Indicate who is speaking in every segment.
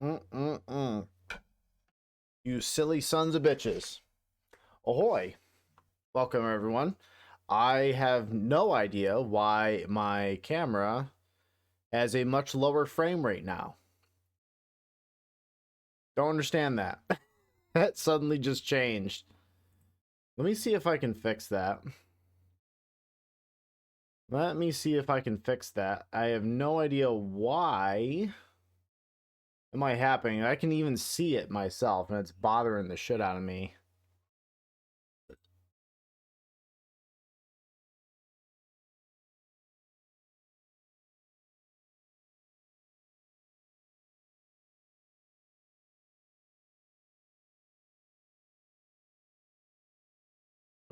Speaker 1: Mm-mm-mm. You silly sons of bitches. Ahoy. Welcome, everyone. I have no idea why my camera has a much lower frame rate now. Don't understand that. That suddenly just changed. Let me see if I can fix that. Let me see if I can fix that. I have no idea why am I happening. I can even see it myself, and it's bothering the shit out of me.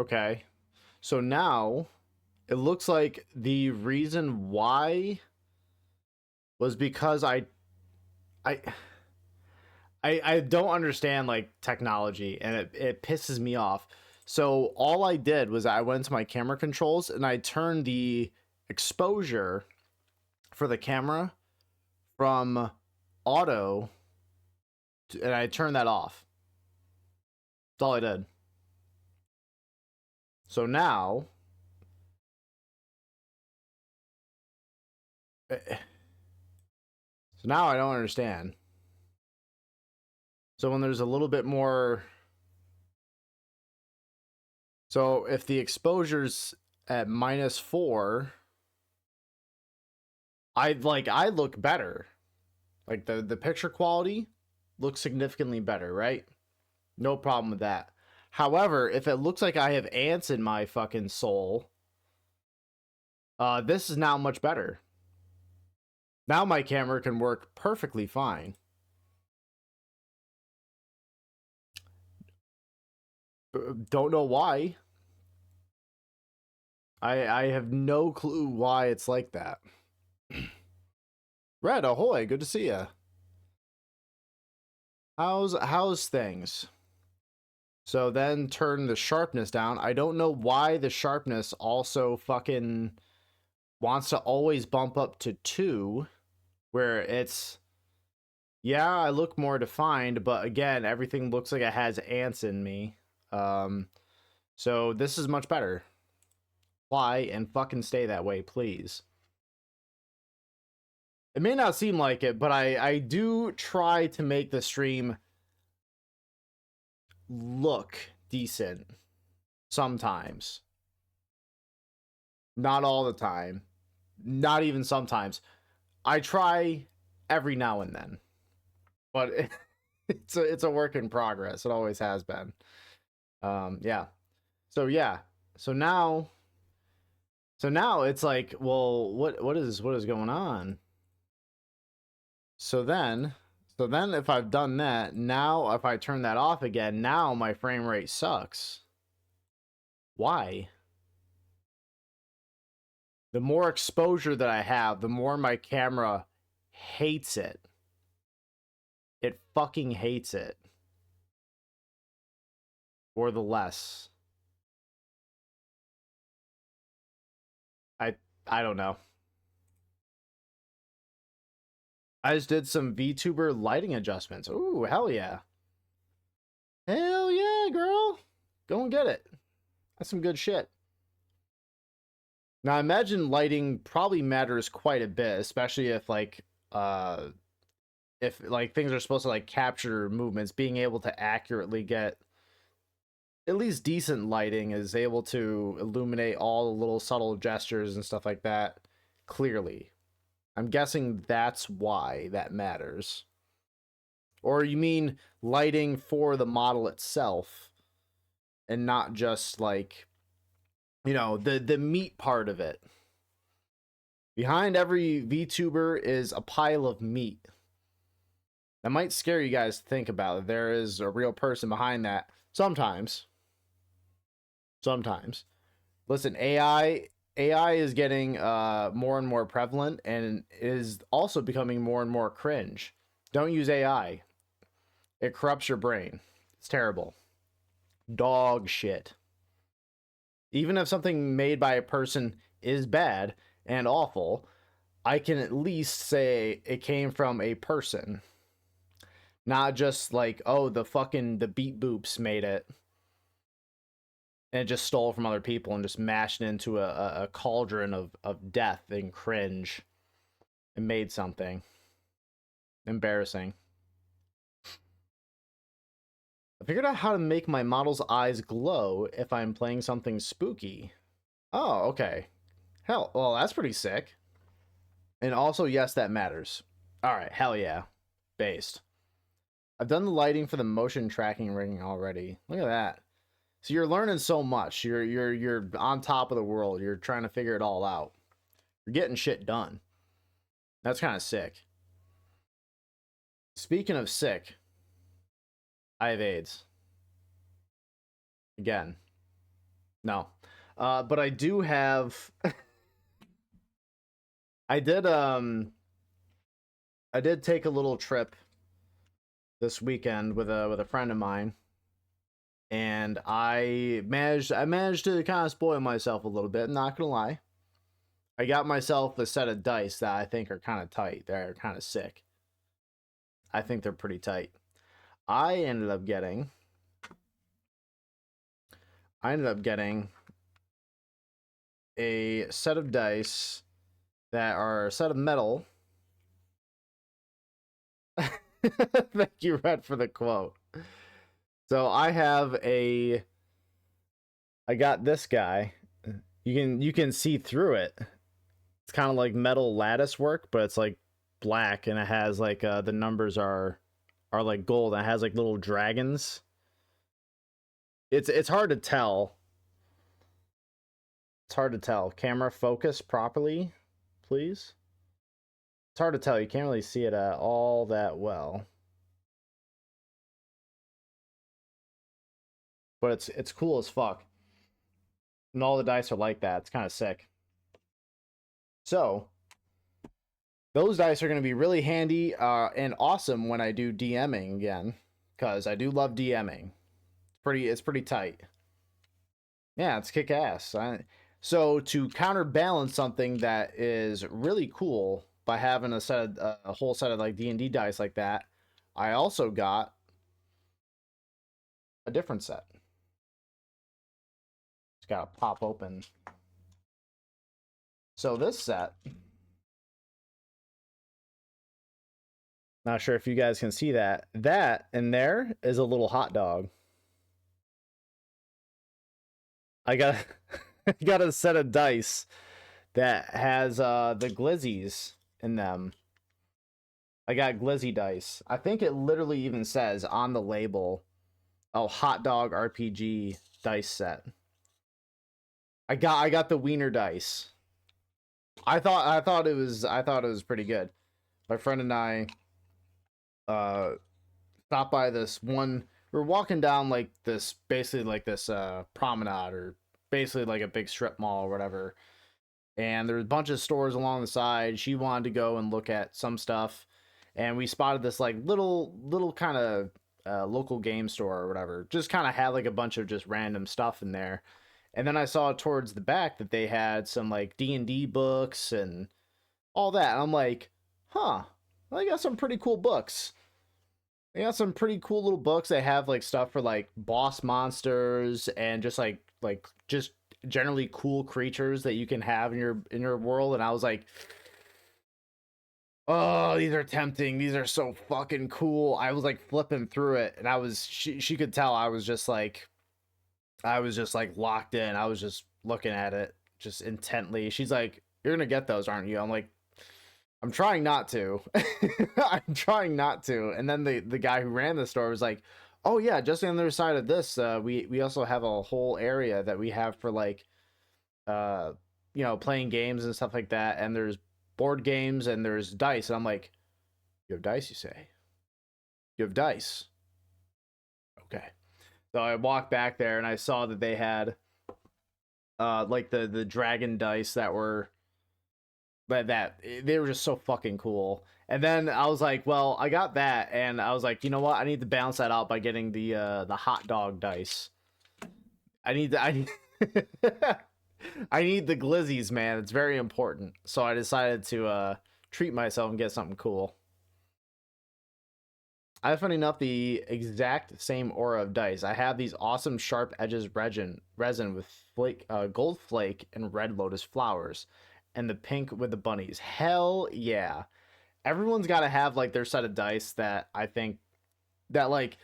Speaker 1: Okay. So now it looks like the reason why was because I I don't understand like technology, and it pisses me off. So all I did was I went to my camera controls and I turned the exposure for the camera from auto and I turned that off. That's all I did. So now so now I don't understand. So when there's a little bit more, so if the exposure's at -4, I look better. Like the picture quality looks significantly better, right? No problem with that. However, if it looks like I have ants in my fucking soul, this is now much better. Now my camera can work perfectly fine. Don't know why. I have no clue why it's like that. Red, ahoy, good to see ya. How's things? So then turn the sharpness down. I don't know why the sharpness also fucking wants to always bump up to 2, where it's, yeah, I look more defined, but again, everything looks like it has ants in me. So this is much better. Fly and fucking stay that way, please. It may not seem like it, but I do try to make the stream look decent sometimes. Not all the time. Not even sometimes. I try every now and then. But it's a work in progress. It always has been. Yeah. So yeah. So now it's like, well, what is going on? So then if I've done that, now if I turn that off again, now my frame rate sucks. Why? The more exposure that I have, the more my camera hates it. It fucking hates it. Or the less. I don't know. I just did some VTuber lighting adjustments. Ooh, hell yeah. Hell yeah, girl. Go and get it. That's some good shit. Now, I imagine lighting probably matters quite a bit, especially if things are supposed to like capture movements. Being able to accurately get at least decent lighting is able to illuminate all the little subtle gestures and stuff like that clearly. I'm guessing that's why that matters. Or you mean lighting for the model itself and not just like, you know, the meat part of it. Behind every VTuber is a pile of meat. That might scare you guys to think about it. There is a real person behind that. Sometimes. Listen, AI is getting more and more prevalent and is also becoming more and more cringe. Don't use AI. It corrupts your brain. It's terrible. Dog shit. Even if something made by a person is bad and awful, I can at least say it came from a person. Not just like, oh, the beat boops made it and it just stole from other people and just mashed it into a cauldron of death and cringe and made something embarrassing. I figured out how to make my model's eyes glow if I'm playing something spooky. Oh, okay. Hell, well, that's pretty sick. And also, yes, that matters. All right, hell yeah. Based. I've done the lighting for the motion tracking ring already. Look at that. So you're learning so much. You're on top of the world. You're trying to figure it all out. You're getting shit done. That's kind of sick. Speaking of sick, I have AIDS. Again. No. But I do have I did take a little trip this weekend with a friend of mine, and I managed to kind of spoil myself a little bit, not gonna lie. I got myself a set of dice that I think are kind of tight. They're kind of sick. I think they're pretty tight. I ended up getting a set of dice that are a set of metal. Thank you, Red, for the quote. So I got this guy. You can see through it. It's kind of like metal lattice work, but it's like black, and it has like the numbers are like gold, and it has like little dragons. It's hard to tell. It's hard to tell. Camera focus properly, please. It's hard to tell. You can't really see it all that well. But it's cool as fuck. And all the dice are like that. It's kind of sick. So, those dice are going to be really handy and awesome when I do DMing again, because I do love DMing. It's pretty tight. Yeah, it's kick ass. So to counterbalance something that is really cool by having a whole set of like D&D dice like that, I also got a different set. It's got to pop open. So this set, not sure if you guys can see that. That in there is a little hot dog. I got I got a set of dice that has the glizzies in them. I got glizzy dice. I think it literally even says on the label, oh, hot dog RPG dice set. I got the wiener dice. I thought it was pretty good. My friend and I stopped by this one. We were walking down like this, basically like this promenade, or basically like a big strip mall or whatever. And there was a bunch of stores along the side. She wanted to go and look at some stuff, and we spotted this like little kind of local game store or whatever. Just kind of had like a bunch of just random stuff in there. And then I saw towards the back that they had some like D&D books and all that. And I'm like, huh, they got some pretty cool books. They got some pretty cool little books. They have like stuff for like boss monsters and just like just generally cool creatures that you can have in your world. And I was like, oh, these are tempting. These are so fucking cool. I was like flipping through it, and she could tell I was just like locked in. I was just looking at it just intently. She's like, "You're gonna get those, aren't you?" I'm like, "I'm trying not to." I'm trying not to. And then the guy who ran the store was like, "Oh yeah, just on the other side of this, we also have a whole area that we have for like, playing games and stuff like that. And there's board games and there's dice." And I'm like, "You have dice, you say? You have dice? Okay." So I walked back there and I saw that they had like the dragon dice that were that they were just so fucking cool. And then I was like, well, I got that, and I was like, you know what? I need to balance that out by getting the hot dog dice. I need I need the glizzies, man. It's very important. So I decided to treat myself and get something cool. I have, funny enough, the exact same aura of dice. I have these awesome sharp edges resin with gold flake and red lotus flowers, and the pink with the bunnies. Hell yeah! Everyone's got to have like their set of dice that I think that like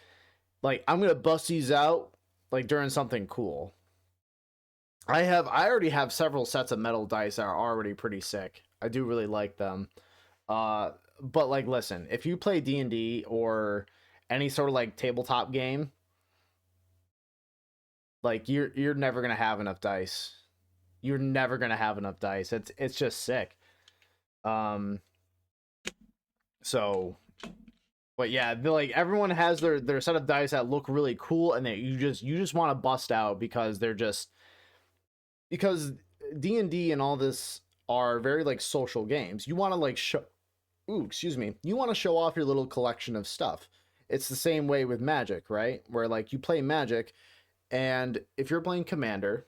Speaker 1: I'm gonna bust these out like during something cool. I already have several sets of metal dice that are already pretty sick. I do really like them. Uh, but like, listen, if you play D&D or any sort of like tabletop game, like you're never gonna have enough dice. You're never gonna have enough dice. It's just sick. Um, so, but yeah, like everyone has their set of dice that look really cool, and that you just want to bust out because they're just because D&D and all this are very like social games. You want to like show ooh, excuse me. You want to show off your little collection of stuff. It's the same way with Magic, right? Where like you play Magic, and if you're playing Commander,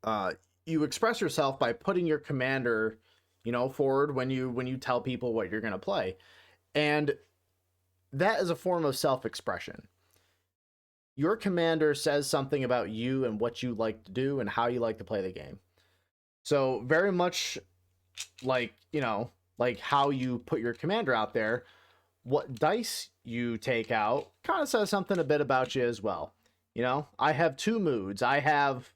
Speaker 1: uh, you express yourself by putting your commander, forward when you tell people what you're gonna play, and that is a form of self-expression. Your commander says something about you and what you like to do and how you like to play the game. So very much like like how you put your commander out there, what dice you take out kind of says something a bit about you as well. I have two moods. I have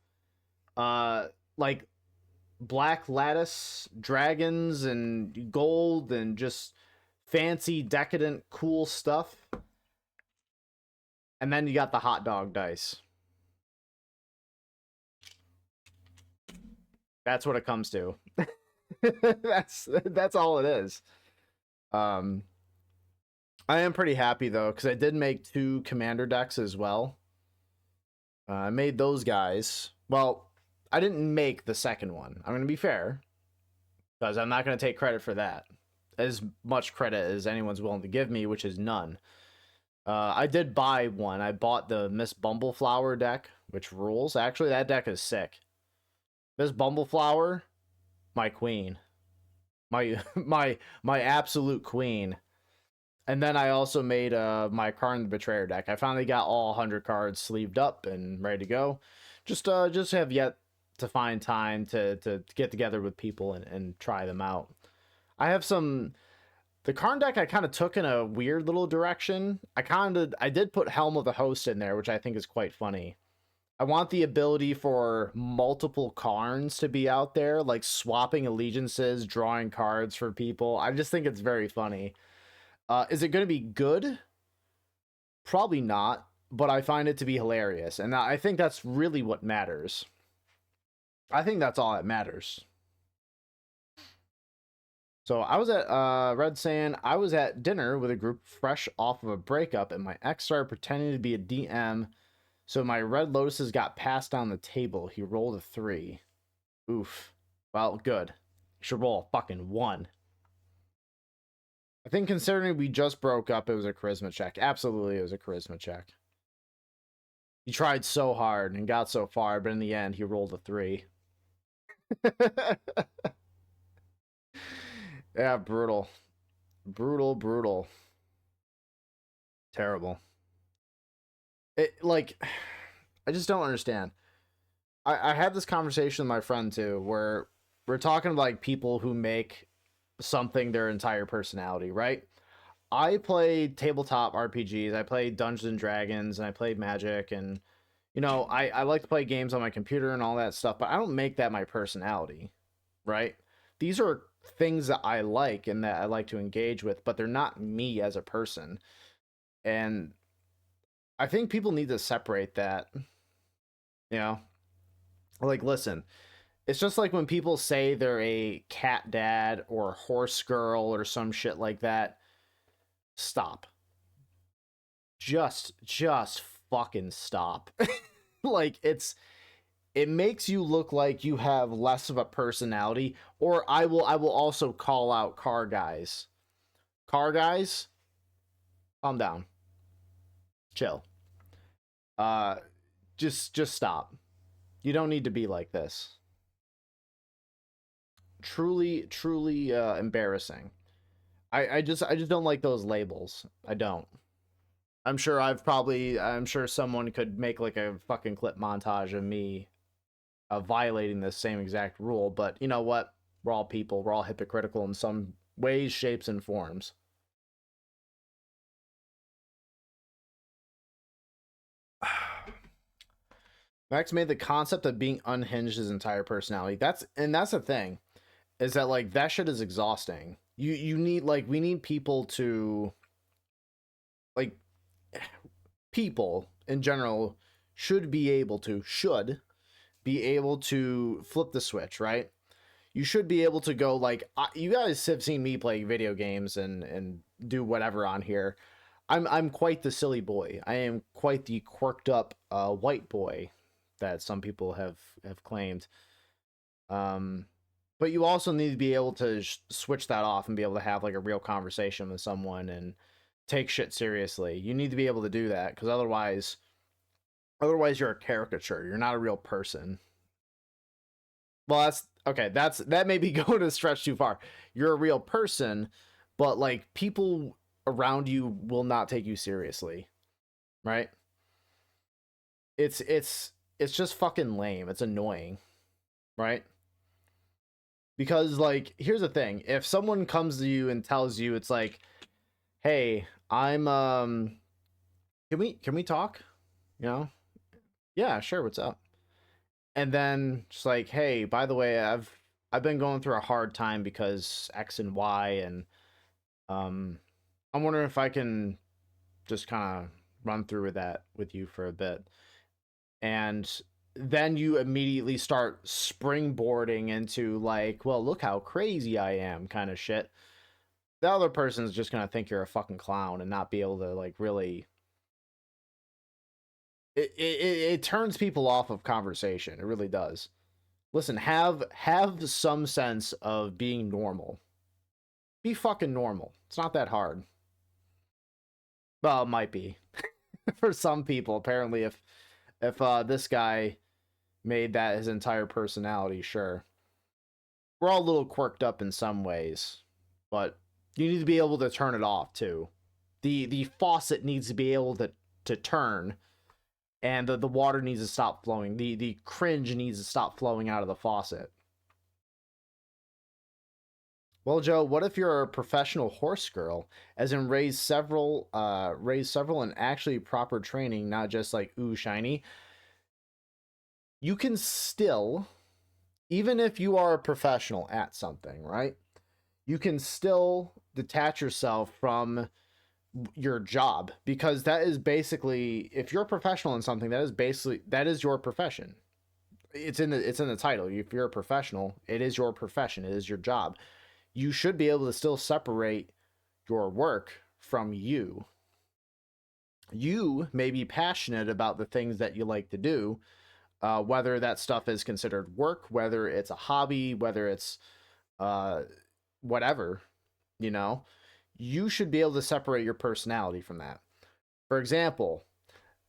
Speaker 1: like black lattice dragons and gold and just fancy decadent cool stuff. And then you got the hot dog dice. That's what it comes to. that's all it is. Um I am pretty happy though, because I did make two commander decks as well. I made those guys. Well, I didn't make the second one. I'm going to be fair, because I'm not going to take credit for that. As much credit as anyone's willing to give me, which is none. I did buy one. I bought the Miss Bumbleflower deck, which rules. Actually, that deck is sick. Miss Bumbleflower, my queen. My my absolute queen. And then I also made my Karn the Betrayer deck. I finally got all 100 cards sleeved up and ready to go. Just have yet to find time to get together with people and try them out. I have some the Karn deck I kind of took in a weird little direction. I did put Helm of the Host in there, which I think is quite funny. I want the ability for multiple Karns to be out there, like swapping allegiances, drawing cards for people. I just think it's very funny. Is it going to be good? Probably not, but I find it to be hilarious. And I think that's really what matters. I think that's all that matters. So I was at Red Sand. I was at dinner with a group fresh off of a breakup, and my ex started pretending to be a DM. So my Red Lotuses got passed down the table. He rolled a 3. Oof. Well, good. You should roll a fucking 1. I think considering we just broke up, it was a charisma check. Absolutely, it was a charisma check. He tried so hard and got so far, but in the end, he rolled a 3. Yeah, brutal. Brutal, brutal. Terrible. Like, I just don't understand. I had this conversation with my friend, too, where we're talking like people who make something their entire personality, right? I play tabletop RPGs. I play Dungeons and Dragons, and I play Magic, and I like to play games on my computer and all that stuff. But I don't make that my personality, right? These are things that I like and that I like to engage with, but they're not me as a person. And I think people need to separate that. You know, like listen, it's just like when people say they're a cat dad or a horse girl or some shit like that. Stop. Just fucking stop. Like it makes you look like you have less of a personality. Or I will also call out car guys. Car guys, calm down. Chill. Uh just stop. You don't need to be like this. Truly embarrassing. I just don't like those labels. I don't. I'm sure someone could make like a fucking clip montage of me violating this same exact rule, but you know what? We're all people. We're all hypocritical in some ways, shapes, and forms. Max made the concept of being unhinged his entire personality. That's the thing, is that like that shit is exhausting. You need like we need people to like people in general should be able to flip the switch, right? You should be able to go like you guys have seen me play video games and do whatever on here. I'm quite the silly boy. I am quite the quirked up white boy that some people have claimed. Um, but you also need to be able to switch that off and be able to have like a real conversation with someone and take shit seriously. You need to be able to do that because otherwise you're a caricature. You're not a real person. Well, that's okay. That may be going to stretch too far. You're a real person, but like people around you will not take you seriously, right? It's just fucking lame. It's annoying, right? Because like here's the thing. If someone comes to you and tells you it's like, "Hey, I'm can we talk?" You know? Yeah, sure, what's up? And then just like, "Hey, by the way, I've been going through a hard time because X and Y and um I'm wondering if I can just kind of run through with that with you for a bit." And then you immediately start springboarding into like, well, look how crazy I am kind of shit. The other person's just gonna think you're a fucking clown and not be able to like really. It turns people off of conversation. It really does. Listen, have some sense of being normal. Be fucking normal. It's not that hard. Well, it might be for some people. Apparently, if this guy made that his entire personality, sure. We're all a little quirked up in some ways, but you need to be able to turn it off too. The faucet needs to be able to turn, and the water needs to stop flowing. The cringe needs to stop flowing out of the faucet. Well, Joe, what if you're a professional horse girl, as in raise several and actually proper training, not just like ooh shiny? You can still, even if you are a professional at something, right? You can still detach yourself from your job because that is basically, if you're a professional in something, that is your profession. It's in the title. If you're a professional, it is your profession, it is your job. You should be able to still separate your work from you. You may be passionate about the things that you like to do, whether that stuff is considered work, whether it's a hobby, whether it's uh, whatever, you know, you should be able to separate your personality from that. For example,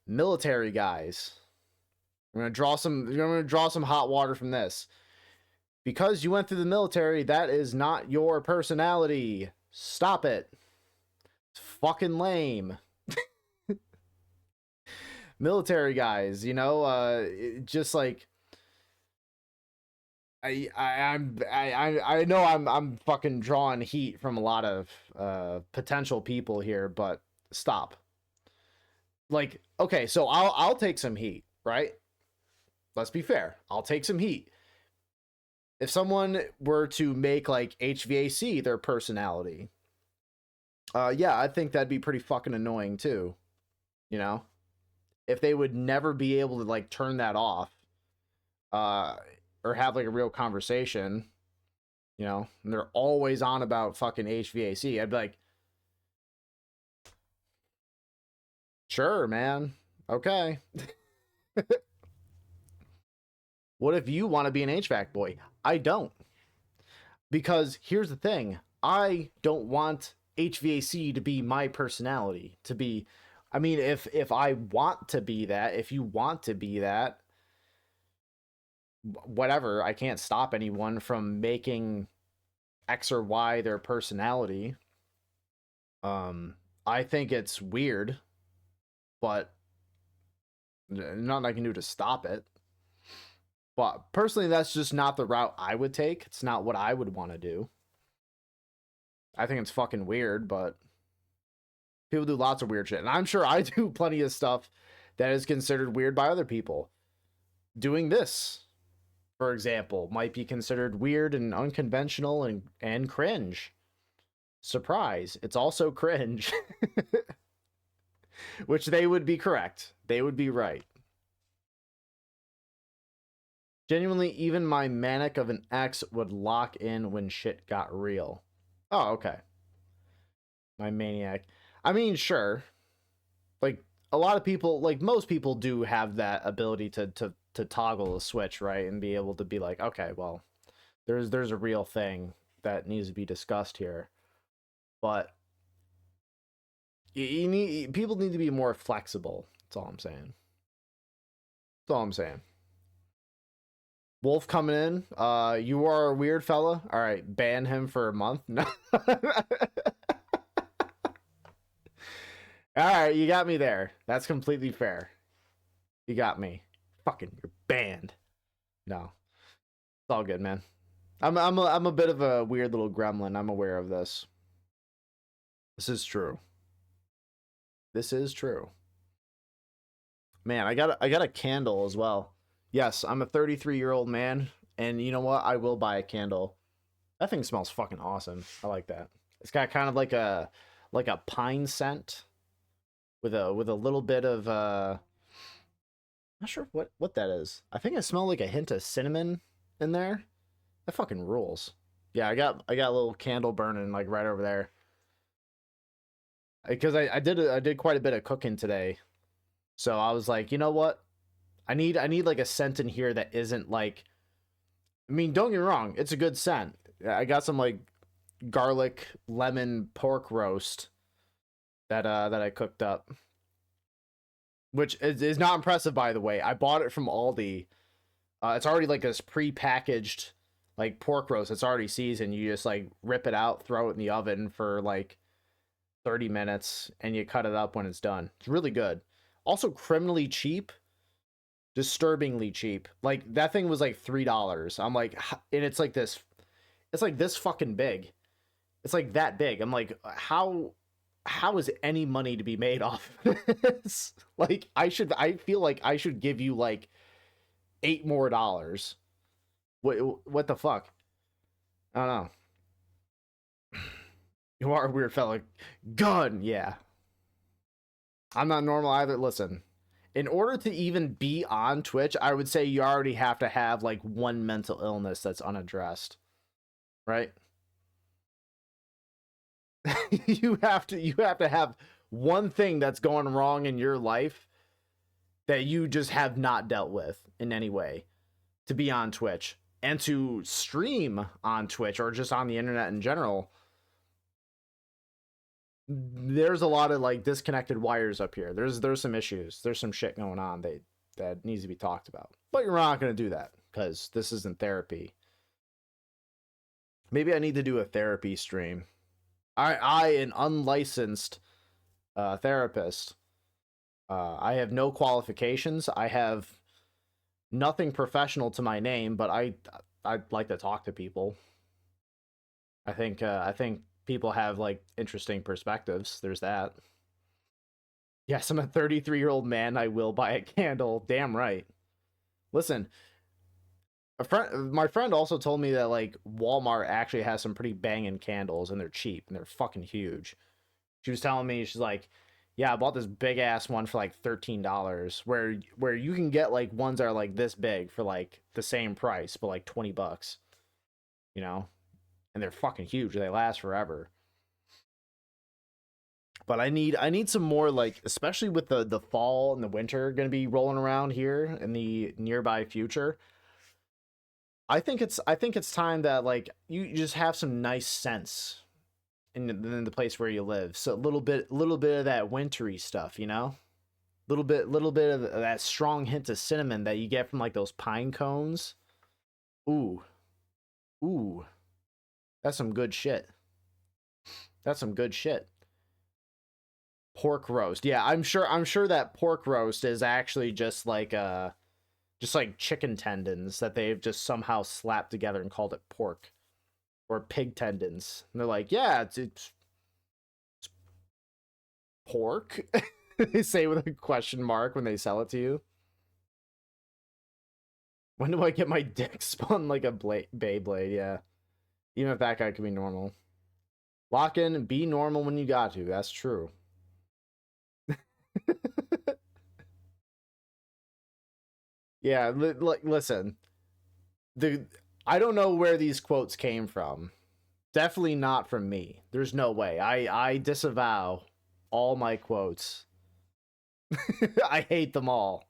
Speaker 1: military guys. I'm gonna draw some hot water from this. Because you went through the military, that is not your personality. Stop it. It's fucking lame. Military guys, just like I know I'm fucking drawing heat from a lot of potential people here, but stop. Like, okay, so I'll take some heat, right? Let's be fair. I'll take some heat. If someone were to make like HVAC their personality, yeah, I think that'd be pretty fucking annoying too. You know, if they would never be able to like turn that off, uh, or have like a real conversation, and they're always on about fucking HVAC, I'd be like, sure, man, okay. What if you want to be an HVAC boy? I don't. Because here's the thing, I don't want HVAC to be my personality. To be, I mean, if I want to be that, if you want to be that, whatever, I can't stop anyone from making X or Y their personality. I think it's weird, but nothing I can do to stop it. But personally, that's just not the route I would take. It's not what I would want to do. I think it's fucking weird, but people do lots of weird shit. And I'm sure I do plenty of stuff that is considered weird by other people. Doing this, for example, might be considered weird and unconventional and cringe. Surprise, it's also cringe. Which they would be correct. They would be right. Genuinely, even my manic of an ex would lock in when shit got real. Oh, okay. My maniac. I mean, sure. Like a lot of people, like most people do have that ability to toggle a switch, right? And be able to be like, okay, well, there's a real thing that needs to be discussed here. But you need people need to be more flexible. That's all I'm saying. That's all I'm saying. Wolf coming in. You are a weird fella. All right, ban him for a month. No. All right, you got me there. That's completely fair. You got me. Fucking, you're banned. No, it's all good, man. I'm a bit of a weird little gremlin. I'm aware of this. This is true. This is true. Man, I got a candle as well. Yes, I'm a 33-year-old man, and you know what? I will buy a candle. That thing smells fucking awesome. I like that. It's got kind of like a pine scent with a little bit of not sure what that is. I think I smell like a hint of cinnamon in there. That fucking rules. Yeah, I got a little candle burning like right over there. Because I did quite a bit of cooking today. So I was like, you know what? I need like a scent in here that isn't like, I mean, don't get me wrong, it's a good scent. I got some like garlic lemon pork roast that I cooked up, which is not impressive, by the way. I bought it from Aldi. It's already like this pre-packaged like pork roast. It's already seasoned. You just like rip it out, throw it in the oven for like 30 minutes, and you cut it up when it's done. It's really good. Also criminally cheap, disturbingly cheap. Like that thing was like $3. I'm like, and it's like this fucking big. It's like that big. I'm like, how is any money to be made off of this? Like I feel like I should give you like $8 more. What the fuck? I don't know. You are a weird fella. Gun, yeah. I'm not normal either. Listen, in order to even be on Twitch, I would say you already have to have like one mental illness that's unaddressed, right? You have to have one thing that's going wrong in your life that you just have not dealt with in any way to be on Twitch and to stream on Twitch or just on the internet in general. There's a lot of like disconnected wires up here. There's some issues. There's some shit going on that needs to be talked about. But you're not going to do that because this isn't therapy. Maybe I need to do a therapy stream. An unlicensed therapist. I have no qualifications. I have nothing professional to my name, but I'd like to talk to people. I think people have like interesting perspectives. There's that. Yes, I'm a 33-year-old man. I will buy a candle. Damn right. Listen, my friend also told me that like Walmart actually has some pretty banging candles and they're cheap and they're fucking huge. She was telling me, she's like, yeah, I bought this big ass one for like $13, where you can get like ones that are like this big for like the same price, but like $20, you know, and they're fucking huge. They last forever. But I need some more like, especially with the fall and the winter going to be rolling around here in the nearby future. I think it's time that like you just have some nice scents in the place where you live. So a little bit of that wintry stuff, you know? Little bit of that strong hint of cinnamon that you get from like those pine cones. Ooh. Ooh. That's some good shit. That's some good shit. Pork roast. Yeah, I'm sure that pork roast is actually just like chicken tendons that they've just somehow slapped together and called it pork, or pig tendons. And they're like, yeah, it's pork. They say with a question mark when they sell it to you. When do I get my dick spun like a Beyblade? Yeah. Even if that guy could be normal. Lock in and be normal when you got to. That's true. Yeah, listen. I don't know where these quotes came from. Definitely not from me. There's no way. I disavow all my quotes. I hate them all.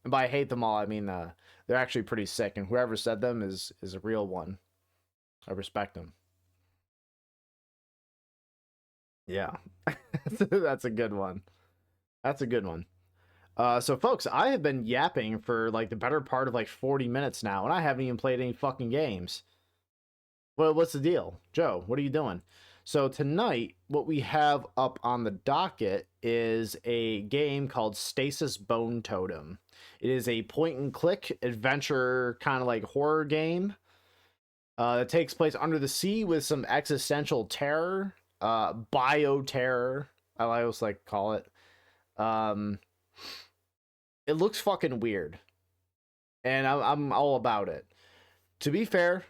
Speaker 1: And by hate them all, I mean they're actually pretty sick, and whoever said them is a real one. I respect them. Yeah. That's a good one. That's a good one. So folks, I have been yapping for like the better part of like 40 minutes now, and I haven't even played any fucking games. Well, what's the deal? Joe, what are you doing? So tonight, what we have up on the docket is a game called Stasis Bone Totem. It is a point-and-click adventure kind of like horror game that takes place under the sea with some existential terror, bioterror, I always like to call it. It looks fucking weird, and I'm all about it. To be fair,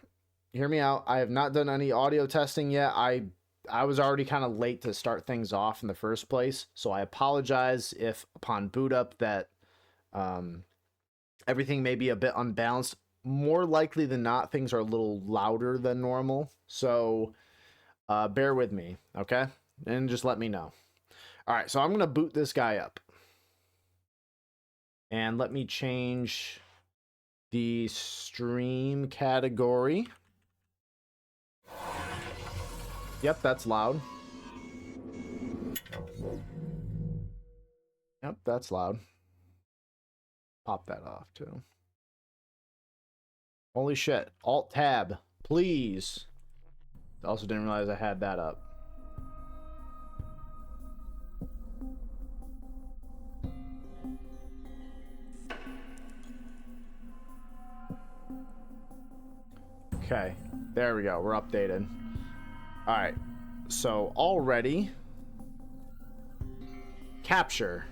Speaker 1: hear me out. I have not done any audio testing yet. I was already kind of late to start things off in the first place, so I apologize if upon boot up that everything may be a bit unbalanced. More likely than not, things are a little louder than normal, so bear with me, okay? And just let me know. All right, so I'm gonna boot this guy up. And let me change the stream category. Yep, that's loud. Yep, that's loud. Pop that off too. Holy shit. Alt tab, please. Also didn't realize I had that up. Okay, there we go. We're updated. All right, so already capture.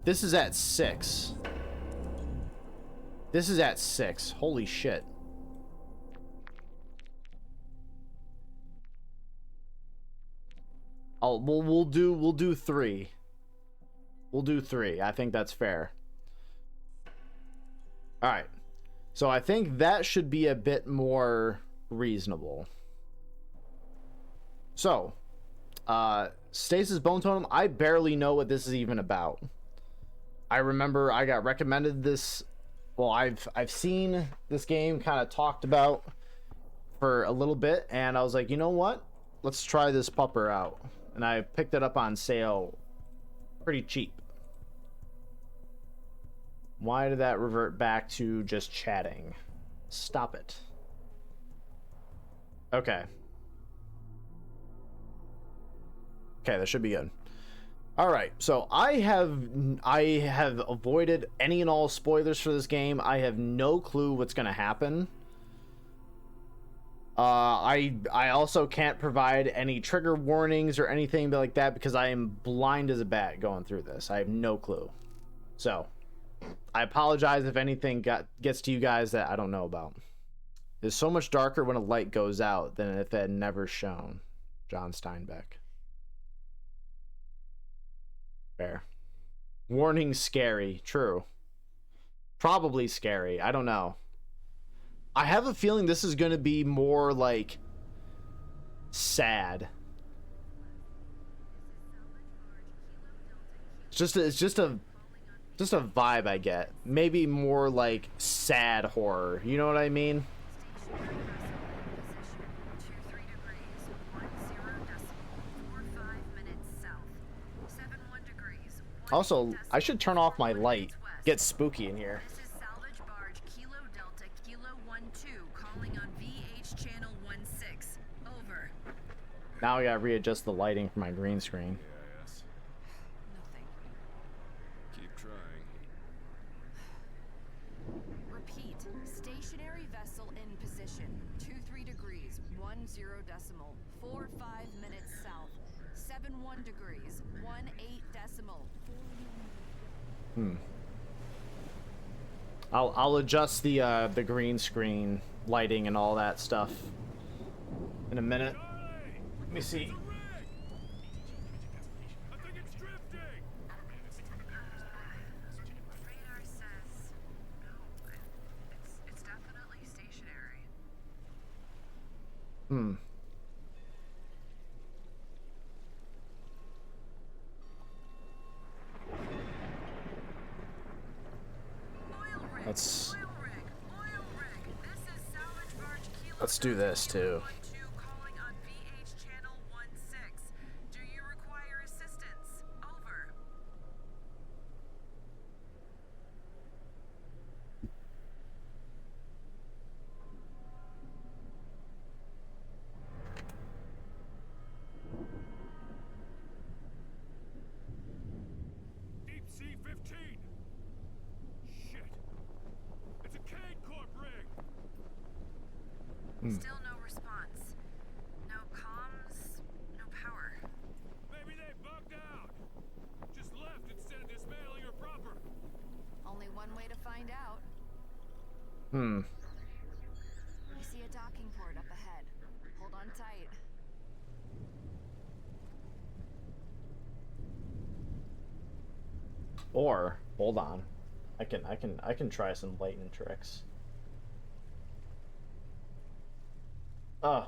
Speaker 1: This is at 6. This is at 6. Holy shit. We'll do 3. We'll do 3. I think that's fair. All right. So I think that should be a bit more reasonable. So, Stasis Bone Totem, I barely know what this is even about. I remember I got recommended this. Well, I've seen this game kind of talked about for a little bit, and I was like, you know what? Let's try this pupper out. And I picked it up on sale pretty cheap. Why did that revert back to just chatting? Stop it. Okay. Okay, that should be good. All right, so I have avoided any and all spoilers for this game. I have no clue what's gonna happen. I also can't provide any trigger warnings or anything like that because I am blind as a bat going through this. I have no clue. So, I apologize if anything gets to you guys that I don't know about. It's so much darker when a light goes out than if it had never shone. John Steinbeck. Fair. Warning scary. True. Probably scary. I don't know. I have a feeling this is going to be more like sad. It's just a vibe I get. Maybe more like sad horror. You know what I mean? Also, I should turn off my light. Get spooky in here.
Speaker 2: This is salvage barge Kilo Delta Kilo 12 calling on VH channel 16. Over.
Speaker 1: Now I gotta readjust the lighting for my green screen.
Speaker 3: Yes.
Speaker 2: Nothing.
Speaker 3: Keep trying.
Speaker 2: Repeat. Stationary vessel in position. 23 degrees, 10 decimal. 45 minutes south. 71 degrees, 18 decimal.
Speaker 1: I'll adjust the green screen lighting and all that stuff in a minute. Let me see.
Speaker 3: I think it's drifting.
Speaker 2: Radar says no. It's definitely stationary. Oil rig.
Speaker 1: Let's
Speaker 2: Oil rig. Oil rig. This is salvage barge Kilo
Speaker 1: let's do this too.
Speaker 2: 12 calling on VH channel 16. Do you require assistance? Over.
Speaker 3: Deep Sea 15. Shit. It's a Cade Corp rig.
Speaker 2: Still no response. No comms, no power.
Speaker 3: Maybe they bugged out. Just left instead of dismantling her proper.
Speaker 2: Only one way to find out.
Speaker 1: Hmm.
Speaker 2: We see a docking port up ahead. Hold on tight.
Speaker 1: Or hold on. I can try some lightning tricks. Oh.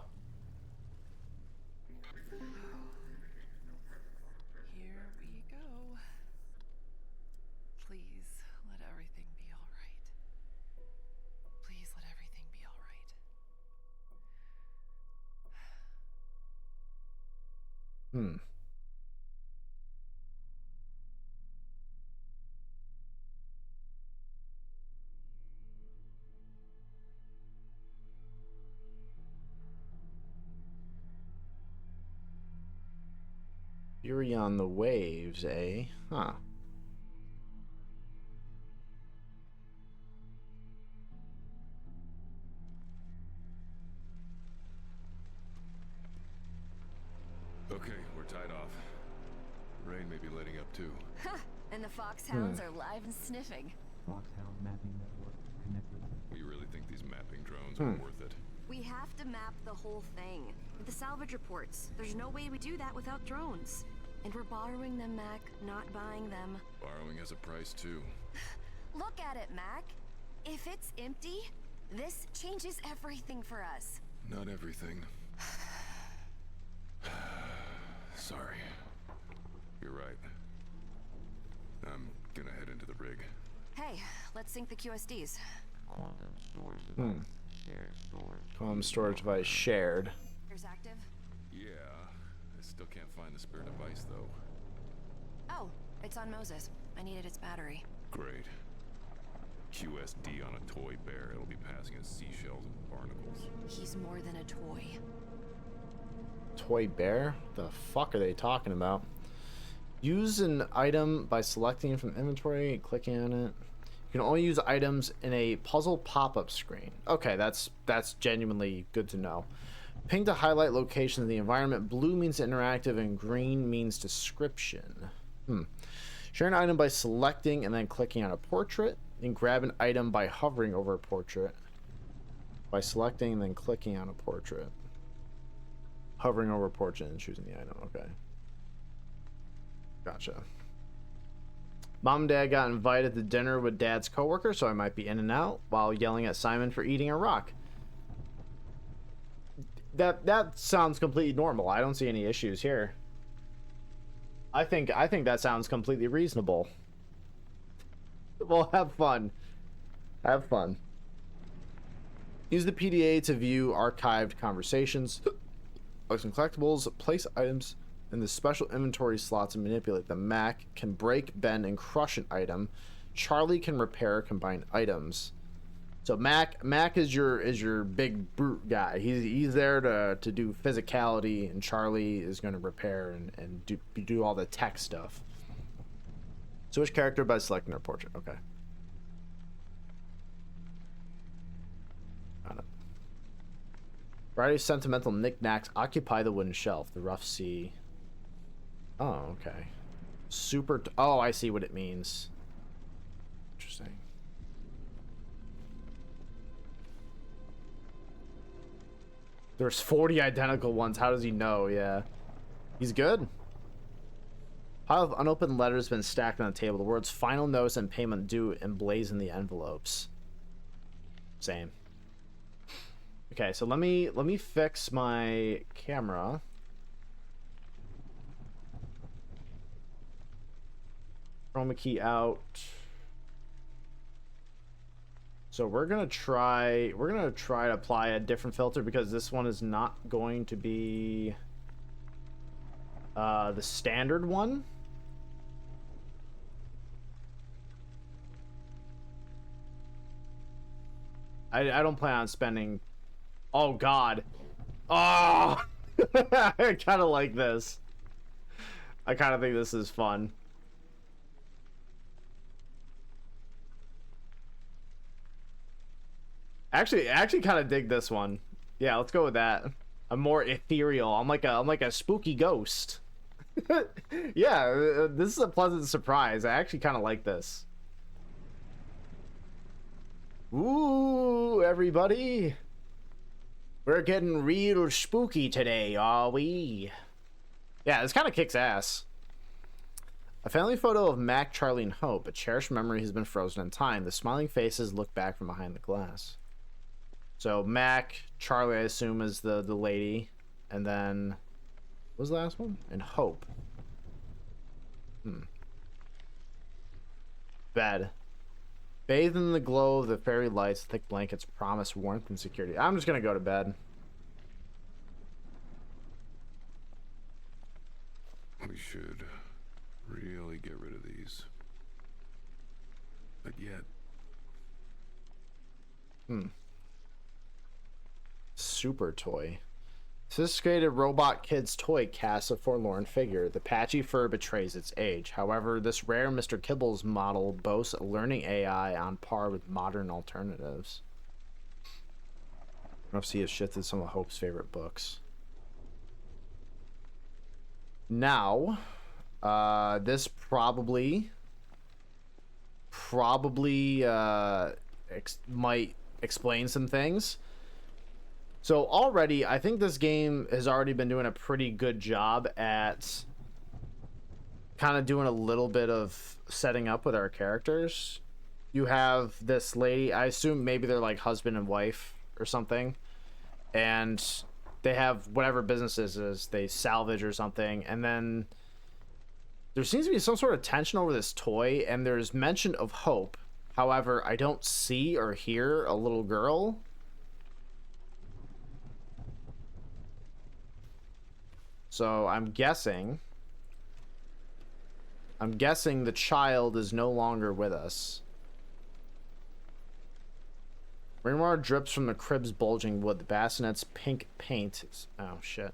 Speaker 4: Here we go. Please let everything be all right. Please let everything be all right.
Speaker 1: Hmm. Fury on the waves, eh? Huh.
Speaker 3: Okay, we're tied off. Rain may be letting up too.
Speaker 2: Ha! And the foxhounds are live and sniffing.
Speaker 5: Foxhound mapping network connected.
Speaker 3: We really think these mapping drones are worth it.
Speaker 2: We have to map the whole thing. With the salvage reports, there's no way we do that without drones. And we're borrowing them, Mac, not buying them.
Speaker 3: Borrowing has a price too.
Speaker 2: Look at it, Mac. If it's empty, this changes everything for us.
Speaker 3: Not everything. Sorry. You're right. I'm gonna head into the rig.
Speaker 2: Hey, let's sync the QSDs.
Speaker 5: Quantum storage device. Shared storage.
Speaker 1: Comm storage device shared.
Speaker 2: Here's active.
Speaker 3: Yeah, I still can't find the spare device though.
Speaker 2: Oh, it's on Moses. I needed its battery.
Speaker 3: Great. QSD on a toy bear. It'll be passing as seashells and barnacles.
Speaker 2: He's more than a toy.
Speaker 1: Toy bear? The fuck are they talking about? Use an item by selecting it from inventory, clicking on it. You can only use items in a puzzle pop-up screen. Okay, that's genuinely good to know. Pink to highlight locations in the environment. Blue means interactive and green means description. Share an item by selecting and then clicking on a portrait. And grab an item by hovering over a portrait. By selecting and then clicking on a portrait. Hovering over a portrait and choosing the item. Okay. Gotcha. Mom and Dad got invited to dinner with Dad's coworker, so I might be in and out while yelling at Simon for eating a rock. That sounds completely normal. I don't see any issues here. I think that sounds completely reasonable. Well, have fun. Have fun. Use the PDA to view archived conversations, books and collectibles, place items in the special inventory slots and manipulate them. Mac can break, bend, and crush an item. Charlie can repair combined items. So Mac is your big brute guy. He's there to do physicality, and Charlie is going to repair and do all the tech stuff. Switch character by selecting their portrait. Okay. Got it. Variety of sentimental knickknacks occupy the wooden shelf. The rough sea. Oh, okay. Oh, I see what it means. Interesting. There's 40 identical ones. How does he know? Yeah. He's good. Pile of unopened letters been stacked on the table. The words final notice and payment due emblazon the envelopes. Same. Okay, so let me fix my camera. Chroma key out. So we're gonna try to apply a different filter because this one is not going to be the standard one. I don't plan on spending. Oh God. Oh, I kind of like this. I kind of think this is fun. Actually kind of dig this one. Yeah, let's go with that. I'm more ethereal. I'm like a spooky ghost. Yeah, this is a pleasant surprise. I actually kind of like this. Ooh, everybody. We're getting real spooky today, are we? Yeah, this kind of kicks ass. A family photo of Mac, Charlie, and Hope. A cherished memory has been frozen in time. The smiling faces look back from behind the glass. So Mac, Charlie, I assume, is the lady. And then, what was the last one? And Hope. Bed. Bathed in the glow of the fairy lights, thick blankets promise warmth and security. I'm just gonna go to bed.
Speaker 3: We should really get rid of these. But yet...
Speaker 1: Super toy. Sophisticated robot kid's toy casts a forlorn figure. The patchy fur betrays its age. However, this rare Mr. Kibble's model boasts a learning AI on par with modern alternatives. I don't know if he has shifted some of Hope's favorite books. Now, this probably might explain some things. So already, I think this game has already been doing a pretty good job at kind of doing a little bit of setting up with our characters. You have this lady, I assume maybe they're like husband and wife or something, and they have whatever businesses is, they salvage or something, and then there seems to be some sort of tension over this toy, and there's mention of Hope. However, I don't see or hear a little girl. So I'm guessing the child is no longer with us. Rainwater drips from the crib's bulging wood. The bassinet's pink paint is... Oh, shit.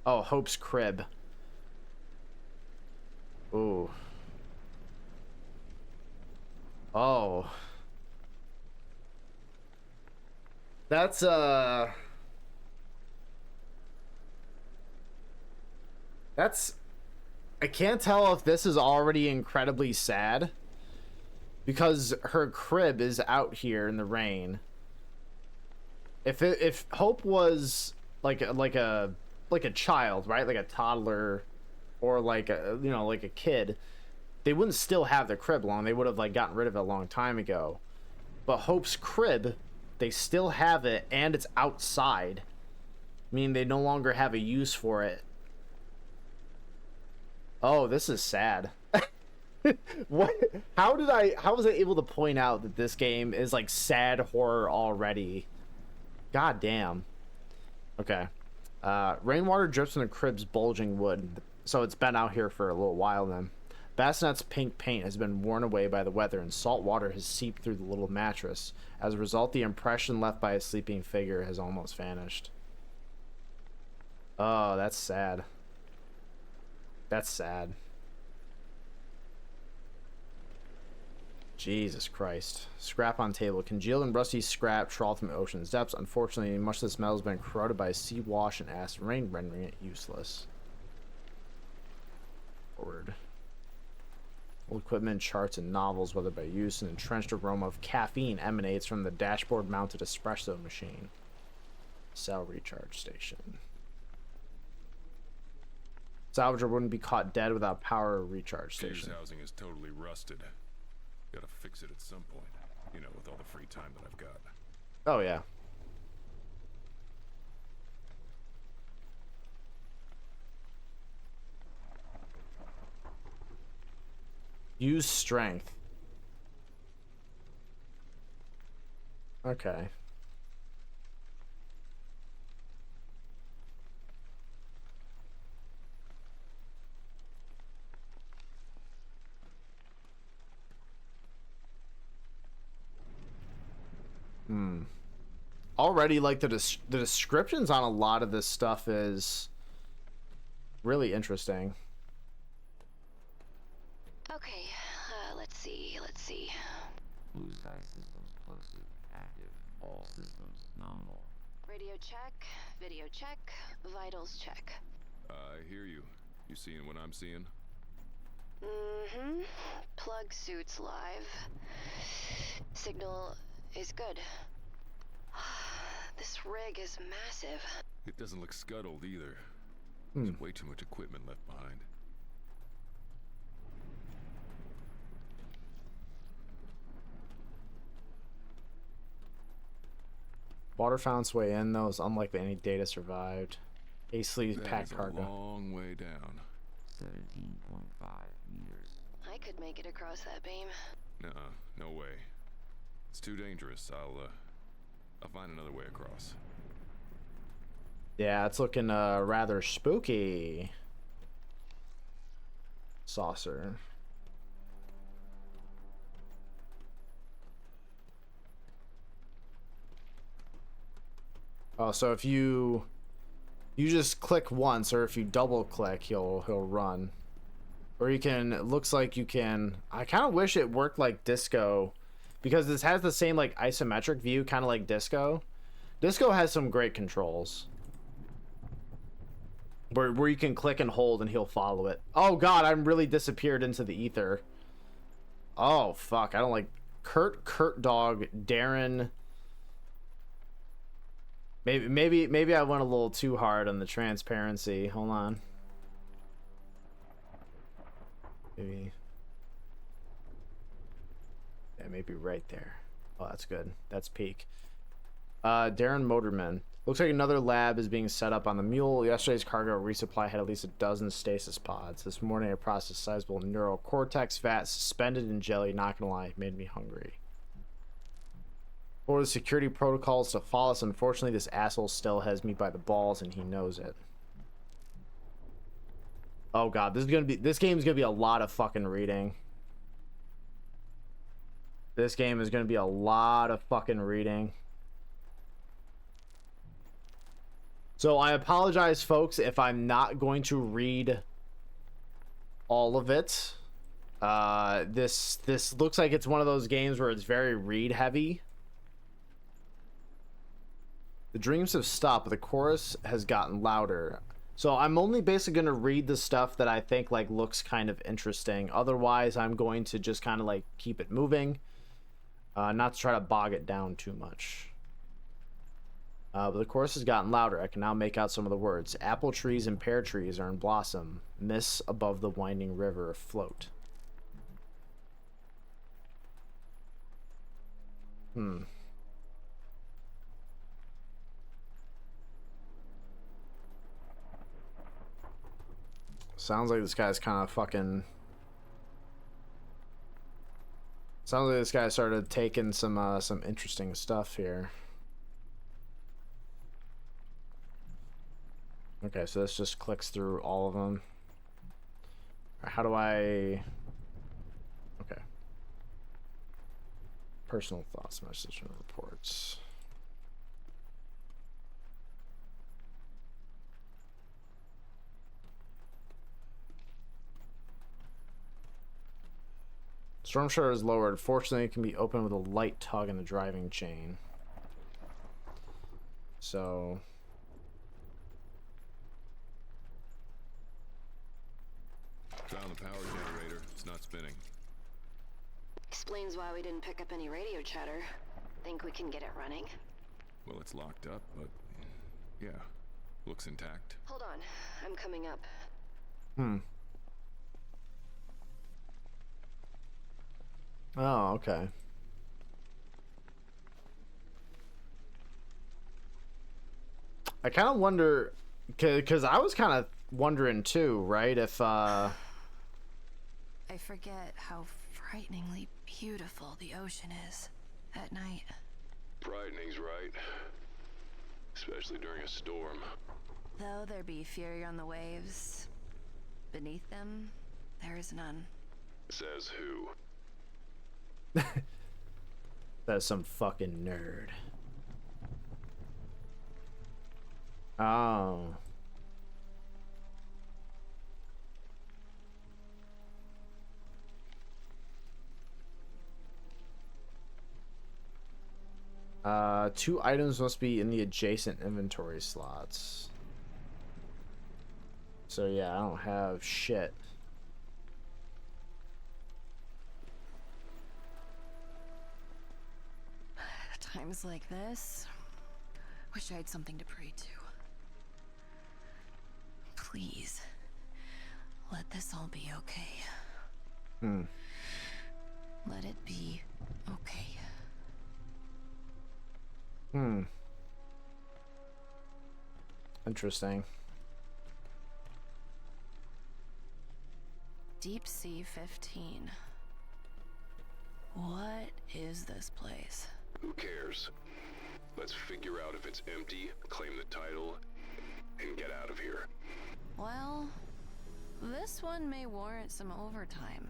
Speaker 1: Oh, Hope's crib. Ooh. Oh. That's, I can't tell if this is already incredibly sad because her crib is out here in the rain. If Hope was like a child, right? Like a toddler or like a kid, they wouldn't still have their crib long. They would have like gotten rid of it a long time ago. But Hope's crib, they still have it and it's outside. Meaning they no longer have a use for it. Oh, this is sad. What? How was I able to point out that this game is like sad horror already? God damn. Okay. Rainwater drips from the crib's bulging wood. So it's been out here for a little while then. Bassinet's pink paint has been worn away by the weather, and salt water has seeped through the little mattress. As a result, the impression left by his sleeping figure has almost vanished. Oh, that's sad. That's sad. Jesus Christ. Scrap on table. Congealed and rusty scrap trawled from the ocean's depths. Unfortunately, much of this metal has been corroded by sea wash and acid rain, rendering it useless. Forward. Old equipment, charts, and novels, whether by use, an entrenched aroma of caffeine emanates from the dashboard-mounted espresso machine. Cell recharge station. Salvager wouldn't be caught dead without power or recharge
Speaker 3: Fuse
Speaker 1: station.
Speaker 3: housing is totally rusted. Gotta fix it at some point. You know, with all the free time that I've got.
Speaker 1: Oh, yeah. Use strength. Okay. Already, like, the descriptions on a lot of this stuff is really interesting.
Speaker 2: Okay, let's see.
Speaker 5: Blue sky systems posted. Active. All systems nominal.
Speaker 2: Radio check, video check, vitals check.
Speaker 3: I hear you. You seeing what I'm seeing?
Speaker 2: Mm-hmm. Plug suits live. Signal is good. This rig is massive.
Speaker 3: It doesn't look scuttled either. There's way too much equipment left behind.
Speaker 1: Water found its way in, though. It's unlikely any data survived. Ace packed
Speaker 3: That is a
Speaker 1: cargo.
Speaker 3: long way down.
Speaker 5: 17.5 meters.
Speaker 2: I could make it across that beam.
Speaker 3: Nuh-uh, no way. It's too dangerous. I'll find another way across.
Speaker 1: Yeah, it's looking rather spooky. Saucer. Oh, so if you just click once, or if you double click, he'll run. Or you can, it looks like you can, I kind of wish it worked like Disco, because this has the same like isometric view, kind of like Disco. Disco has some great controls. Where you can click and hold and he'll follow it. Oh god, I'm really disappeared into the ether. Oh fuck, I don't like Kurt Dog, Darren. Maybe I went a little too hard on the transparency. Hold on. Maybe. Yeah, maybe right there. Oh, that's good. That's peak. Darren Motorman. Looks like another lab is being set up on the Mule. Yesterday's cargo resupply had at least a dozen stasis pods. This morning I processed sizable neurocortex vat suspended in jelly. Not gonna lie, made me hungry. For the security protocols to follow us, unfortunately this asshole still has me by the balls and he knows it. Oh god, this game is gonna be a lot of fucking reading. This game is gonna be a lot of fucking reading. So I apologize, folks, if I'm not going to read all of it. This looks like it's one of those games where it's very read heavy. The dreams have stopped, but the chorus has gotten louder. So I'm only basically going to read the stuff that I think like looks kind of interesting. Otherwise, I'm going to just kind of like keep it moving. Not to try to bog it down too much. But the chorus has gotten louder. I can now make out some of the words. Apple trees and pear trees are in blossom. Mists above the winding river afloat. Sounds like this guy's kind of fucking... Sounds like this guy started taking some interesting stuff here. Okay, so this just clicks through all of them. How do I... Personal thoughts, messages, and reports. Storm shutter is lowered. Fortunately, it can be opened with a light tug in the driving chain. So...
Speaker 3: Found the power generator. It's not spinning.
Speaker 2: Explains why we didn't pick up any radio chatter. Think we can get it running?
Speaker 3: Well, it's locked up, but yeah, looks intact.
Speaker 2: Hold on, I'm coming up.
Speaker 1: Oh, okay. I kind of wonder, because I was kind of wondering too, right? If
Speaker 4: I forget how frighteningly beautiful the ocean is at night.
Speaker 3: Frightening's right. Especially during a storm.
Speaker 2: Though there be fury on the waves, beneath them, there is none.
Speaker 3: Says who?
Speaker 1: that's some fucking nerd. Oh. Two items must be in the adjacent inventory slots. So yeah, I don't have shit.
Speaker 4: Times like this, wish I had something to pray to. Please, let this all be okay. Let it be okay.
Speaker 1: Interesting.
Speaker 4: Deep Sea 15. What is this place?
Speaker 3: Who cares? Let's figure out if it's empty, claim the title, and get out of here.
Speaker 4: Well, this one may warrant some overtime.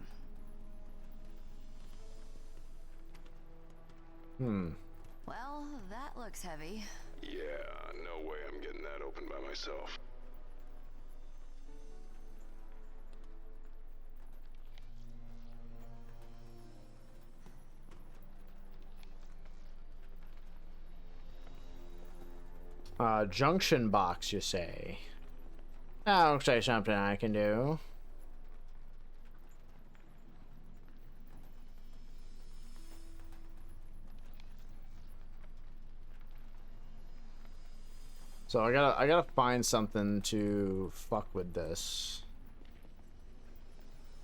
Speaker 4: Well, that looks heavy.
Speaker 3: Yeah, no way I'm getting that open by myself.
Speaker 1: Junction box, you say? I'll say something I can do. So I gotta find something to fuck with this.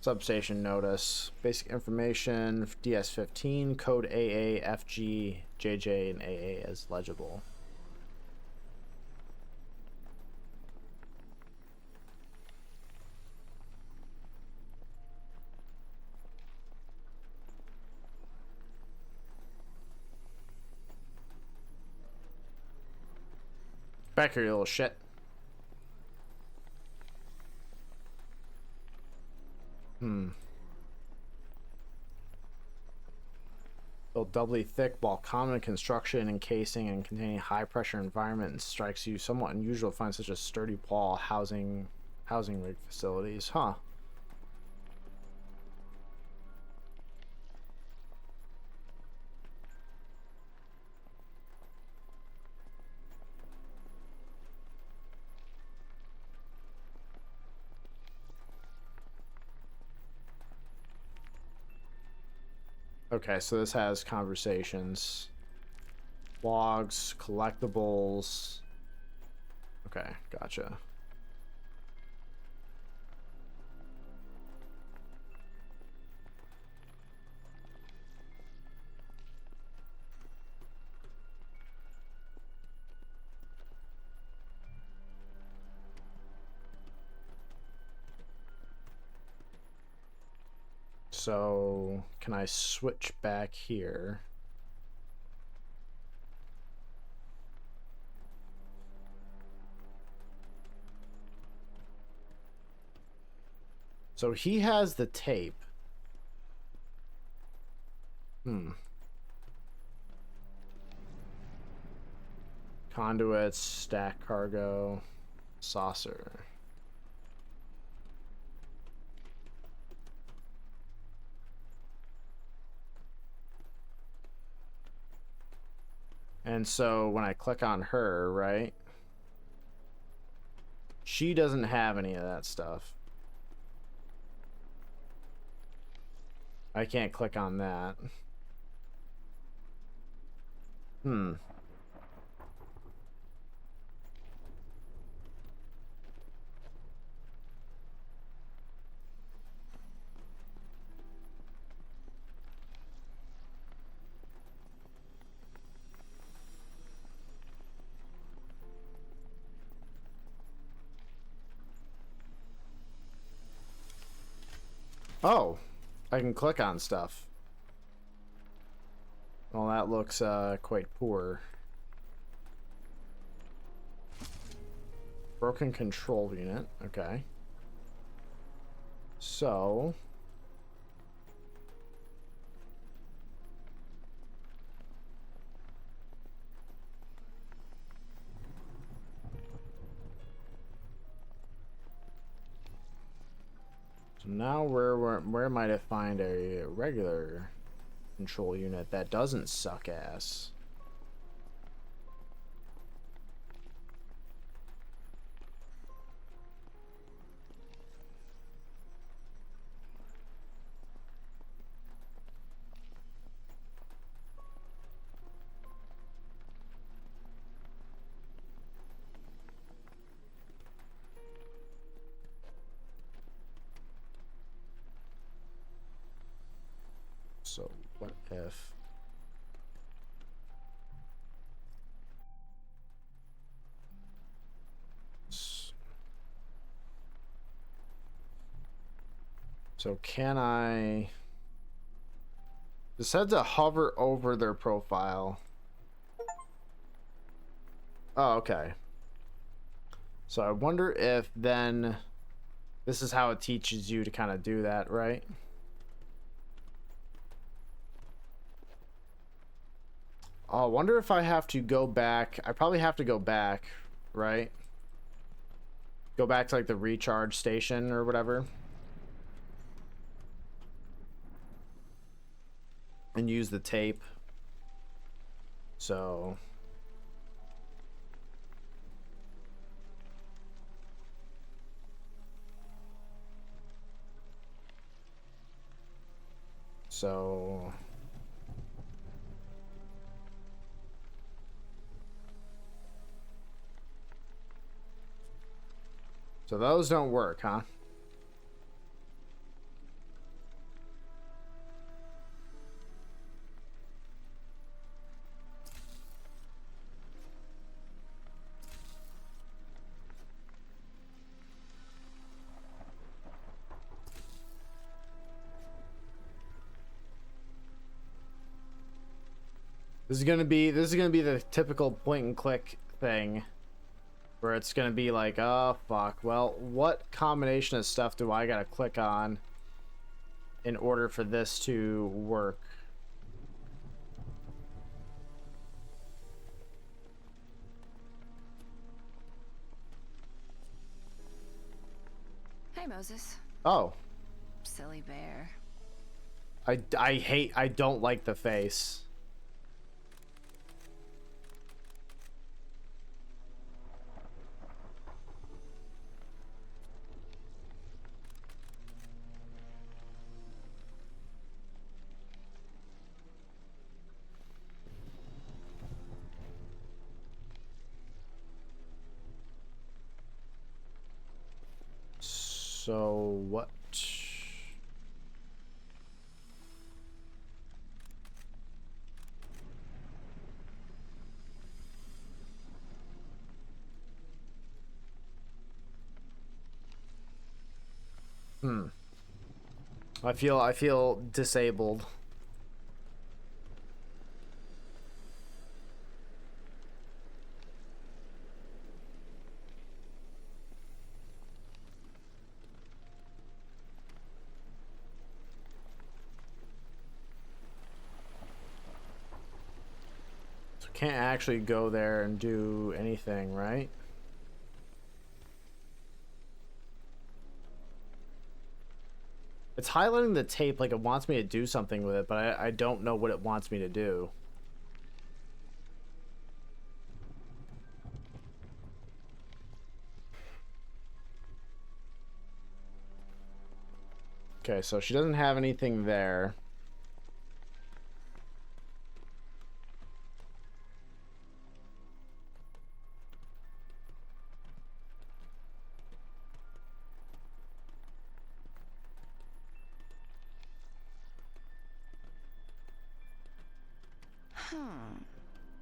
Speaker 1: Substation notice. Basic information. DS15. Code AA, FG, JJ, and AA as legible. Back here, you little shit. Built doubly thick while common in construction, encasing, and containing high pressure environment, and strikes you somewhat unusual to find such a sturdy wall housing rig facilities. Huh. Okay, so this has conversations, logs, collectibles. Okay, gotcha. So, can I switch back here? So he has the tape. Conduits, stack cargo, saucer. And so when I click on her, right? She doesn't have any of that stuff. I can't click on that. Hmm. Oh, I can click on stuff. Well, that looks quite poor. Broken control unit. Okay. So now where might I find a regular control unit that doesn't suck ass? So what if so can I just had to hover over their profile? Oh, okay. So I wonder if then this is how it teaches you to kind of do that, right? Oh, I wonder if I have to go back. I probably have to go back, right? Go back to like the recharge station or whatever. And use the tape. So so those don't work, huh? This is gonna be the typical point and click thing where it's gonna be like, oh fuck, well, what combination of stuff do I gotta click on in order for this to work?
Speaker 2: Hey, Moses.
Speaker 1: Oh,
Speaker 2: Silly bear.
Speaker 1: I don't like the face. So what? I feel disabled. can't actually go there and do anything, right? It's highlighting the tape like it wants me to do something with it, but I don't know what it wants me to do. Okay, so she doesn't have anything there.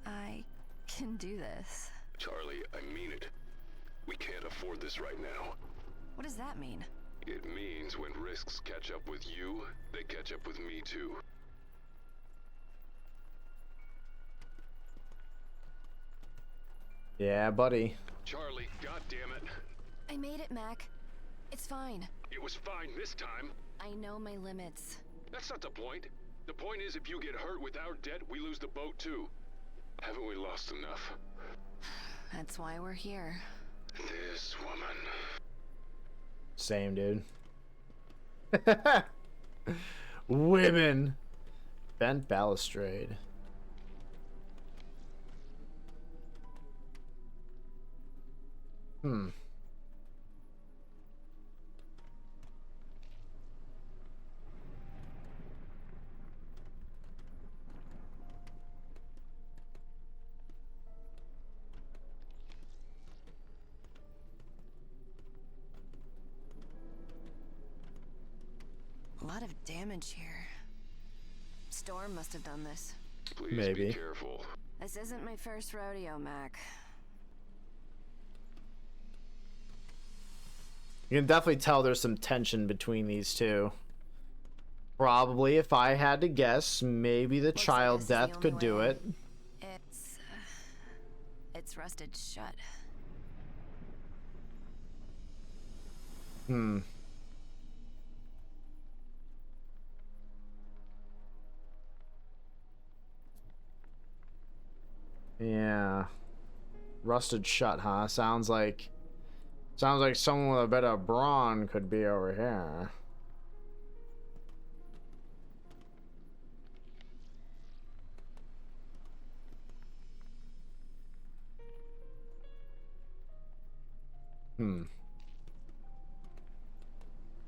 Speaker 2: I can do this.
Speaker 3: Charlie, I mean it. We can't afford this right now.
Speaker 2: What does that mean?
Speaker 3: It means when risks catch up with you, they catch up with me too.
Speaker 1: Yeah, buddy.
Speaker 3: Charlie, goddammit.
Speaker 2: I made it, Mac. It's fine.
Speaker 3: It was fine this time.
Speaker 2: I know my limits.
Speaker 3: That's not the point. The point is if you get hurt with our debt, we lose the boat too. Haven't we lost enough?
Speaker 2: That's why we're here.
Speaker 3: This woman.
Speaker 1: Same, dude. Women. Bent balustrade.
Speaker 2: A lot of damage here. Storm must have done this.
Speaker 3: Please
Speaker 1: Maybe.
Speaker 3: be careful.
Speaker 2: This isn't my first rodeo, Mac.
Speaker 1: You can definitely tell there's some tension between these two. Probably, if I had to guess, maybe the
Speaker 2: Looks like
Speaker 1: child
Speaker 2: this is the
Speaker 1: death could
Speaker 2: only
Speaker 1: do
Speaker 2: way.
Speaker 1: it.
Speaker 2: It's rusted shut.
Speaker 1: Yeah. Rusted shut, huh? Sounds like someone with a bit of brawn could be over here.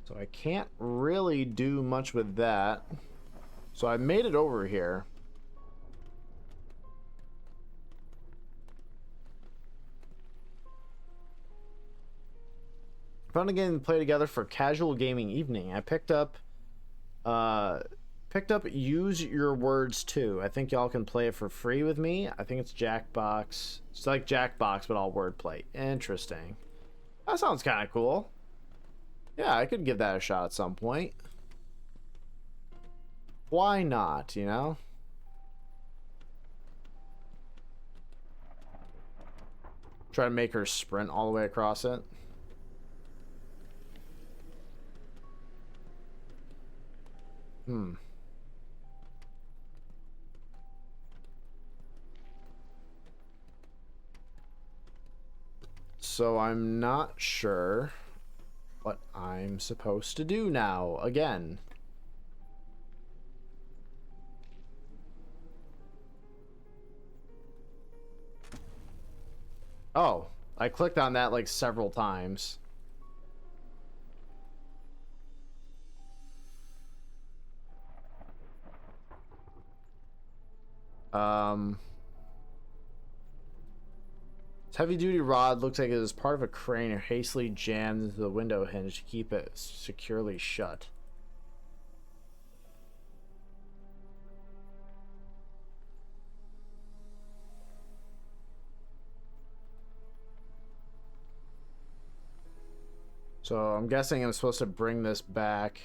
Speaker 1: So I can't really do much with that. So I made it over here. Fun again to play together for casual gaming evening. I picked up Use Your Words 2. I think y'all can play it for free with me. I think it's Jackbox. It's like Jackbox but all wordplay. Interesting. That sounds kind of cool. Yeah, I could give that a shot at some point. Why not, you know? Try to make her sprint all the way across it. So I'm not sure what I'm supposed to do now again. Oh, I clicked on that like several times. This heavy-duty rod looks like it is part of a crane or hastily jammed into the window hinge to keep it securely shut. So I'm guessing I'm supposed to bring this back.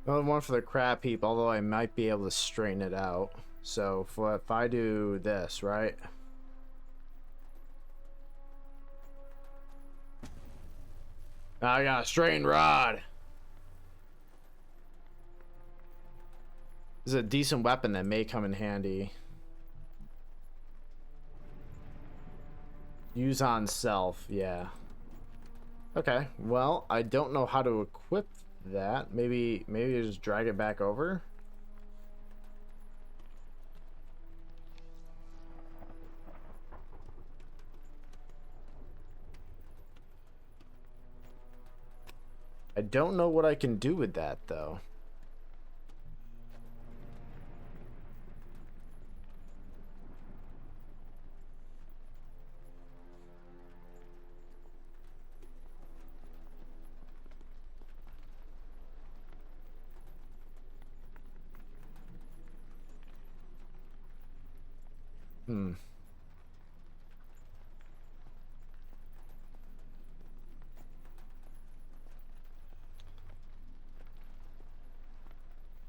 Speaker 1: Another one for the crap heap, although I might be able to straighten it out. So if I do this, right? I got a strained rod. This is a decent weapon that may come in handy. Use on self, yeah. Okay, well, I don't know how to equip that. Maybe just drag it back over. I don't know what I can do with that, though. Hmm.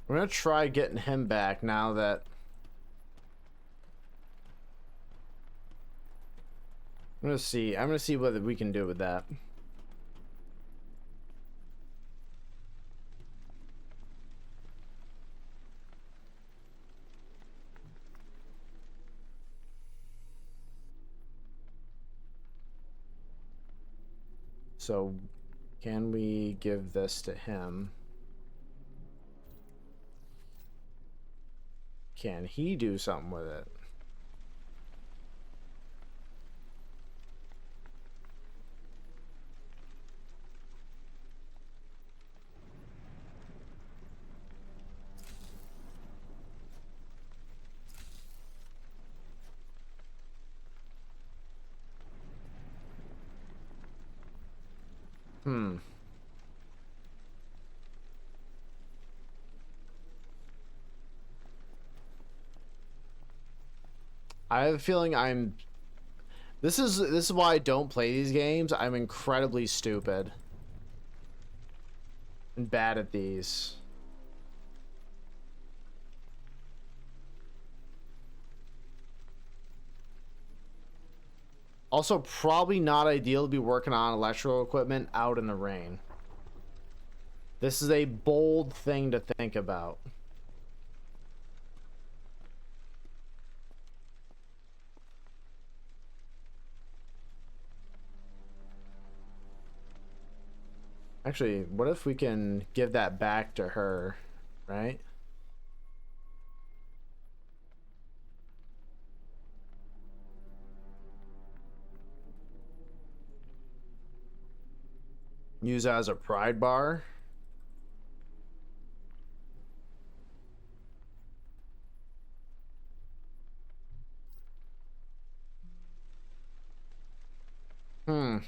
Speaker 1: I'm gonna try getting him back now that... I'm gonna see what we can do with that. So, can we give this to him? Can he do something with it? Hmm. I have a feeling I'm... This is why I don't play these games. I'm incredibly stupid. And bad at these. Also, probably not ideal to be working on electrical equipment out in the rain. This is a bold thing to think about. Actually, what if we can give that back to her, right? Use as a pride bar. Hmm.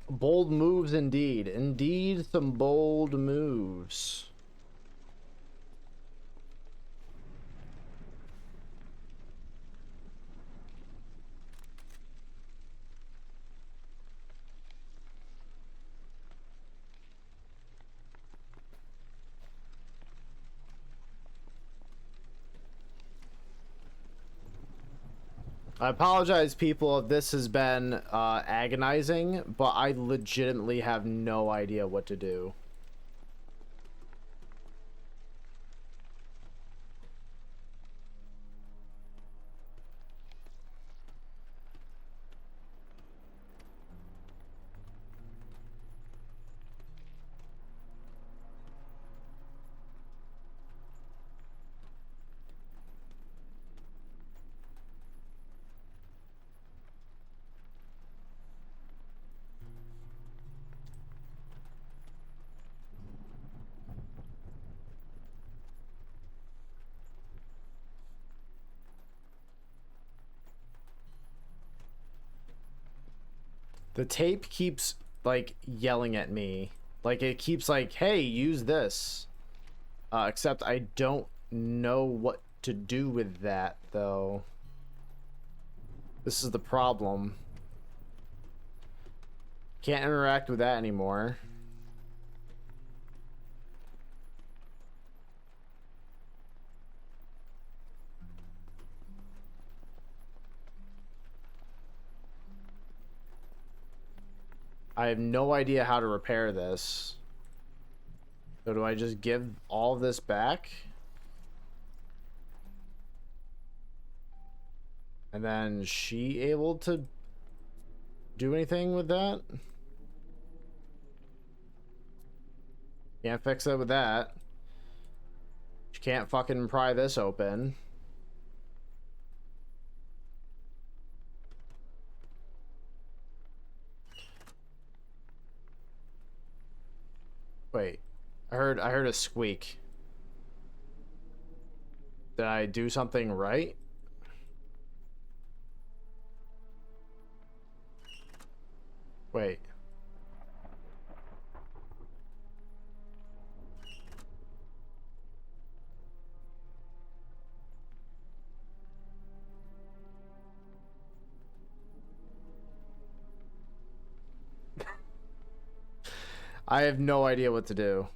Speaker 1: Bold moves indeed. Indeed, some bold moves. I apologize, people, if this has been agonizing, but I legitimately have no idea what to do. The tape keeps, like, yelling at me. Like, it keeps like, hey, use this. Except I don't know what to do with that, though. This is the problem. Can't interact with that anymore. I have no idea how to repair this. So do I just give all of this back? And then is she able to do anything with that? Can't fix it with that. She can't fucking pry this open. Wait, I heard a squeak. Did I do something right? Wait. I have no idea what to do.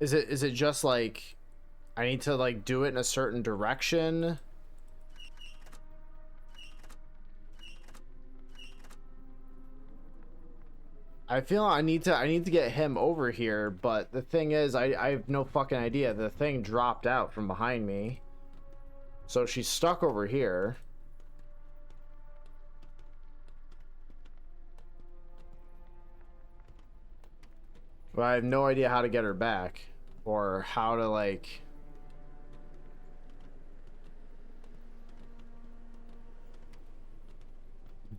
Speaker 1: Is it just like I need to like do it in a certain direction? I feel I need to get him over here, but the thing is I have no fucking idea. The thing dropped out from behind me. So she's stuck over here. But I have no idea how to get her back. Or how to, like...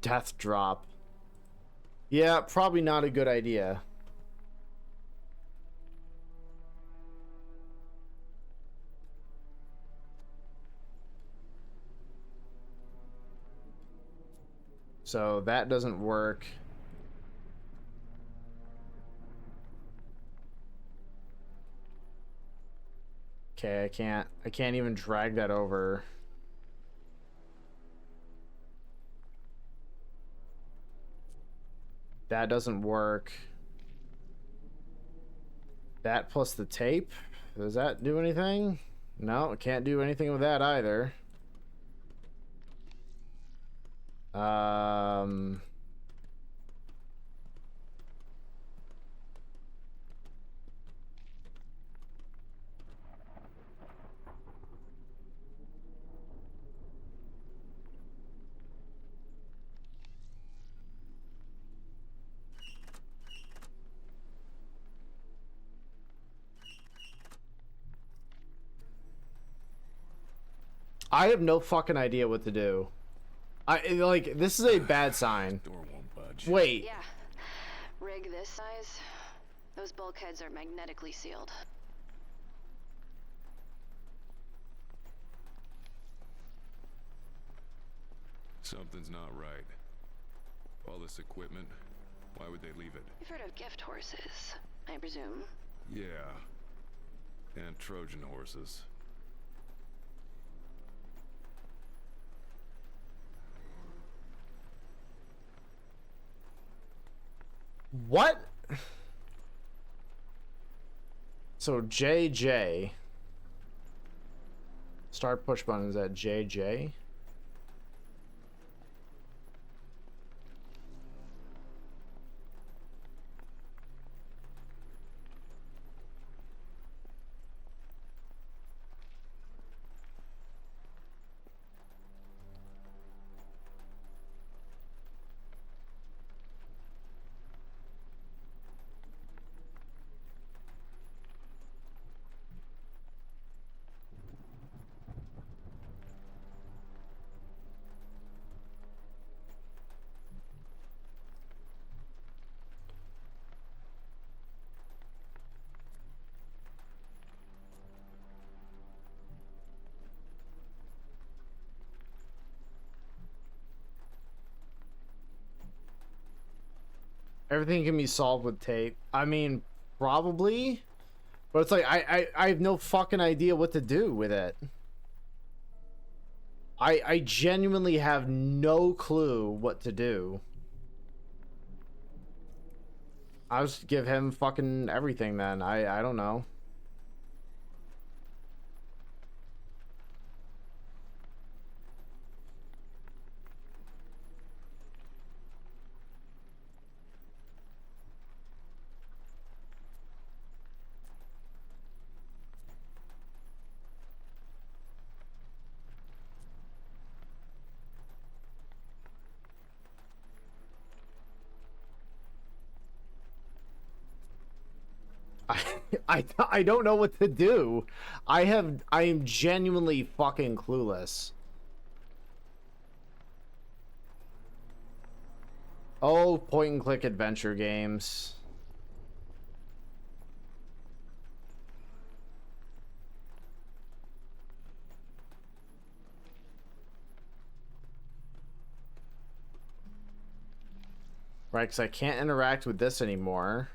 Speaker 1: Death drop. Yeah, probably not a good idea. So that doesn't work. Okay, I can't even drag that over. That doesn't work. That plus the tape, does that do anything? No, it can't do anything with that either. I have no fucking idea what to do. Like, this is a bad sign.
Speaker 3: Door won't budge.
Speaker 1: Wait.
Speaker 2: Yeah. Rig this size. Those bulkheads are magnetically sealed.
Speaker 3: Something's not right. All this equipment, why would they leave it?
Speaker 2: You've heard of gift horses, I presume.
Speaker 3: Yeah. And Trojan horses.
Speaker 1: What? So JJ. Start push button is at JJ. Everything can be solved with tape. I mean, probably. But it's like, I have no fucking idea what to do with it. I genuinely have no clue what to do. I'll just give him fucking everything then. I don't know. I, I don't know what to do. I am genuinely fucking clueless. Oh, point and click adventure games. Right, because I can't interact with this anymore.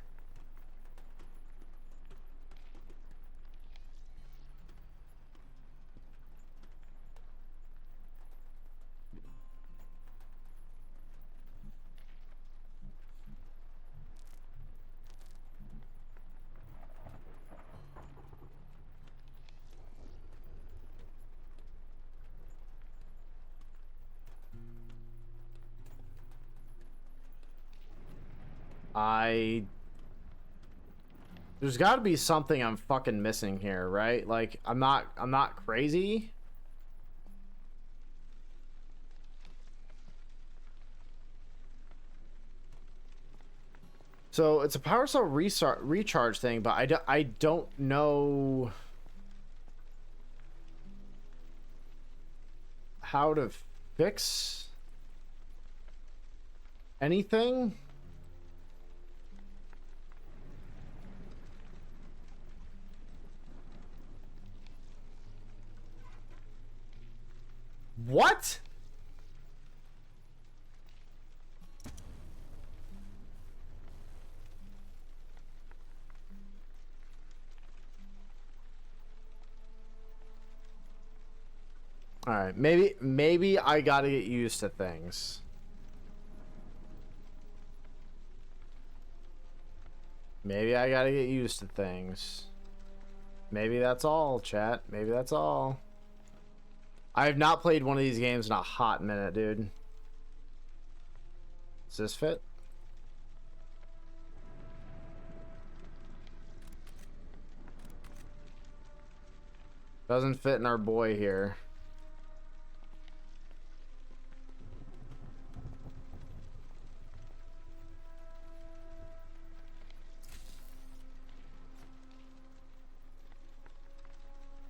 Speaker 1: There's got to be something I'm fucking missing here, right? Like I'm not crazy. So it's a power cell recharge thing, but I don't know how to fix anything. What? All right, maybe I gotta get used to things. Maybe I gotta get used to things. Maybe that's all, chat. Maybe that's all. I have not played one of these games in a hot minute, dude. Does this fit? Doesn't fit in our boy here.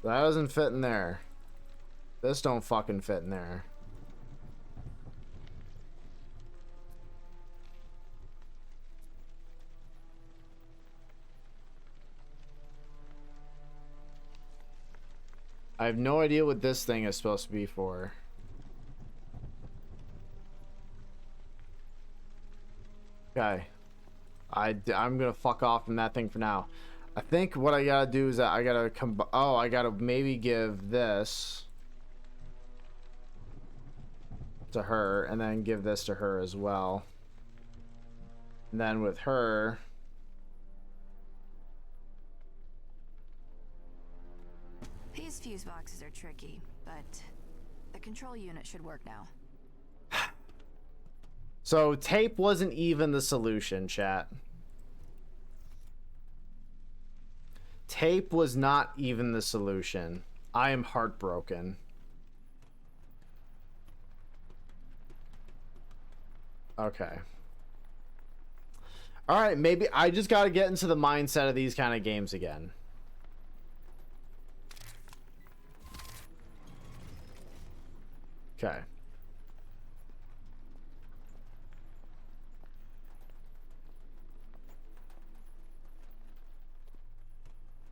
Speaker 1: That doesn't fit in there. This don't fucking fit in there. I have no idea what this thing is supposed to be for. Okay. I'm gonna fuck off from that thing for now. I think what I gotta do is that I gotta I gotta maybe give this to her and then give this to her as well. And then with her,
Speaker 2: These fuse boxes are tricky, but the control unit should work now.
Speaker 1: so tape wasn't even the solution, chat. Tape was not even the solution. I am heartbroken. Okay. All right, maybe I just got to get into the mindset of these kind of games again. Okay.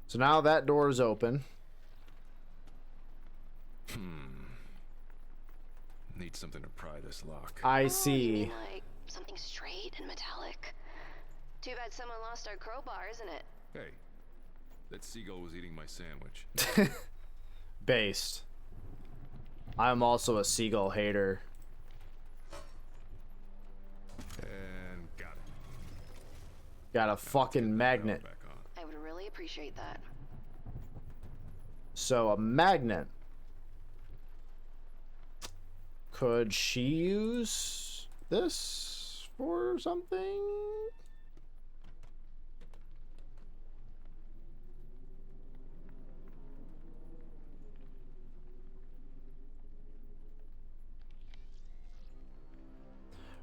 Speaker 1: So now that door is open.
Speaker 3: Need something to pry this lock.
Speaker 1: I
Speaker 2: You
Speaker 1: see.
Speaker 2: mean like something straight and metallic? Too bad someone lost our crowbar, isn't it?
Speaker 3: Hey, that seagull was eating my sandwich.
Speaker 1: Based. I'm also a seagull hater.
Speaker 3: And got it.
Speaker 1: Got a fucking magnet.
Speaker 3: Back on.
Speaker 2: I would really appreciate that.
Speaker 1: So a magnet. Could she use this for something?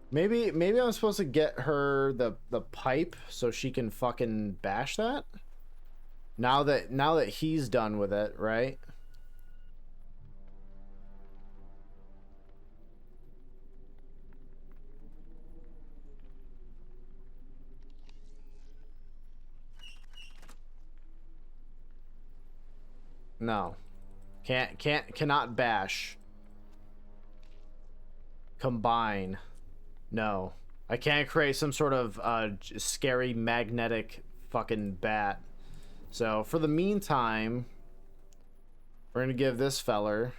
Speaker 1: Maybe I'm supposed to get her the pipe so she can fucking bash that? Now that he's done with it, right? No. Cannot bash. Combine. No. I can't create some sort of scary magnetic fucking bat. So for the meantime, we're gonna give this feller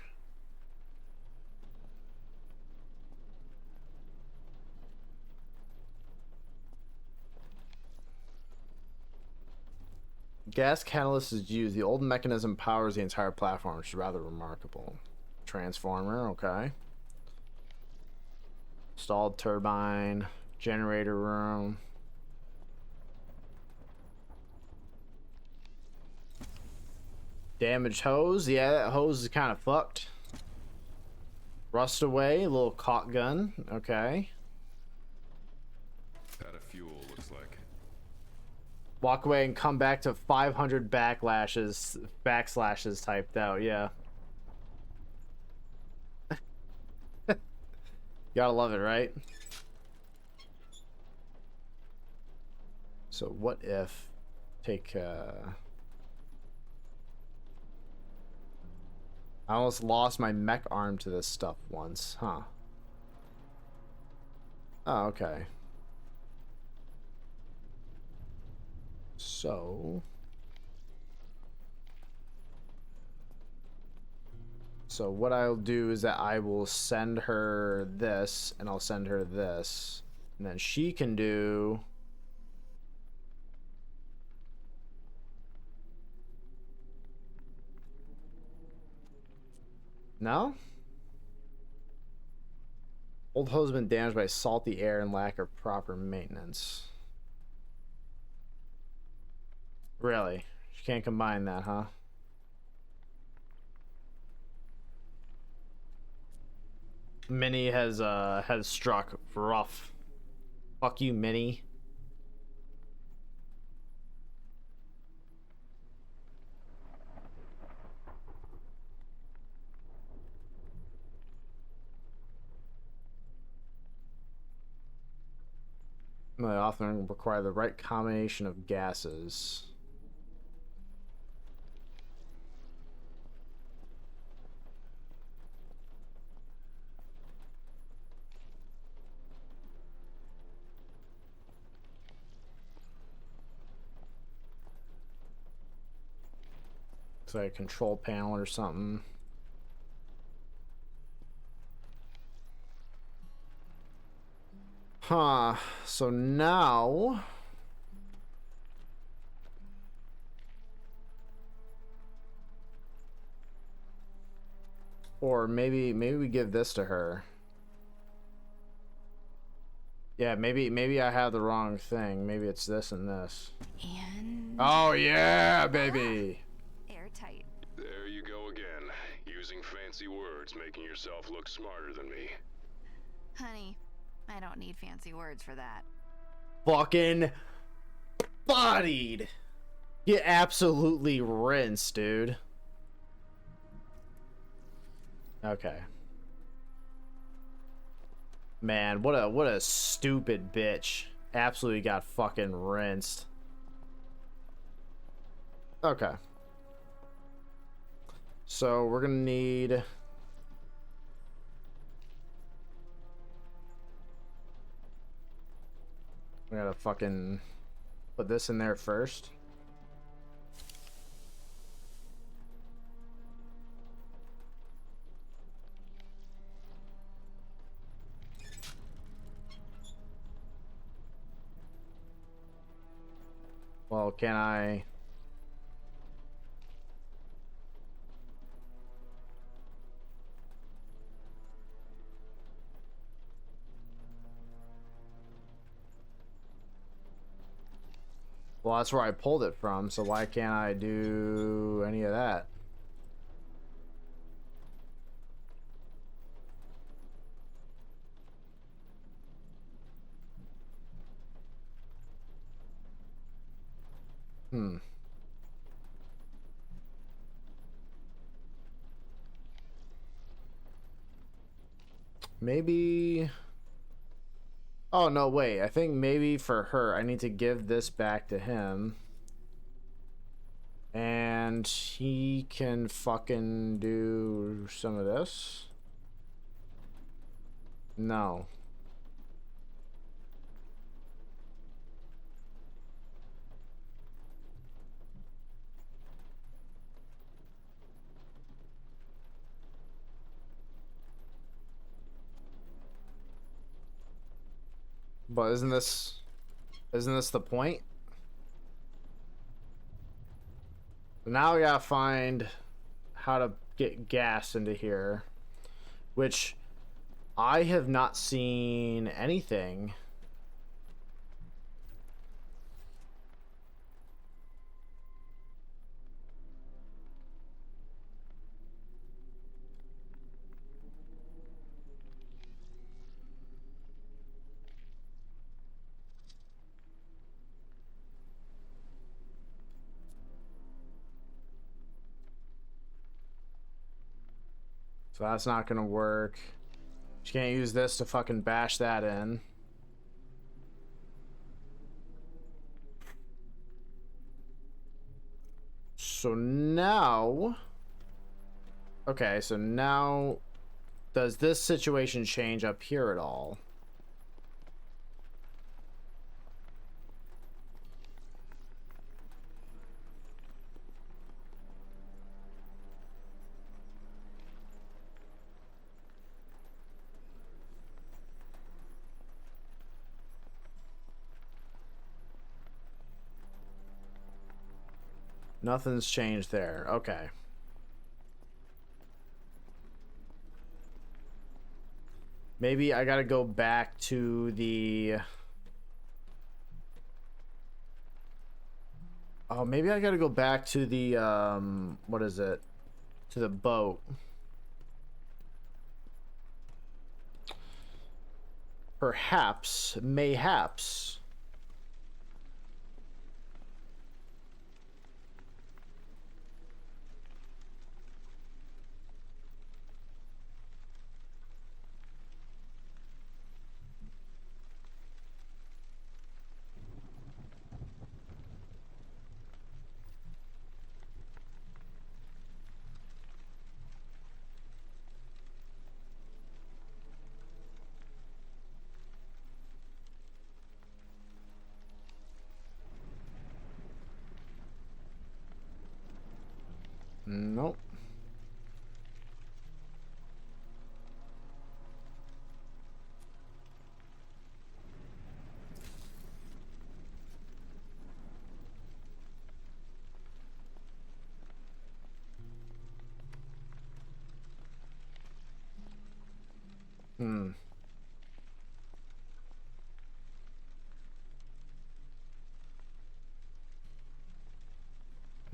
Speaker 1: gas catalyst is used. The old mechanism powers the entire platform, which is rather remarkable. Transformer, okay. Stalled turbine, generator room. Damaged hose, yeah, that hose is kind of fucked. Rust away, a little caulk gun, okay.
Speaker 3: Out of fuel, looks like.
Speaker 1: Walk away and come back to 500 backslashes typed out, yeah. Gotta love it, right? So what if take I almost lost my mech arm to this stuff once, huh? Oh, okay. So what I'll do is that I will send her this, and I'll send her this, and then she can do no? Old hose been damaged by salty air and lack of proper maintenance. Really? She can't combine that, huh? Minnie has struck rough. Fuck you, Minnie. They often require the right combination of gases. It's like a control panel or something. Huh. So now or maybe we give this to her. Yeah, maybe I have the wrong thing. Maybe it's this and this.
Speaker 2: And
Speaker 1: Oh yeah, baby.
Speaker 2: airtight.
Speaker 3: There you go again, using fancy words, making yourself look smarter than me.
Speaker 2: Honey, I don't need fancy words for that.
Speaker 1: Fucking bodied. Get absolutely rinsed, dude. Okay. Man, what a stupid bitch. Absolutely got fucking rinsed. Okay. So we're gonna need we gotta fucking put this in there first. Well, can I? Well, that's where I pulled it from, so why can't I do any of that? Hmm. maybe... Oh, no, wait. I think maybe for her, I need to give this back to him. And he can fucking do some of this. No. But isn't this the point? Now we gotta find how to get gas into here, which I have not seen anything. So that's not gonna work. She can't use this to fucking bash that in. So now... Okay, so now... Does this situation change up here at all? Nothing's changed there. Okay. Maybe I gotta go back to the... Oh, maybe I gotta go back to the, what is it? To the boat. Perhaps, mayhaps. Nope.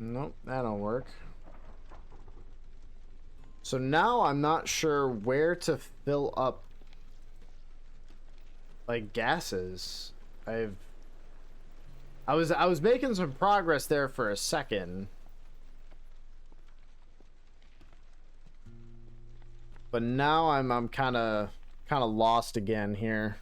Speaker 1: Nope, that don't work. So now I'm not sure where to fill up like gases. I was making some progress there for a second. But now I'm kind of lost again here.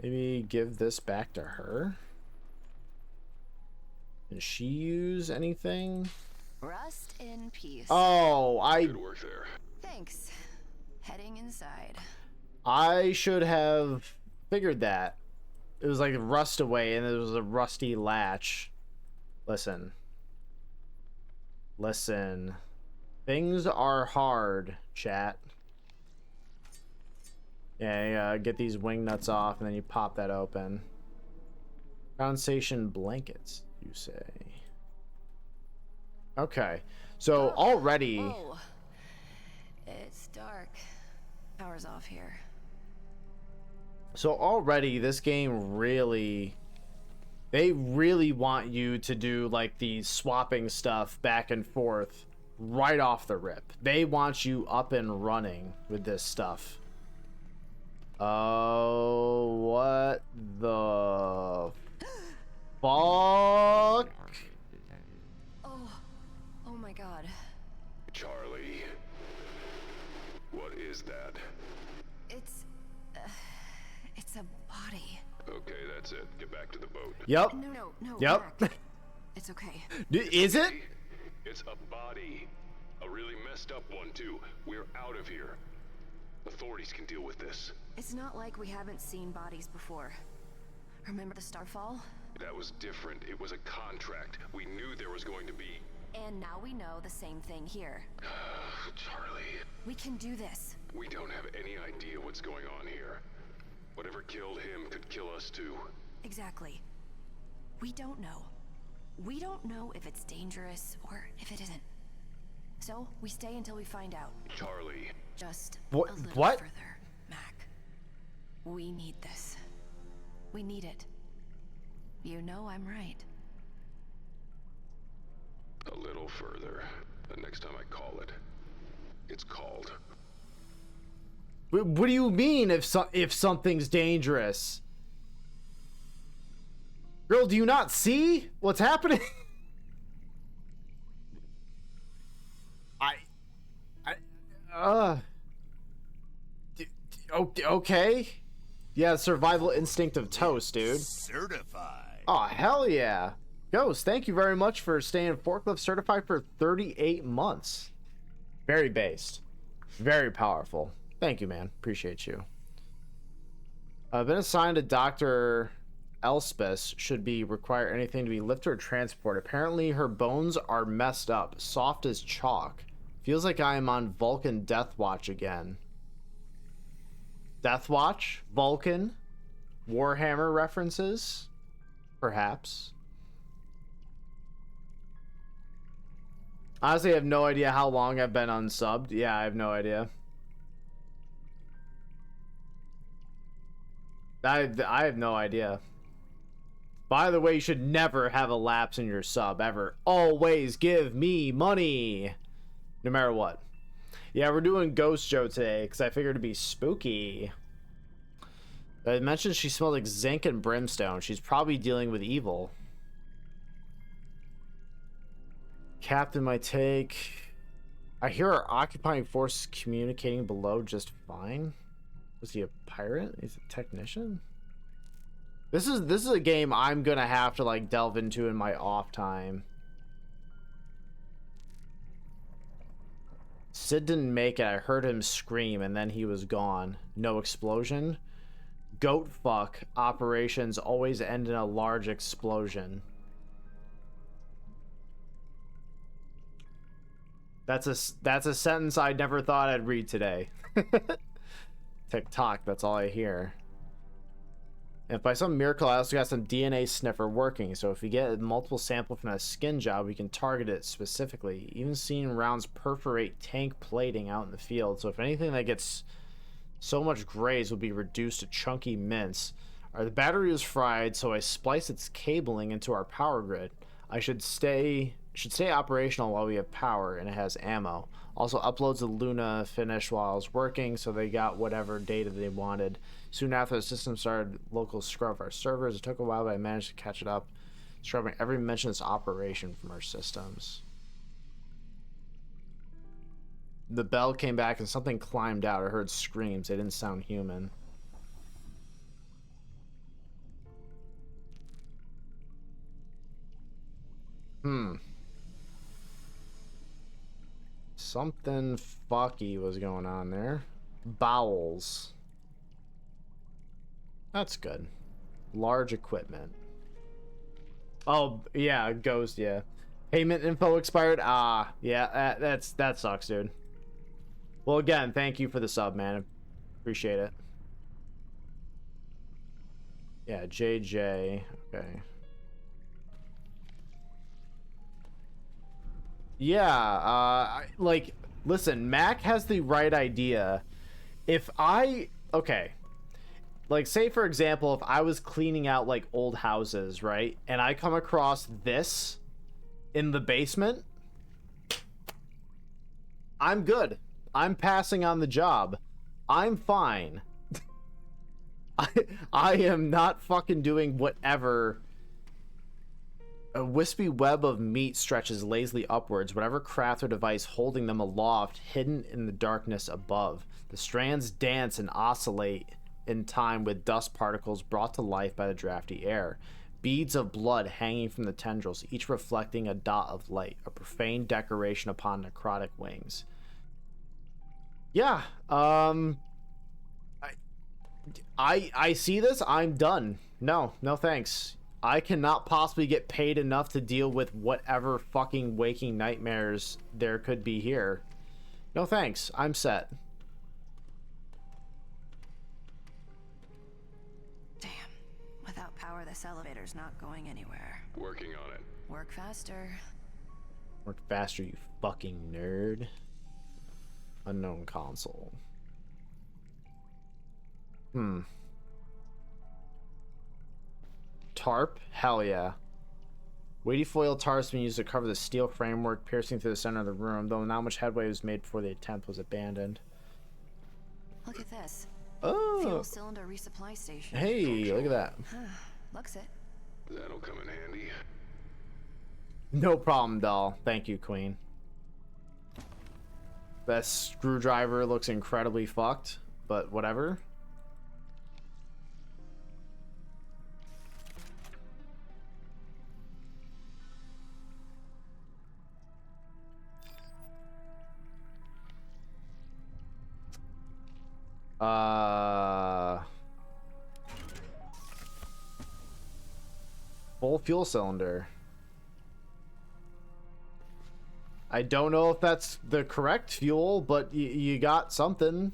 Speaker 1: Maybe give this back to her. Can she use anything?
Speaker 2: Rust in peace.
Speaker 1: Oh,
Speaker 3: Good work there.
Speaker 2: Thanks. Heading inside.
Speaker 1: I should have figured that. It was like rust away and it was a rusty latch. Listen. Listen. Things are hard, chat. Yeah, get these wing nuts off and then you pop that open. Condensation blankets, you say. Okay. So already...
Speaker 2: Whoa. It's dark. Power's off here.
Speaker 1: So already this game really... They really want you to do like the swapping stuff back and forth right off the rip. They want you up and running with this stuff. Oh, what the fuck?
Speaker 2: Oh my god.
Speaker 3: Charlie. What is that?
Speaker 2: It's a body.
Speaker 3: Okay, that's it. Get back to the boat.
Speaker 1: Yep.
Speaker 2: No.
Speaker 1: Yep.
Speaker 2: Mac. It's okay.
Speaker 1: Is it?
Speaker 3: It's a body. A really messed up one, too. We're out of here. Authorities can deal with this.
Speaker 2: It's not like we haven't seen bodies before. Remember the Starfall?
Speaker 3: That was different. It was a contract. We knew there was going to be...
Speaker 2: And now we know the same thing here.
Speaker 3: Charlie.
Speaker 2: We can do this.
Speaker 3: We don't have any idea what's going on here. Whatever killed him could kill us too.
Speaker 2: Exactly. We don't know. We don't know if it's dangerous or if it isn't. So, we stay until we find out.
Speaker 3: Charlie.
Speaker 2: Just
Speaker 1: What-
Speaker 2: a little
Speaker 1: what?
Speaker 2: further, Mac. We need this. We need it. You know I'm right.
Speaker 3: A little further. The next time I call it. It's called.
Speaker 1: What do you mean if something's dangerous? Girl, do you not see what's happening? Okay. Yeah, survival instinct of toast, dude.
Speaker 6: Certified.
Speaker 1: Oh, hell yeah. Ghost, thank you very much for staying forklift certified for 38 months. Very based. Very powerful. Thank you, man. Appreciate you. I've been assigned to Dr. Elspeth. Should be require anything to be lifted or transported. Apparently her bones are messed up. Soft as chalk. Feels like I am on Vulcan Death Watch again. Death Watch? Vulcan? Warhammer references? Perhaps. Honestly, I have no idea how long I've been unsubbed. Yeah, I have no idea. I have no idea. By the way, you should never have a lapse in your sub, ever. Always give me money. No matter what. Yeah, we're doing Ghost Joe today, because I figured it'd be spooky. I mentioned she smelled like zinc and brimstone. She's probably dealing with evil. Captain might take... I hear our occupying force communicating below just fine. Was he a pirate? He's a technician? This is a game I'm gonna have to like delve into in my off time. Sid didn't make it. I heard him scream and then he was gone. No explosion. Goat fuck. Operations always end in a large explosion. That's a sentence I never thought I'd read today. TikTok, that's all I hear. If by some miracle I also got some DNA sniffer working, so if we get multiple samples from a skin job, we can target it specifically. Even seeing rounds perforate tank plating out in the field, so if anything that gets so much graze will be reduced to chunky mince. The battery is fried, so I splice its cabling into our power grid. I should stay operational while we have power and it has ammo. Also uploads the Luna finish while I was working, so they got whatever data they wanted. Soon after the system started local scrub of our servers. It took a while, but I managed to catch it up, scrubbing every mention of this operation from our systems. The bell came back and something climbed out. I heard screams. They didn't sound human. Something fucky was going on there. Bowels. That's good. Large equipment. Oh, yeah, Ghost, yeah. Payment info expired? Ah, yeah, that sucks, dude. Well, again, thank you for the sub, man. Appreciate it. Yeah, JJ. Okay. Yeah, like, listen, Mac has the right idea. Okay. Like, say, for example, if I was cleaning out, like, old houses, right? And I come across this in the basement, I'm good. I'm passing on the job. I'm fine. I am not fucking doing whatever. A wispy web of meat stretches lazily upwards, whatever craft or device holding them aloft, hidden in the darkness above. The strands dance and oscillate in time with dust particles brought to life by the drafty air. Beads of blood hanging from the tendrils, each reflecting a dot of light, a profane decoration upon necrotic wings. Yeah, I see this. I'm done. No thanks. I cannot possibly get paid enough to deal with whatever fucking waking nightmares there could be here. No thanks. I'm set.
Speaker 2: Damn. Without power, this elevator's not going anywhere.
Speaker 3: Working on it.
Speaker 2: Work faster.
Speaker 1: Work faster, you fucking nerd. Unknown console. Tarp? Hell yeah. Weighty foil tarps been used to cover the steel framework piercing through the center of the room, though not much headway was made before the attempt was abandoned.
Speaker 2: Look at this.
Speaker 1: Oh.
Speaker 2: Fuel cylinder resupply station.
Speaker 1: Hey, look at that.
Speaker 2: Looks it.
Speaker 3: That'll come in handy.
Speaker 1: No problem, doll. Thank you, Queen. That screwdriver looks incredibly fucked, but whatever. Full fuel cylinder. I don't know if that's the correct fuel, but you got something.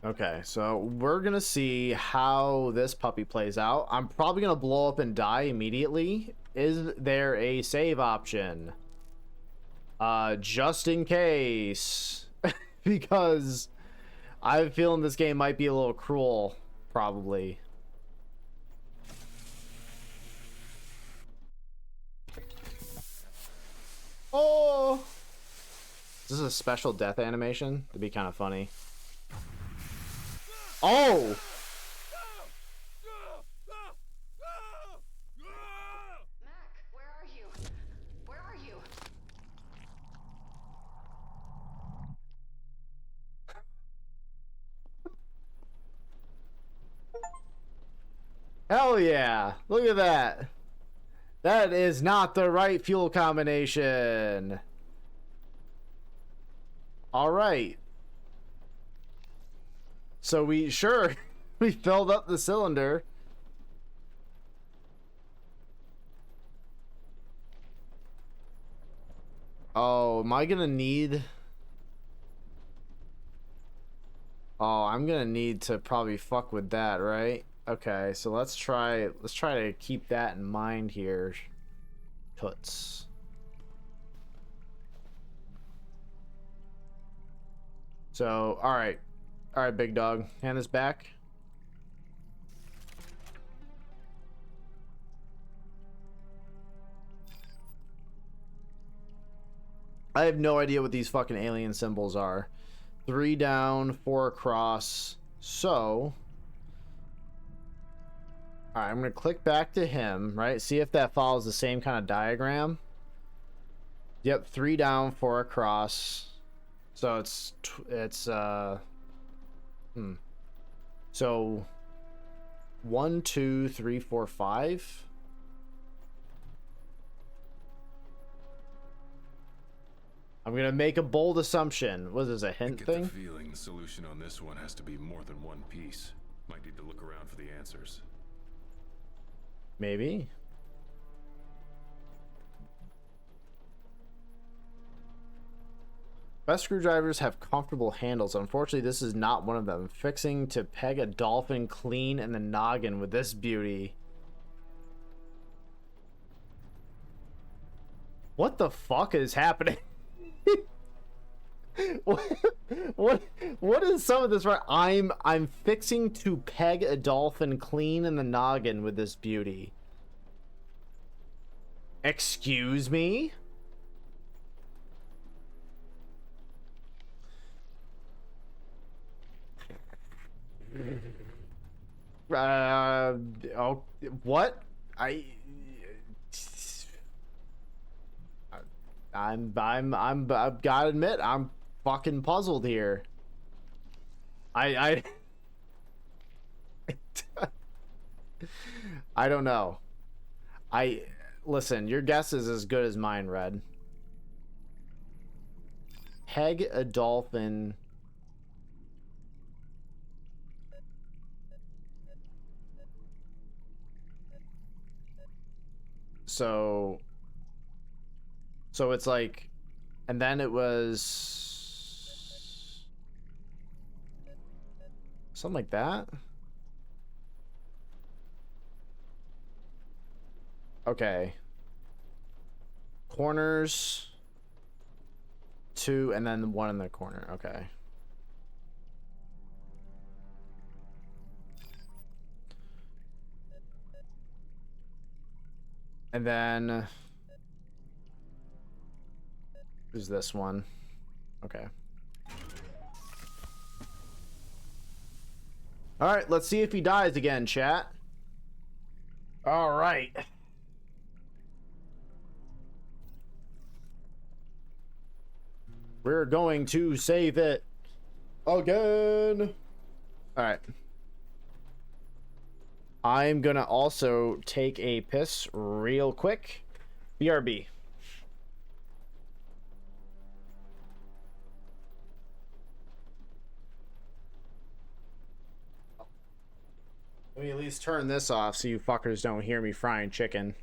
Speaker 1: Okay, so we're gonna see how this puppy plays out. I'm probably gonna blow up and die immediately. Is there a save option? Just in case. Because I have a feeling this game might be a little cruel, probably. Oh! Is this a special death animation? That'd be kind of funny. Oh!
Speaker 2: Mac, where are you? Where are you?
Speaker 1: Hell yeah! Look at that! That is not the right fuel combination! Alright. So we filled up the cylinder. Oh, am I gonna need... Oh, I'm gonna need to probably fuck with that, right? Okay, so let's try to keep that in mind here. Toots. So, alright. Alright, big dog. Hand this back. I have no idea what these fucking alien symbols are. 3 down, 4 across. So... Alright, I'm going to click back to him, right? See if that follows the same kind of diagram. Yep, 3 down, 4 across. So So 1, 2, 3, 4, 5. I'm going to make a bold assumption. What is this, a hint
Speaker 3: Get
Speaker 1: thing?
Speaker 3: the feeling the solution on this one has to be more than one piece. Might need to look around for the answers.
Speaker 1: Maybe. Best screwdrivers have comfortable handles. Unfortunately, this is not one of them. Fixing to peg a dolphin clean in the noggin with this beauty. What the fuck is happening? what is some of this right? I'm fixing to peg a dolphin clean in the noggin with this beauty. Excuse me? Oh, what? I've gotta admit, I'm fucking puzzled here. I I don't know. Listen, your guess is as good as mine, Red. Peg a dolphin. So it's like, and then it was something like that. Okay. Corners, 2, and then 1 in the corner. Okay. And then who's this one? Okay. All right, let's see if he dies again, chat. All right. We're going to save it again. All right. I'm gonna also take a piss real quick. BRB. Let me at least turn this off so you fuckers don't hear me frying chicken.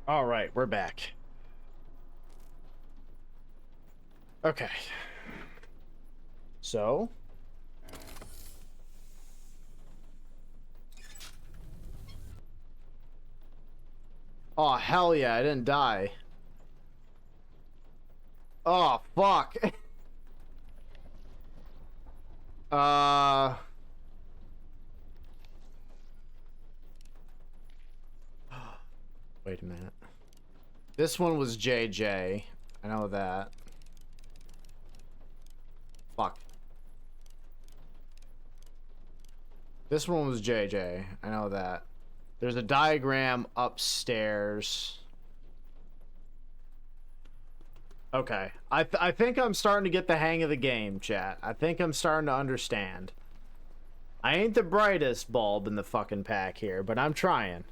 Speaker 1: All right, we're back. Okay. So. Oh, hell yeah, I didn't die. Oh, fuck. Wait a minute. This one was JJ. I know that. Fuck. This one was JJ. I know that. There's a diagram upstairs. Okay. I think I'm starting to get the hang of the game, chat. I think I'm starting to understand. I ain't the brightest bulb in the fucking pack here, but I'm trying.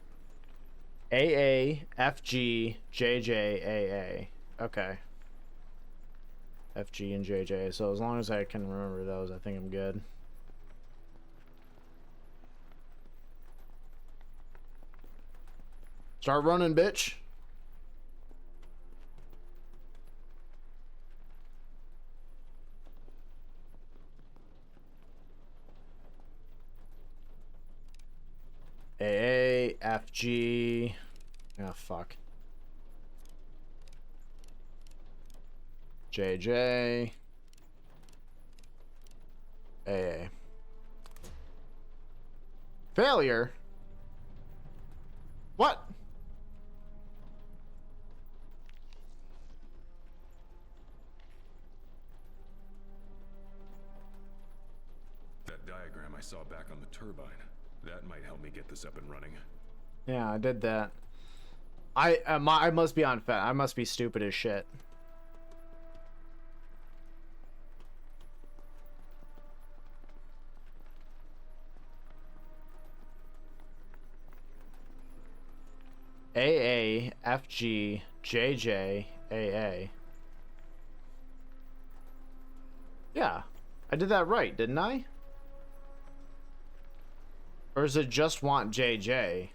Speaker 1: AA, FG, JJ, AA. Okay. FG and JJ. So as long as I can remember those, I think I'm good. Start running, bitch. AA, FG. Oh, fuck. JJ. AA. Failure? What?
Speaker 3: That diagram I saw back on the turbine. That might help me get this up and running.
Speaker 1: Yeah, I did that. I must be on fat. I must be stupid as shit. A F G J J A. Yeah, I did that right, didn't I? Or does it just want JJ?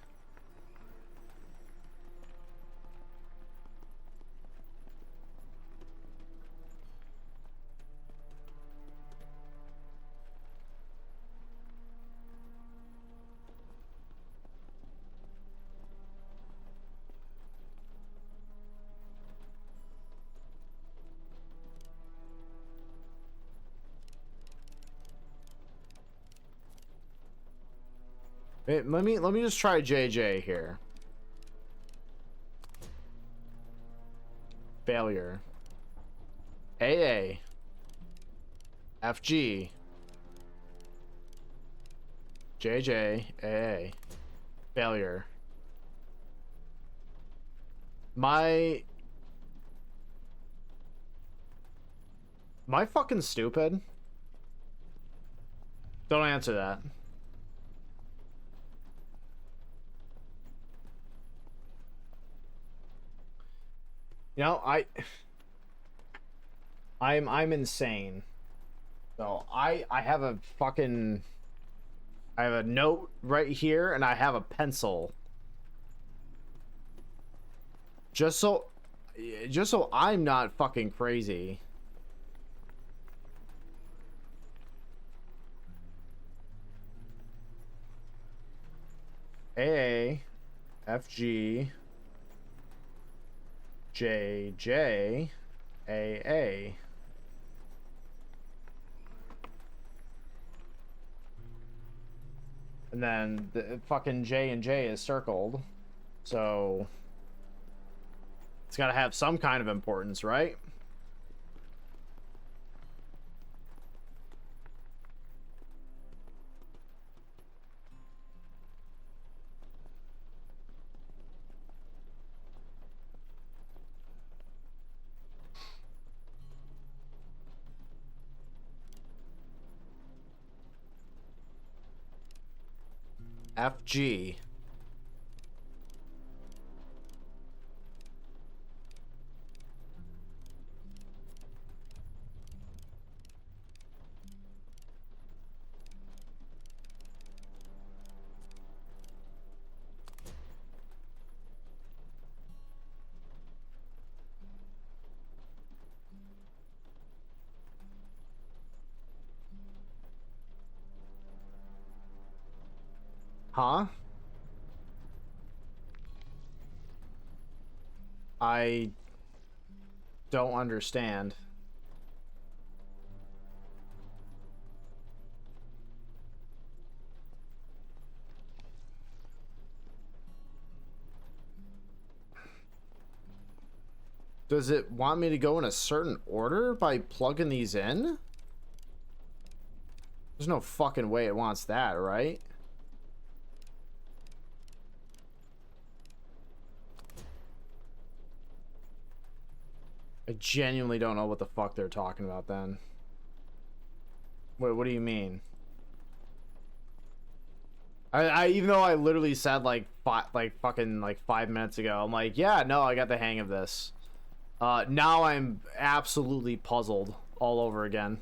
Speaker 1: Wait, let me just try JJ here. Failure. AA. FG. JJ. AA. Failure. Am I fucking stupid? Don't answer that. You know, I'm insane. So I have a fucking, I have a note right here and I have a pencil. Just so I'm not fucking crazy. A F G J J A. And then the fucking J and J is circled. So it's got to have some kind of importance, right? FG. Huh? I don't understand. Does it want me to go in a certain order by plugging these in? There's no fucking way it wants that, right? I genuinely don't know what the fuck they're talking about then. Wait, what do you mean? I even though I literally said like fucking 5 minutes ago, I'm like, yeah, no, I got the hang of this. Now I'm absolutely puzzled all over again.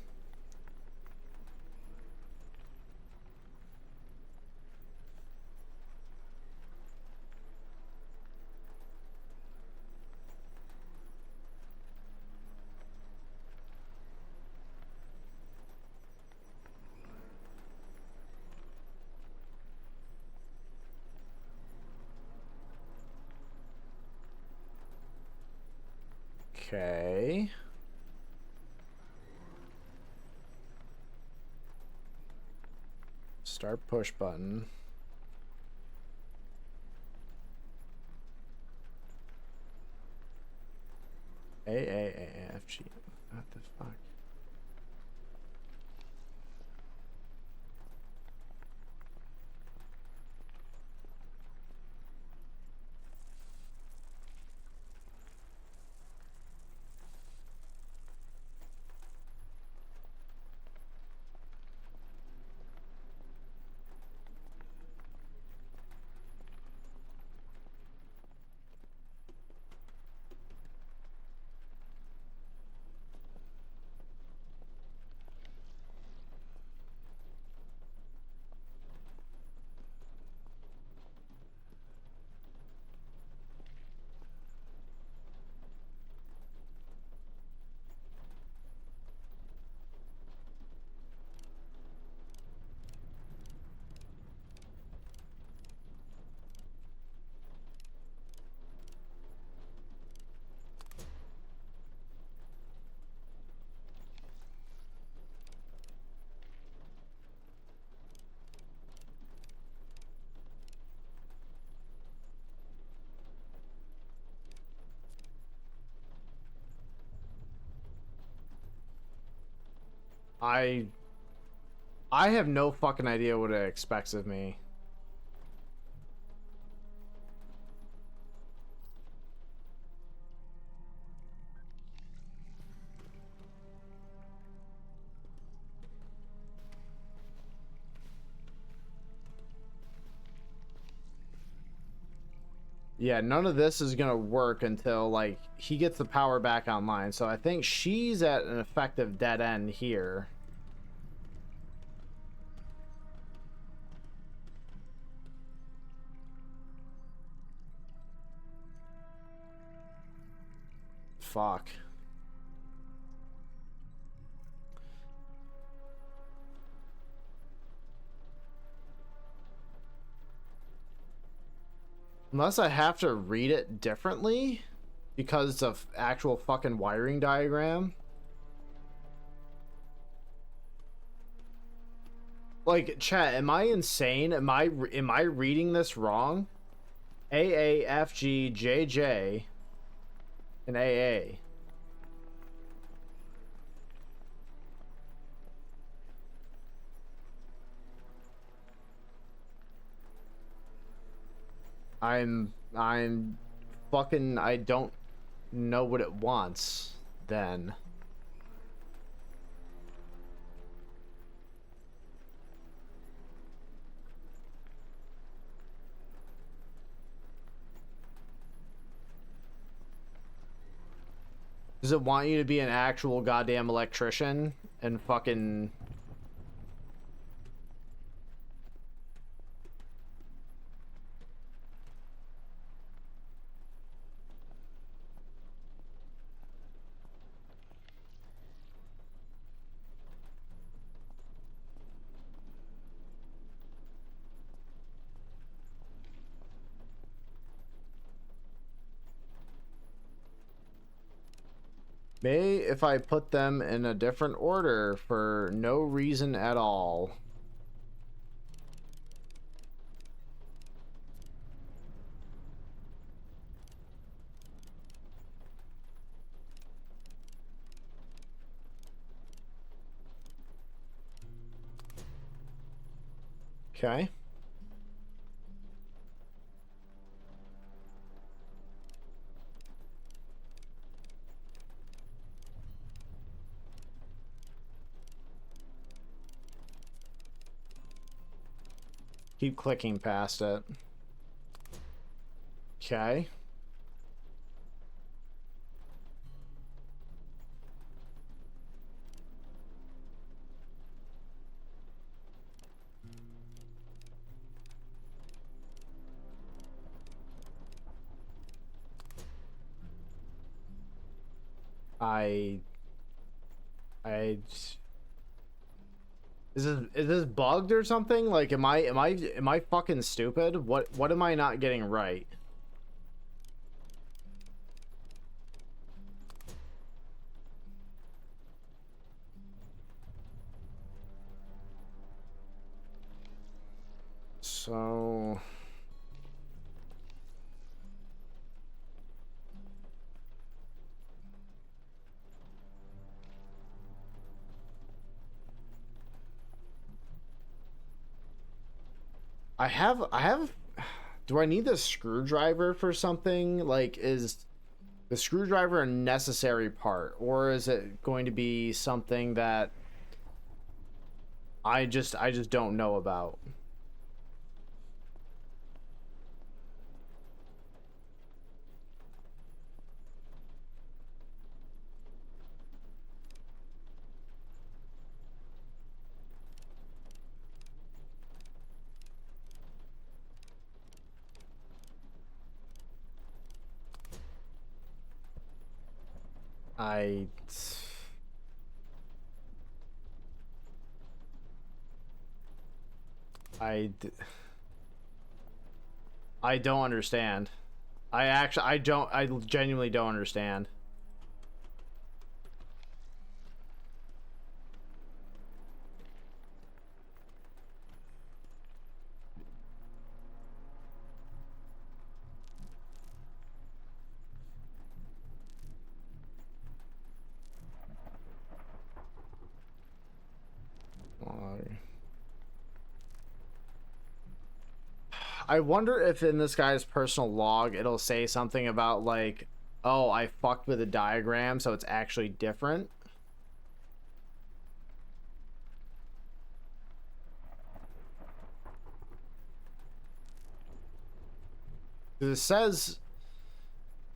Speaker 1: Okay. Start push button. AAAFG. What the fuck? I have no fucking idea what it expects of me. Yeah, none of this is gonna work until like he gets the power back online. So I think she's at an effective dead end here. Fuck. Unless I have to read it differently because of actual fucking wiring diagram. Like, chat, am I insane? Am I reading this wrong? A, F, G, J, J, and AA. I'm fucking, I don't know what it wants then. Does it want you to be an actual goddamn electrician and fucking... May if I put them in a different order for no reason at all. Okay. Keep clicking past it. Okay. I is this bugged or something? Like am I fucking stupid? What am I not getting right? So... I have do I need the screwdriver for something? Like, is the screwdriver a necessary part, or is it going to be something that I just don't know about? I I d- I don't understand. I genuinely don't understand. I wonder if in this guy's personal log it'll say something about like, oh, I fucked with a diagram, so it's actually different. It says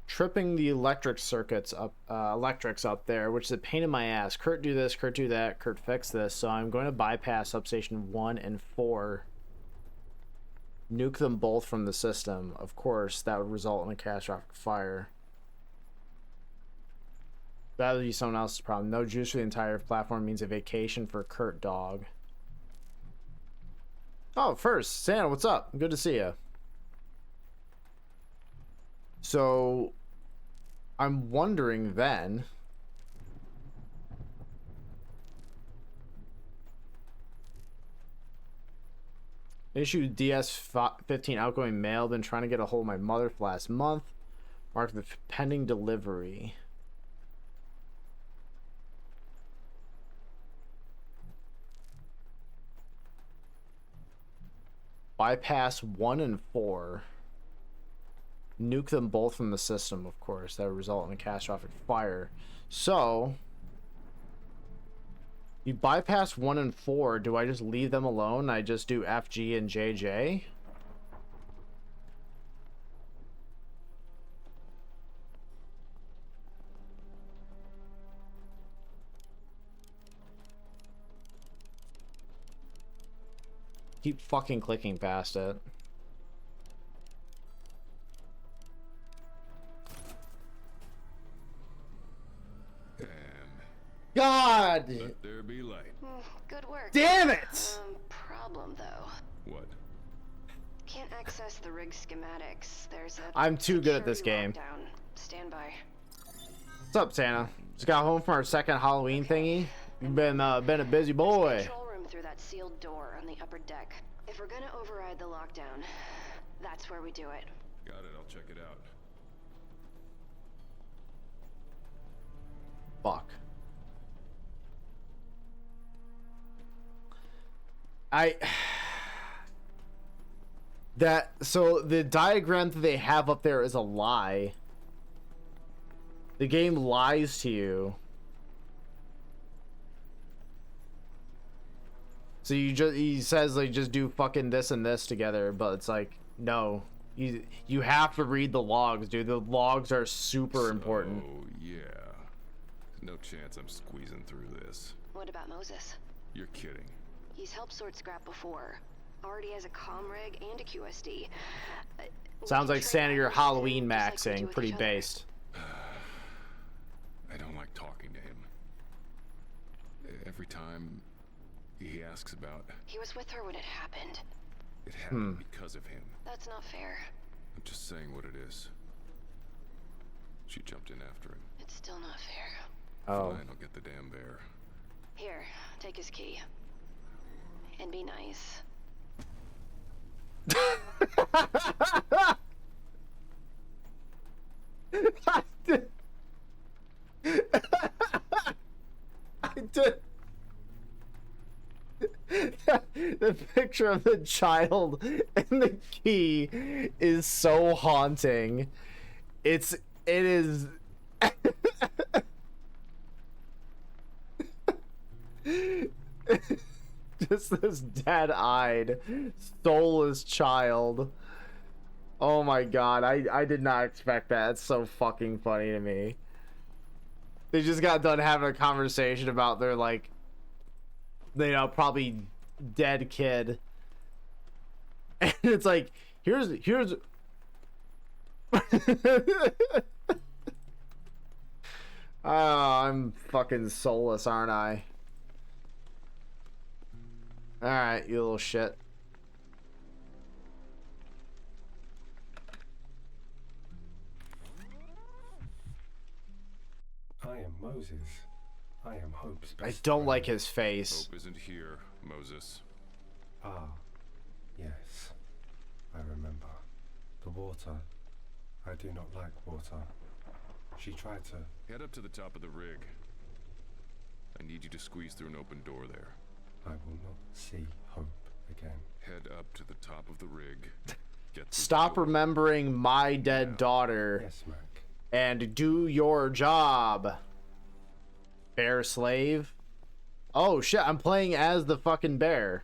Speaker 1: tripping the electrics up there, which is a pain in my ass. Kurt do this, Kurt do that, Kurt fix this. So I'm going to bypass substation 1 and 4. Nuke them both from the system. Of course, that would result in a catastrophic fire. That would be someone else's problem. No juice for the entire platform means a vacation for Kurt Dog. Oh, first, Santa, what's up? Good to see you. So, I'm wondering then... Issued DS-15 outgoing mail. Been trying to get a hold of my mother for last month. Mark the pending delivery. Bypass 1 and 4. Nuke them both from the system, of course. That would result in a catastrophic fire. So... You bypass 1 and 4. Do I just leave them alone? I just do FG and JJ? Keep fucking clicking past it. God!
Speaker 3: Let there be light.
Speaker 2: Good work.
Speaker 1: Damn it!
Speaker 2: Problem though.
Speaker 3: What?
Speaker 2: Can't access the rig schematics. There's a
Speaker 1: I'm too good at this
Speaker 2: security
Speaker 1: game.
Speaker 2: lockdown. Stand by.
Speaker 1: What's up, Santa? Just got home from our second Halloween thingy. You've been a busy boy.
Speaker 2: Control room through that sealed door on the upper deck. If we're gonna override the lockdown, that's where we do it.
Speaker 3: Got it, I'll check it out.
Speaker 1: Fuck. So the diagram that they have up there is a lie. The game lies to you. So he says like just do fucking this and this together, but it's like no. You have to read the logs, dude. The logs are super important.
Speaker 3: Oh yeah. No chance I'm squeezing through this.
Speaker 2: What about Moses?
Speaker 3: You're kidding.
Speaker 2: He's helped sort scrap before. Already has a comm rig and a QSD.
Speaker 1: Sounds like Santa, you're Halloween
Speaker 2: just like we do
Speaker 1: maxing.
Speaker 2: with
Speaker 1: Pretty
Speaker 2: each other.
Speaker 1: based.
Speaker 3: I don't like talking to him. Every time he asks about
Speaker 2: He was with her when it happened.
Speaker 3: it happened because of him.
Speaker 2: That's not fair.
Speaker 3: I'm just saying what it is. She jumped in after him.
Speaker 2: It's still not fair.
Speaker 1: Oh.
Speaker 3: Fine, I'll get the damn bear.
Speaker 2: Here, take his key. And be nice.
Speaker 1: The picture of the child and the key is so haunting. It is just this dead-eyed, soulless child. Oh my god, I did not expect that. It's so fucking funny to me. They just got done having a conversation about their, like, you know, probably dead kid. And it's like, here's oh, I'm fucking soulless, aren't I? Alright, you little shit.
Speaker 6: I am Moses. I am Hope's
Speaker 1: I
Speaker 6: best
Speaker 1: don't
Speaker 6: friend.
Speaker 1: like his face.
Speaker 3: Hope isn't here, Moses.
Speaker 6: Ah, yes. I remember. The water. I do not like water. She tried to...
Speaker 3: Head up to the top of the rig. I need you to squeeze through an open door there.
Speaker 6: I will not see Hope again.
Speaker 3: Head up to the top of the rig. Get through the
Speaker 1: Stop
Speaker 3: door.
Speaker 1: remembering my dead daughter
Speaker 6: Yes, Mac.
Speaker 1: and do your job. Bear slave. Oh shit, I'm playing as the fucking bear.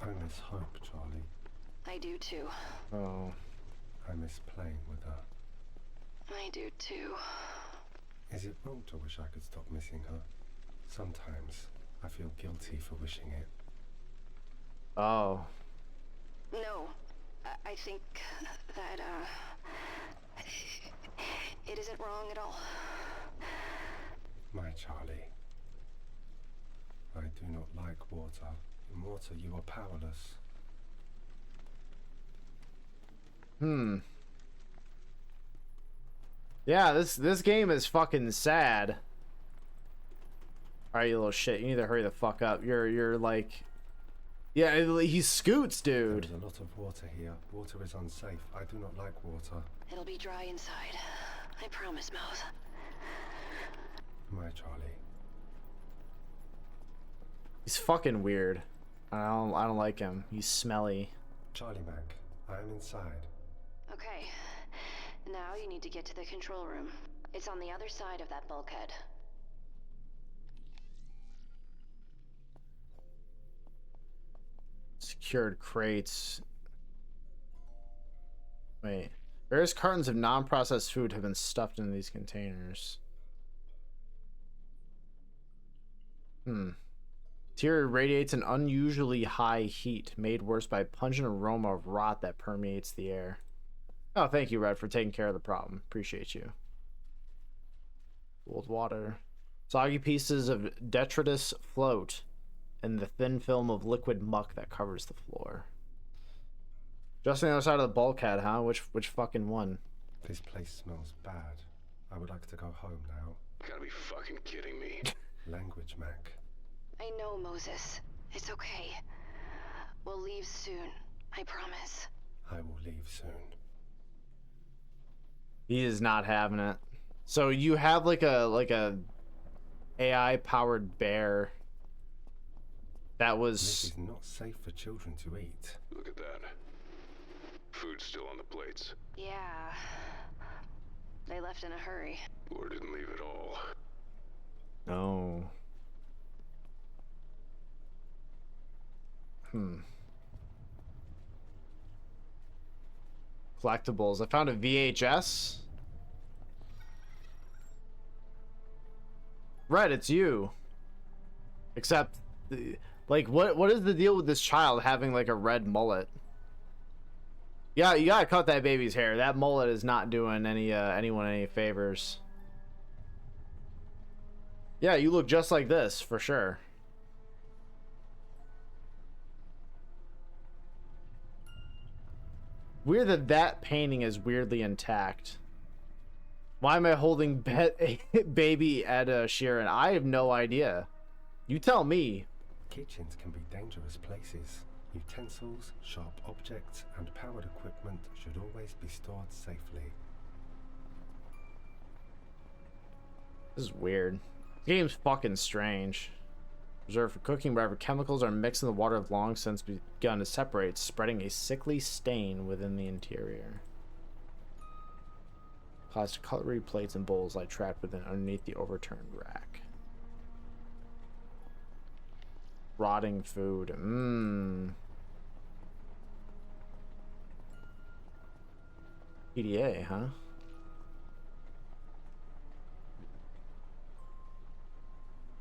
Speaker 6: I miss Hope, Charlie.
Speaker 2: I do too.
Speaker 1: Oh.
Speaker 6: I miss playing with her.
Speaker 2: I do too.
Speaker 6: Is it wrong to wish I could stop missing her? Sometimes I feel guilty for wishing it.
Speaker 1: Oh.
Speaker 2: No, I think that, it isn't wrong at all.
Speaker 6: My Charlie. I do not like water. In water you are powerless.
Speaker 1: Yeah, this game is fucking sad. Alright, you little shit. You need to hurry the fuck up. You're like... Yeah, he scoots, dude.
Speaker 6: There is a lot of water here. Water is unsafe. I do not like water.
Speaker 2: It'll be dry inside. I promise, Mouth.
Speaker 6: My Charlie.
Speaker 1: He's fucking weird. I don't like him. He's smelly.
Speaker 6: Charlie Mac, I am inside.
Speaker 2: Okay. Now you need to get to the control room. It's on the other side of that bulkhead.
Speaker 1: Secured crates. Wait. Various cartons of non-processed food have been stuffed into these containers. Interior radiates an unusually high heat, made worse by a pungent aroma of rot that permeates the air. Oh, thank you, Red, for taking care of the problem. Appreciate you. Cold water. Soggy pieces of detritus float and the thin film of liquid muck that covers the floor. Just on the other side of the bulkhead, huh? Which fucking one?
Speaker 6: This place smells bad. I would like to go home now.
Speaker 3: Gotta be fucking kidding me.
Speaker 6: Language, Mac.
Speaker 2: I know, Moses. It's okay. We'll leave soon. I promise.
Speaker 6: I will leave soon.
Speaker 1: He is not having it. So you have like a AI powered bear that
Speaker 6: This
Speaker 1: was
Speaker 6: is not safe for children to eat.
Speaker 3: Look at that. Food's still on the plates.
Speaker 2: Yeah. They left in a hurry.
Speaker 3: Or didn't leave at all.
Speaker 1: oh. Collectibles. I found a VHS. Red, it's you. Except, like, what is the deal with this child having like a red mullet? Yeah, you gotta cut that baby's hair. That mullet is not doing anyone any favors. Yeah, you look just like this for sure. Weird that painting is weirdly intact. Why am I holding baby Ed Sheeran? I have no idea. You tell me.
Speaker 6: Kitchens can be dangerous places. Utensils, sharp objects, and powered equipment should always be stored safely.
Speaker 1: This is weird. This game's fucking strange. Reserved for cooking, wherever chemicals are mixed in the water have long since begun to separate, spreading a sickly stain within the interior. Plastic cutlery, plates, and bowls lie trapped within underneath the overturned rack. Rotting food. PDA, huh?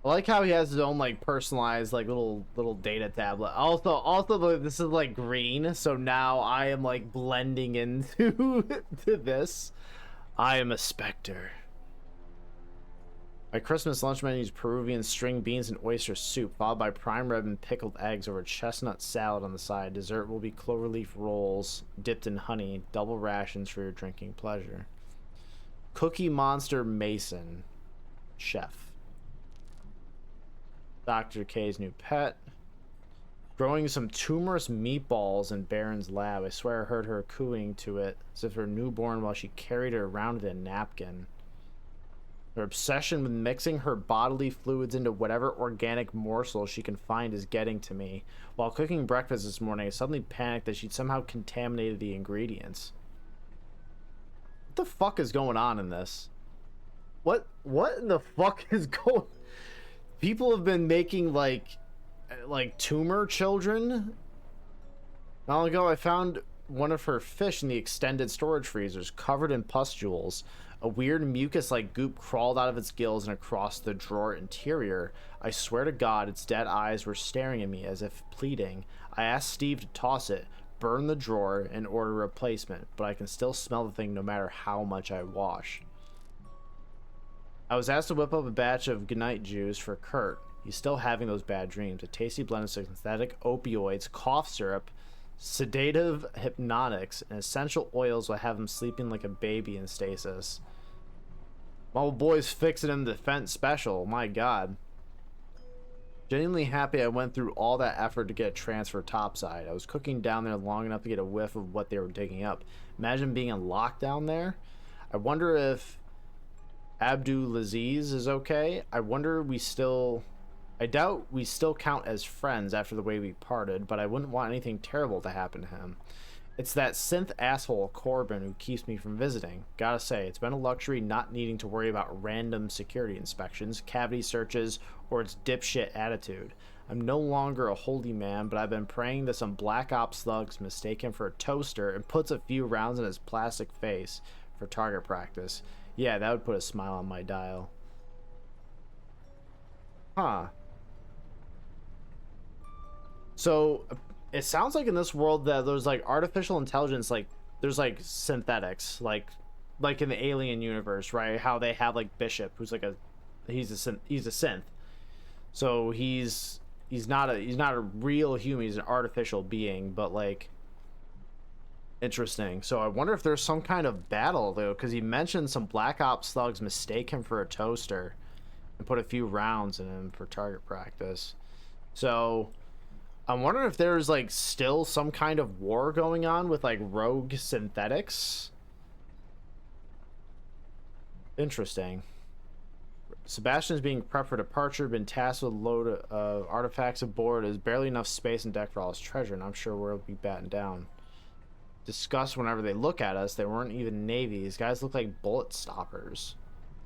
Speaker 1: I like how he has his own like personalized like little data tablet. Also this is like green, so now I am like blending into to this. I am a specter. My Christmas lunch menu is Peruvian string beans and oyster soup, followed by prime rib and pickled eggs over chestnut salad on the side. Dessert will be cloverleaf rolls dipped in honey, double rations for your drinking pleasure. Cookie Monster Mason, chef. Dr. K's new pet. Growing some tumorous meatballs in Baron's lab. I swear I heard her cooing to it as if her newborn while she carried her around in a napkin. Her obsession with mixing her bodily fluids into whatever organic morsel she can find is getting to me. While cooking breakfast this morning, I suddenly panicked that she'd somehow contaminated the ingredients. What the fuck is going on in this? What in the fuck is going... People have been making like tumor children. Not long ago, I found one of her fish in the extended storage freezers, covered in pustules. A weird mucus-like goop crawled out of its gills and across the drawer interior. I swear to God, its dead eyes were staring at me as if pleading. I asked Steve to toss it, burn the drawer, and order a replacement, but I can still smell the thing no matter how much I wash. I was asked to whip up a batch of goodnight juice for Kurt. He's still having those bad dreams. A tasty blend of synthetic opioids, cough syrup, sedative hypnotics, and essential oils will have him sleeping like a baby in stasis. My old boy's fixing him the Fent special. My God. Genuinely happy I went through all that effort to get transferred topside. I was cooking down there long enough to get a whiff of what they were digging up. Imagine being in lockdown there. I wonder if Abdulaziz is okay. I doubt we still count as friends after the way we parted, but I wouldn't want anything terrible to happen to him. It's that synth asshole Corbin who keeps me from visiting. Gotta say, it's been a luxury not needing to worry about random security inspections, cavity searches, or its dipshit attitude. I'm no longer a holy man, but I've been praying that some Black Ops thugs mistake him for a toaster and puts a few rounds in his plastic face for target practice. Yeah, that would put a smile on my dial. Huh. So, it sounds like in this world that there's like artificial intelligence, like there's like synthetics, like in the Alien universe, right? How they have like Bishop, who's like he's a synth. So he's not a real human, he's an artificial being, but like interesting. So I wonder if there's some kind of battle though, because he mentioned some Black Ops thugs mistake him for a toaster and put a few rounds in him for target practice. So I'm wondering if there's like still some kind of war going on with like rogue synthetics. Interesting. Sebastian's being prepped for departure, been tasked with a load of artifacts aboard. There's barely enough space in deck for all his treasure, and I'm sure we'll be battened down. Discussed whenever they look at us, they weren't even Navy. These guys look like bullet stoppers.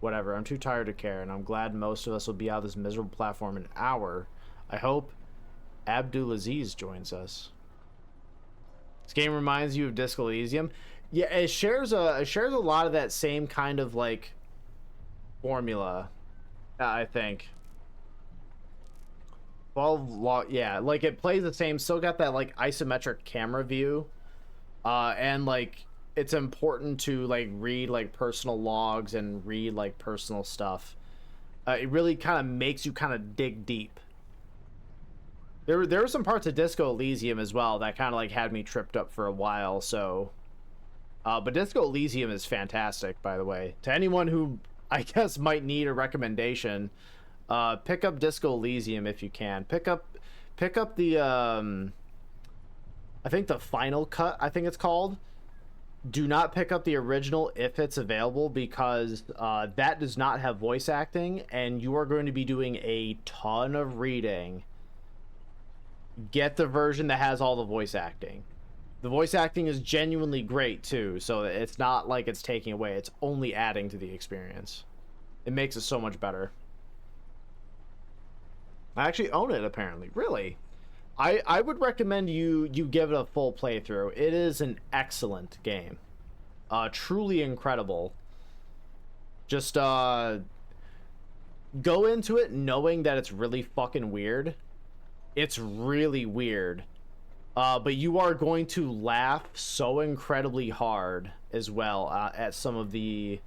Speaker 1: Whatever, I'm too tired to care, and I'm glad most of us will be out of this miserable platform in an hour. I hope Abdulaziz joins us. This game reminds you of Disco Elysium. Yeah, it shares a lot of that same kind of like formula, I think. Yeah, like it plays the same, still got that like isometric camera view. And like it's important to like read like personal logs and read like personal stuff. It really kind of makes you kind of dig deep. There were some parts of Disco Elysium as well that kind of like had me tripped up for a while. So, but Disco Elysium is fantastic, by the way. To anyone who I guess might need a recommendation, pick up Disco Elysium if you can. Pick up the I think the Final Cut, I think it's called. do not pick up the original if it's available, because that does not have voice acting, and you are going to be doing a ton of reading. Get the version that has all the voice acting. The voice acting is genuinely great too, so it's not like it's taking away, it's only adding to the experience. It makes it so much better. I actually own it, apparently. Really? I would recommend you give it a full playthrough. It is an excellent game. Truly incredible. Just go into it knowing that it's really fucking weird. It's really weird. But you are going to laugh so incredibly hard as well at some of the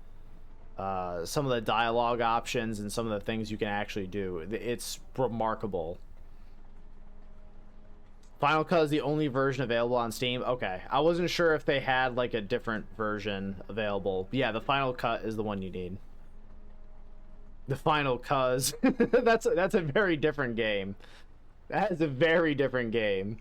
Speaker 1: dialogue options and some of the things you can actually do. It's remarkable. Final Cut is the only version available on Steam. Okay, I wasn't sure if they had like a different version available. But yeah, the Final Cut is the one you need. The Final Cuz. that's a very different game. That is a very different game.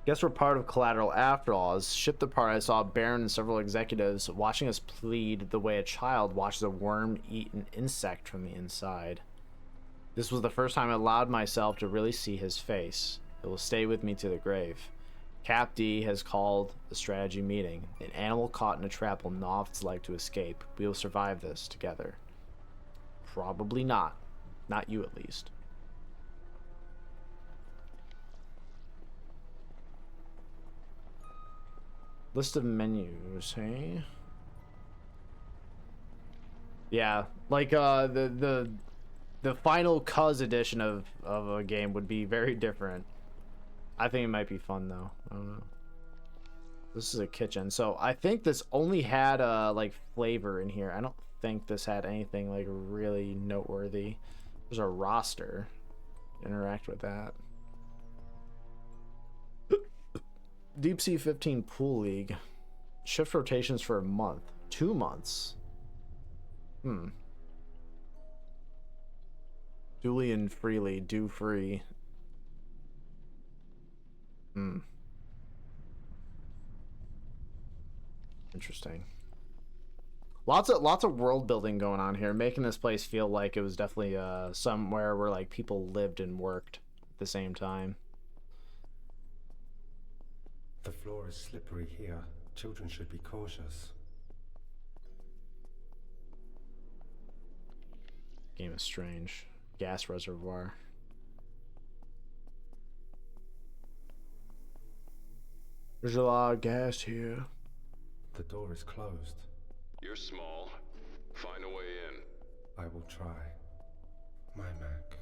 Speaker 1: Guess we're part of Collateral after all. As shipped apart, I saw Baron and several executives watching us plead the way a child watches a worm eat an insect from the inside. This was the first time I allowed myself to really see his face. It will stay with me to the grave. Cap D has called a strategy meeting. An animal caught in a trap will gnaw its life to escape. We will survive this together. Probably not. Not you, at least. List of menus, hey? Yeah, like the final Cuz edition of a game would be very different. I think it might be fun though. I don't know. This is a kitchen, so I think this only had like flavor in here. I don't think this had anything like really noteworthy. There's a roster. Interact with that. Deep Sea 15 Pool League. Shift rotations for a month. 2 months. Duly and freely. Do free. Interesting. Lots of world building going on here, making this place feel like it was definitely somewhere where like people lived and worked at the same time.
Speaker 6: The floor is slippery here. Children should be cautious.
Speaker 1: Game is strange. Gas reservoir. There's a lot of gas here.
Speaker 6: The door is closed.
Speaker 3: You're small. Find a way in.
Speaker 6: I will try. My Mac.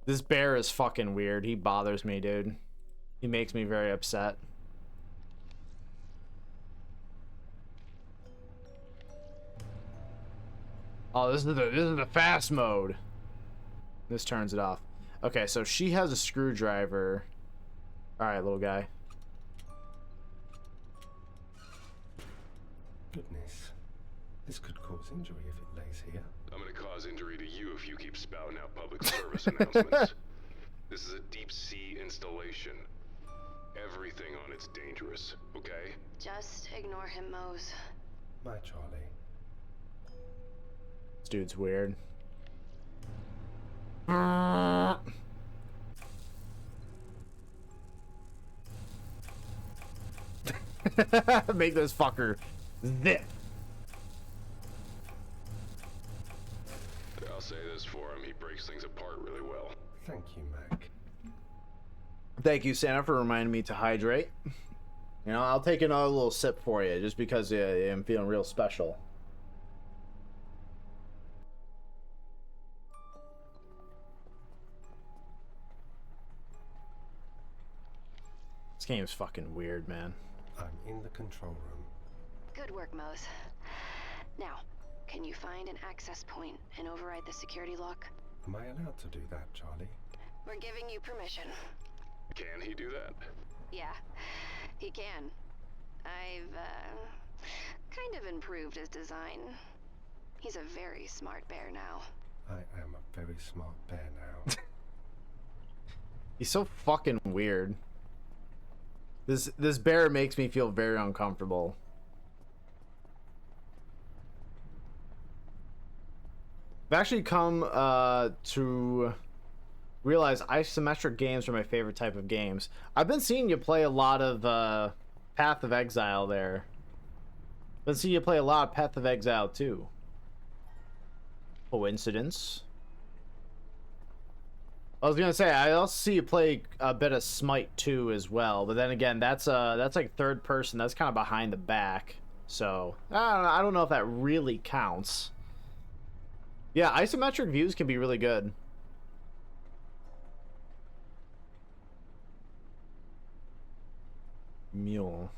Speaker 1: This bear is fucking weird. He bothers me, dude. He makes me very upset. Oh, this is the fast mode. This turns it off. Okay, so she has a screwdriver. All right, little guy.
Speaker 6: Goodness. This could cause injury if it lays here.
Speaker 3: I'm gonna cause injury to you if you keep spouting out public service announcements. This is a deep sea installation. Everything on it's dangerous, okay?
Speaker 2: Just ignore him, Mose.
Speaker 6: My Charlie.
Speaker 1: This dude's weird. Make this fucker zip.
Speaker 3: I'll say this for him, he breaks things apart really well.
Speaker 6: Thank you, Mac.
Speaker 1: Thank you, Santa, for reminding me to hydrate. You know, I'll take another little sip for you, just because I'm feeling real special. This game's fucking weird, man.
Speaker 6: I'm in the control room.
Speaker 2: Good work, Mose. Now, can you find an access point and override the security lock?
Speaker 6: Am I allowed to do that, Charlie?
Speaker 2: We're giving you permission.
Speaker 3: Can he do that?
Speaker 2: Yeah, he can. I've, kind of improved his design. He's a very smart bear now.
Speaker 6: I am a very smart bear now.
Speaker 1: He's so fucking weird. This bear makes me feel very uncomfortable. I've actually come to realize isometric games are my favorite type of games. I've been seeing you play a lot of Path of Exile there. Been seeing you play a lot of Path of Exile too. Coincidence? I was gonna say I also see you play a bit of Smite 2 as well, but then again, that's like third person. That's kind of behind the back, so I don't know if that really counts. Yeah, isometric views can be really good. Mule.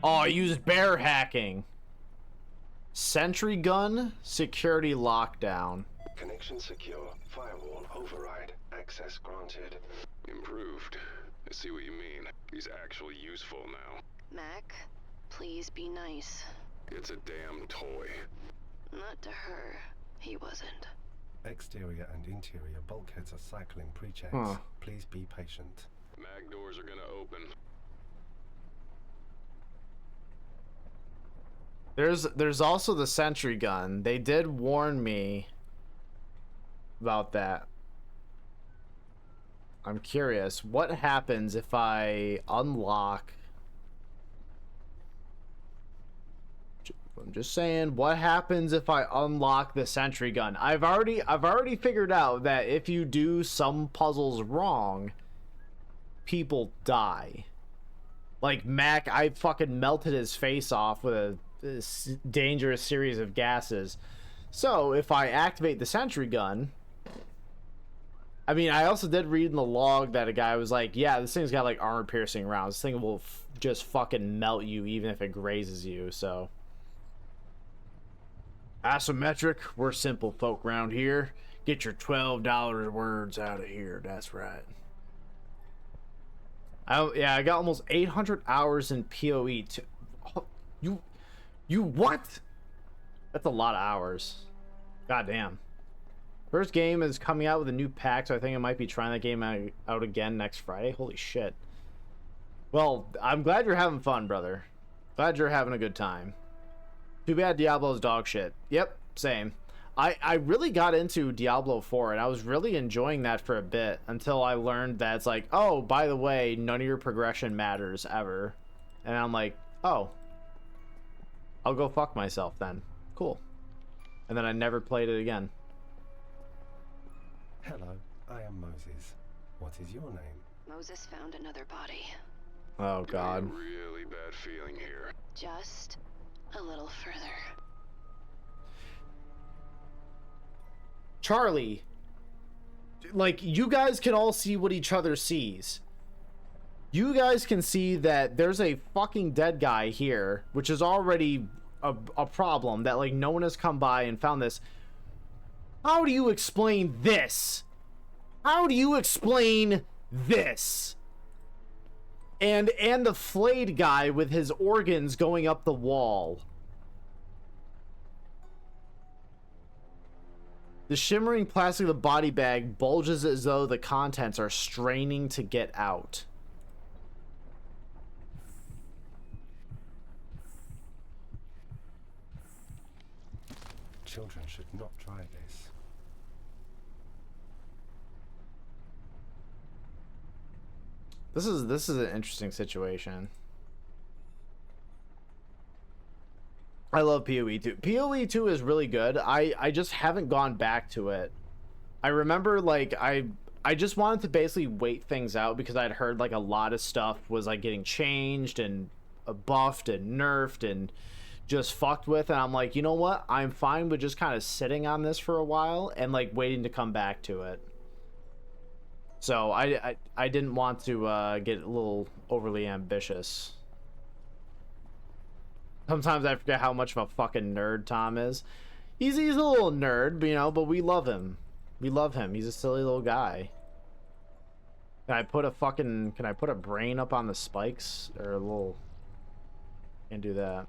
Speaker 1: Oh, I used bear hacking. Sentry gun, security lockdown.
Speaker 6: Connection secure. Firewall override. Access granted.
Speaker 3: Improved. I see what you mean. He's actually useful now.
Speaker 2: Mac, please be nice.
Speaker 3: It's a damn toy.
Speaker 2: Not to her. He wasn't.
Speaker 6: Exterior and interior bulkheads are cycling pre-checks.
Speaker 1: Huh.
Speaker 6: Please be patient.
Speaker 3: Mag doors are gonna open.
Speaker 1: There's also the sentry gun. They did warn me about that. I'm curious, what happens if I unlock... I'm just saying, what happens if I unlock the sentry gun? I've already figured out that if you do some puzzles wrong, people die. Like Mac, I fucking melted his face off with a dangerous series of gases. So if I activate the sentry gun, I mean, I also did read in the log that a guy was like, yeah, this thing's got like armor piercing rounds. This thing will just fucking melt you even if it grazes you. So isometric, we're simple folk around here. Get your $12 words out of here. That's right. I got almost 800 hours in PoE. You what? That's a lot of hours. God damn. First game is coming out with a new pack, so I think I might be trying that game out again next Friday. Holy shit. Well, I'm glad you're having fun, brother. Glad you're having a good time. Too bad Diablo's dog shit. Yep, same. I really got into Diablo 4, and I was really enjoying that for a bit until I learned that it's like, oh, by the way, none of your progression matters ever. And I'm like, oh. I'll go fuck myself then. Cool. And then I never played it again.
Speaker 6: Hello, I am Moses. What is your name?
Speaker 2: Moses found another body.
Speaker 1: Oh, God.
Speaker 3: Really bad feeling here.
Speaker 2: Just a little further.
Speaker 1: Charlie, like, you guys can all see what each other sees. You guys can see that there's a fucking dead guy here, which is already a problem that, like, no one has come by and found this. How do you explain this? How do you explain this? And the flayed guy with his organs going up the wall. The shimmering plastic of the body bag bulges as though the contents are straining to get out.
Speaker 6: Children should not try this.
Speaker 1: This is an interesting situation. I love PoE 2. PoE 2 is really good. I just haven't gone back to it. I remember, like, I just wanted to basically wait things out because I'd heard, like, a lot of stuff was, like, getting changed and buffed and nerfed and just fucked with, and I'm like, you know what? I'm fine with just kind of sitting on this for a while and, like, waiting to come back to it. So I didn't want to get a little overly ambitious. Sometimes I forget how much of a fucking nerd Tom is. He's a little nerd, you know, but we love him. We love him. He's a silly little guy. Can I put a brain up on the spikes? Or a little... Can't do that.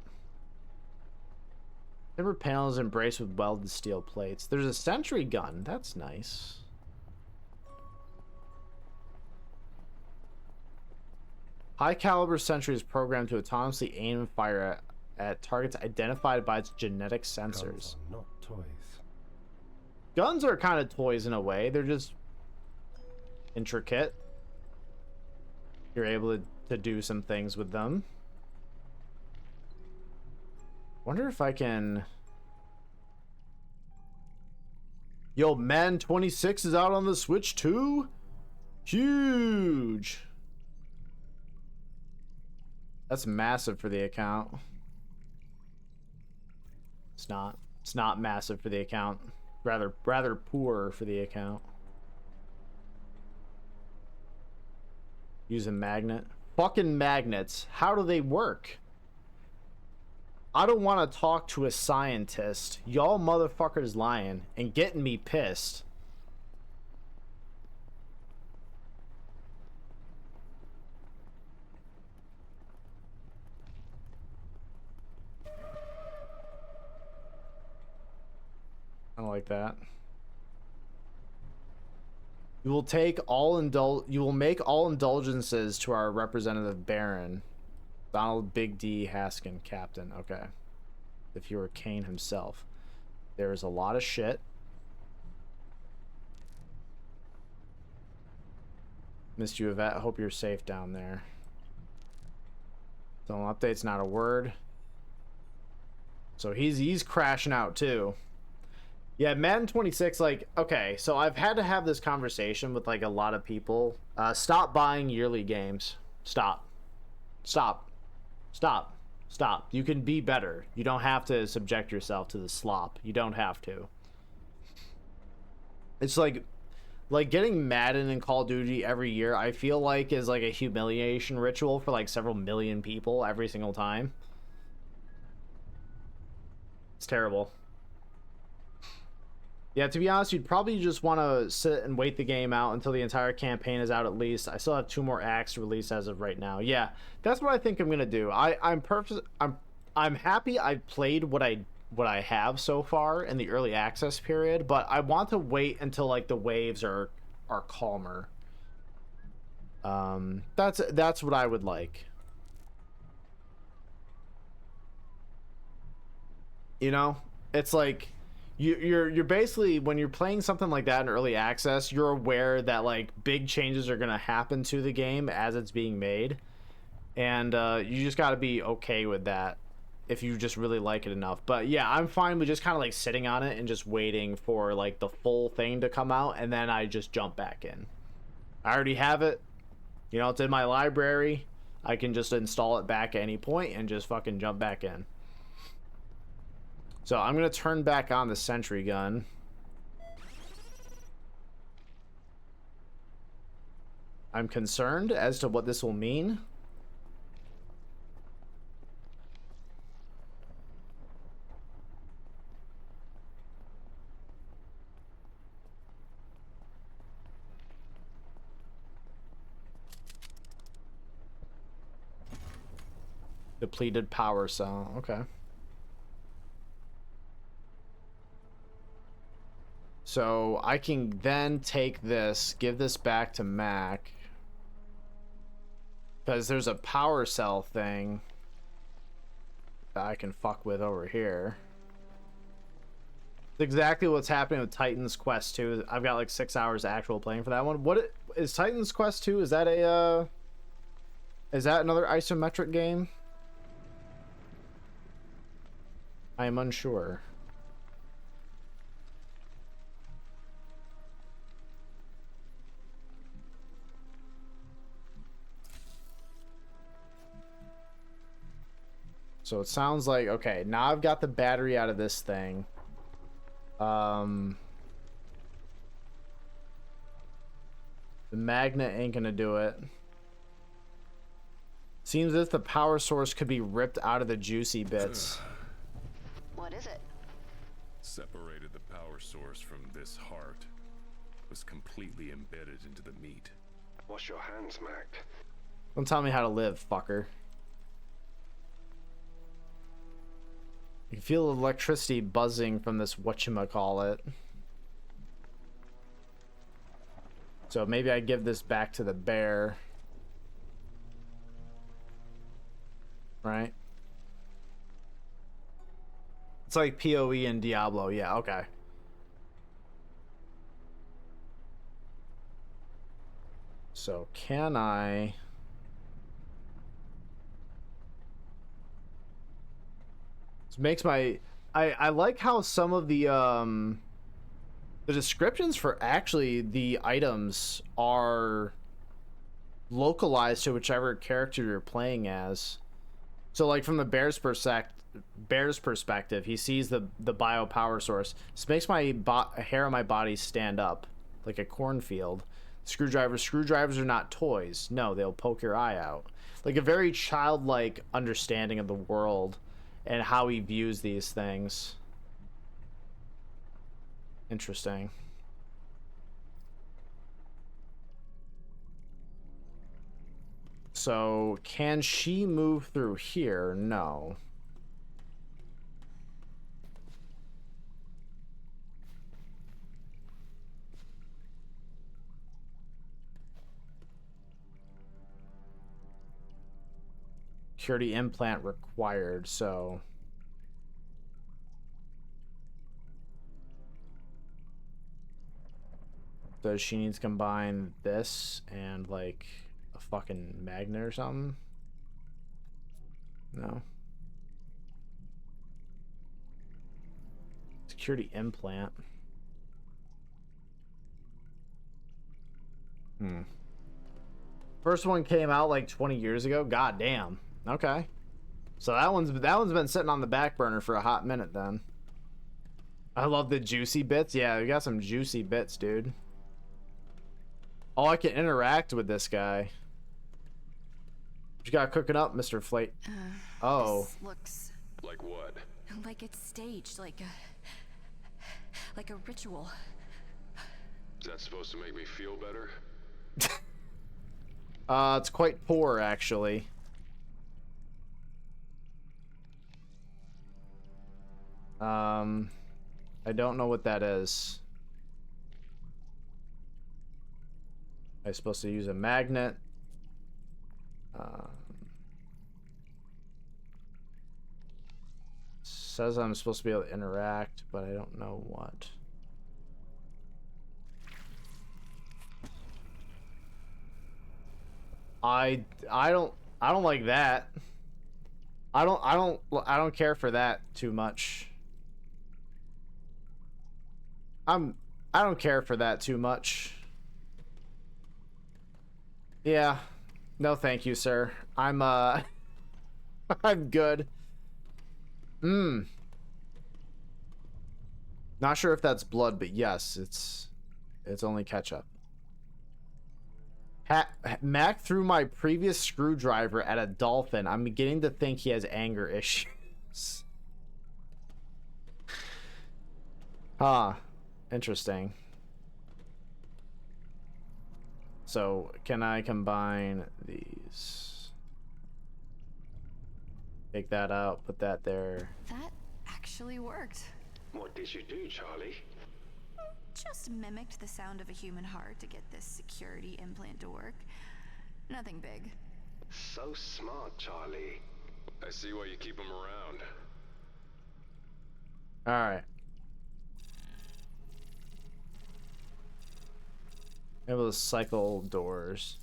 Speaker 1: Timber panels embraced with welded steel plates. There's a sentry gun. That's nice. High caliber sentry is programmed to autonomously aim and fire at targets identified by its genetic sensors.
Speaker 6: Guns are not toys.
Speaker 1: Guns are kind of toys in a way. They're just intricate. You're able to do some things with them. Wonder if I can... Yo, Man 26 is out on the Switch too? Huge! That's massive for the account. It's not. It's not massive for the account. Rather poor for the account. Use a magnet. Fucking magnets. How do they work? I don't want to talk to a scientist. Y'all motherfuckers lying and getting me pissed. I don't like that. You will make all indulgences to our representative Baron. Donald Big D Haskin, Captain. Okay. If you were Kane himself. There is a lot of shit. Missed you, Yvette. Hope you're safe down there. So update's not a word. So he's crashing out too. Yeah, Madden 26, like, okay, so I've had to have this conversation with like a lot of people. Stop buying yearly games. Stop. Stop. Stop. Stop. You can be better. You don't have to subject yourself to the slop. You don't have to. It's like getting Madden and Call of Duty every year, I feel like is like a humiliation ritual for like several million people every single time. It's terrible. Yeah, to be honest, you'd probably just want to sit and wait the game out until the entire campaign is out at least. I still have 2 more acts to release as of right now. Yeah, that's what I think I'm gonna do. I'm happy I played what I have so far in the early access period, but I want to wait until like the waves are calmer. That's what I would like. You know, it's like you're basically, when you're playing something like that in early access, you're aware that like big changes are gonna happen to the game as it's being made, and you just got to be okay with that if you just really like it enough. But yeah, I'm fine with just kind of like sitting on it and just waiting for like the full thing to come out, and then I just jump back in. I already have it, you know, it's in my library. I can just install it back at any point and just fucking jump back in. So I'm going to turn back on the sentry gun. I'm concerned as to what this will mean. Depleted power cell. Okay. So I can then take this, give this back to Mac, because there's a power cell thing that I can fuck with over here. It's exactly what's happening with Titan's Quest 2. I've got like 6 hours actual playing for that one. Is Titan's Quest 2? Is that another isometric game? I am unsure. So it sounds like, okay, now I've got the battery out of this thing. The magnet ain't gonna do it. Seems as if the power source could be ripped out of the juicy bits.
Speaker 2: What is it?
Speaker 3: Separated the power source from this heart. Was completely embedded into the meat.
Speaker 6: Wash your hands, Mac.
Speaker 1: Don't tell me how to live, fucker. You feel electricity buzzing from this whatchamacallit. So maybe I give this back to the bear. Right? It's like PoE in Diablo. Yeah, okay. So can I... This makes my... I like how some of the descriptions for actually the items are localized to whichever character you're playing as. So like from the bear's perspective, he sees the bio power source. This makes my hair on my body stand up like a cornfield. Screwdrivers are not toys. No, they'll poke your eye out. Like a very childlike understanding of the world and how he views these things. Interesting. So, can she move through here? No. Security implant required, so... Does she need to combine this and, like, a fucking magnet or something? No. Security implant. First one came out like 20 years ago. God damn. Okay. So that one's been sitting on the back burner for a hot minute then. I love the juicy bits. Yeah, we got some juicy bits, dude. Oh, I can interact with this guy. What you got cooking up, Mr. Flate? Oh.
Speaker 2: This looks
Speaker 3: Like what?
Speaker 2: like it's staged, like a ritual.
Speaker 3: Is that supposed to make me feel better?
Speaker 1: It's quite poor, actually. I don't know what that is. I'm supposed to use a magnet. Says I'm supposed to be able to interact, but I don't know what. I don't like that. I don't care for that too much. I don't care for that too much. Yeah. No, thank you, sir. I'm I'm good. Not sure if that's blood, but yes, it's only ketchup. Mac threw my previous screwdriver at a dolphin. I'm beginning to think he has anger issues. Ah, interesting. So, can I combine these? Take that out, put that there.
Speaker 2: That actually worked.
Speaker 3: What did you do, Charlie?
Speaker 2: Just mimicked the sound of a human heart to get this security implant to work. Nothing big.
Speaker 3: So smart, Charlie. I see why you keep him around.
Speaker 1: Alright. Able to cycle doors.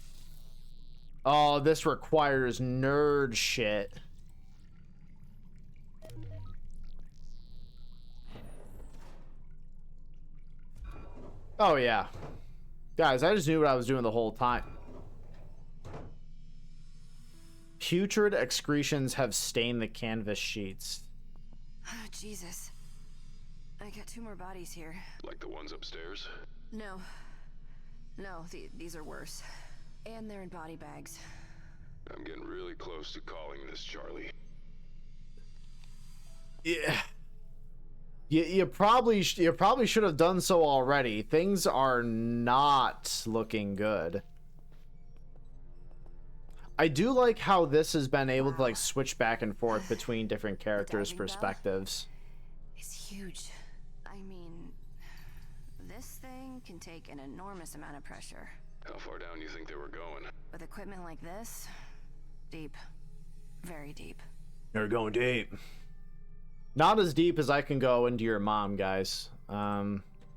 Speaker 1: Oh, this requires nerd shit. Oh, yeah. Guys, I just knew what I was doing the whole time. Putrid excretions have stained the canvas sheets.
Speaker 2: Oh, Jesus. I got 2 more bodies here.
Speaker 3: Like the ones upstairs?
Speaker 2: No. No, these are worse. And they're in body bags.
Speaker 3: I'm getting really close to calling this, Charlie.
Speaker 1: Yeah. You probably should have done so already. Things are not looking good. I do like how this has been able to like switch back and forth between different characters'
Speaker 2: diving bell?
Speaker 1: perspectives.
Speaker 4: It's huge.
Speaker 2: I mean, this thing can take an enormous amount of pressure.
Speaker 3: How far down do you think they were going?
Speaker 2: With equipment like this, deep. Very deep.
Speaker 1: They're going deep. Not as deep as I can go into your mom, guys.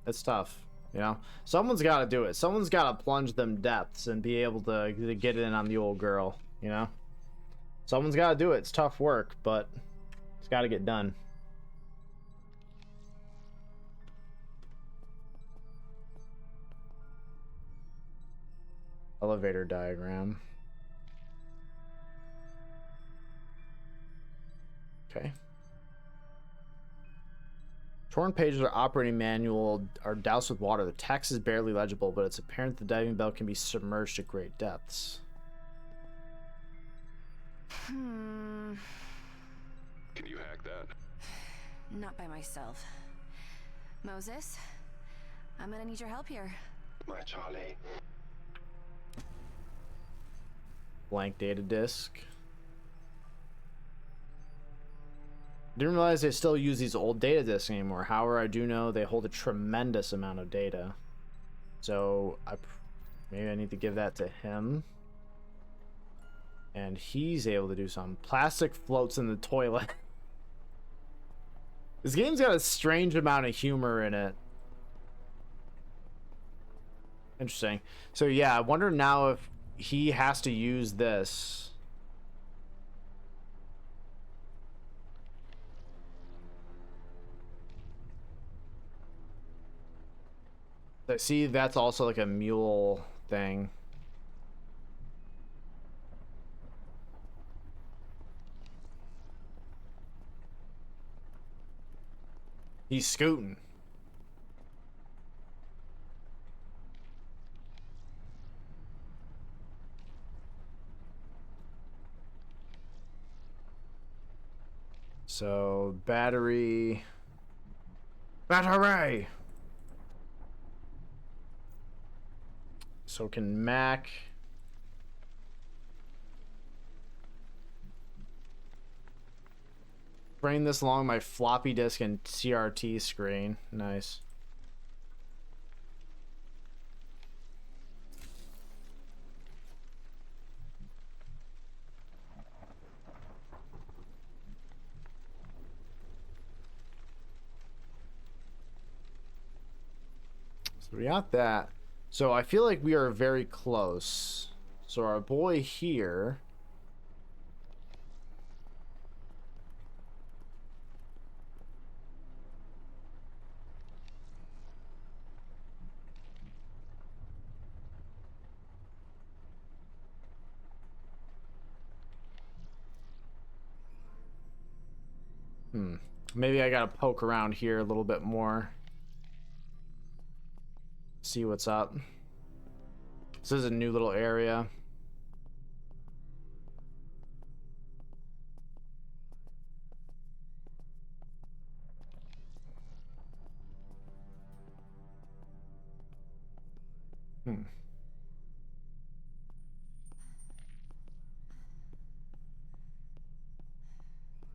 Speaker 1: It's tough, you know? Someone's got to do it. Someone's got to plunge them depths and be able to get in on the old girl, you know? Someone's got to do it. It's tough work, but it's got to get done. Elevator diagram. Okay. Torn pages of the operating manual are doused with water. The text is barely legible, but it's apparent the diving bell can be submerged at great depths.
Speaker 3: Can you hack that?
Speaker 2: Not by myself. Moses, I'm gonna need your help here.
Speaker 6: My Charlie.
Speaker 1: Blank data disk. Didn't realize they still use these old data disks anymore. However, I do know they hold a tremendous amount of data. So maybe I need to give that to him. And he's able to do something. Plastic floats in the toilet. This game's got a strange amount of humor in it. Interesting. So yeah, I wonder now if he has to use this. I see that's also like a mule thing. He's scooting. So, battery. Battery! So can Mac bring this along my floppy disk and CRT screen? Nice. So we got that. So I feel like we are very close. So our boy here. Maybe I gotta poke around here a little bit more. See what's up. This is a new little area.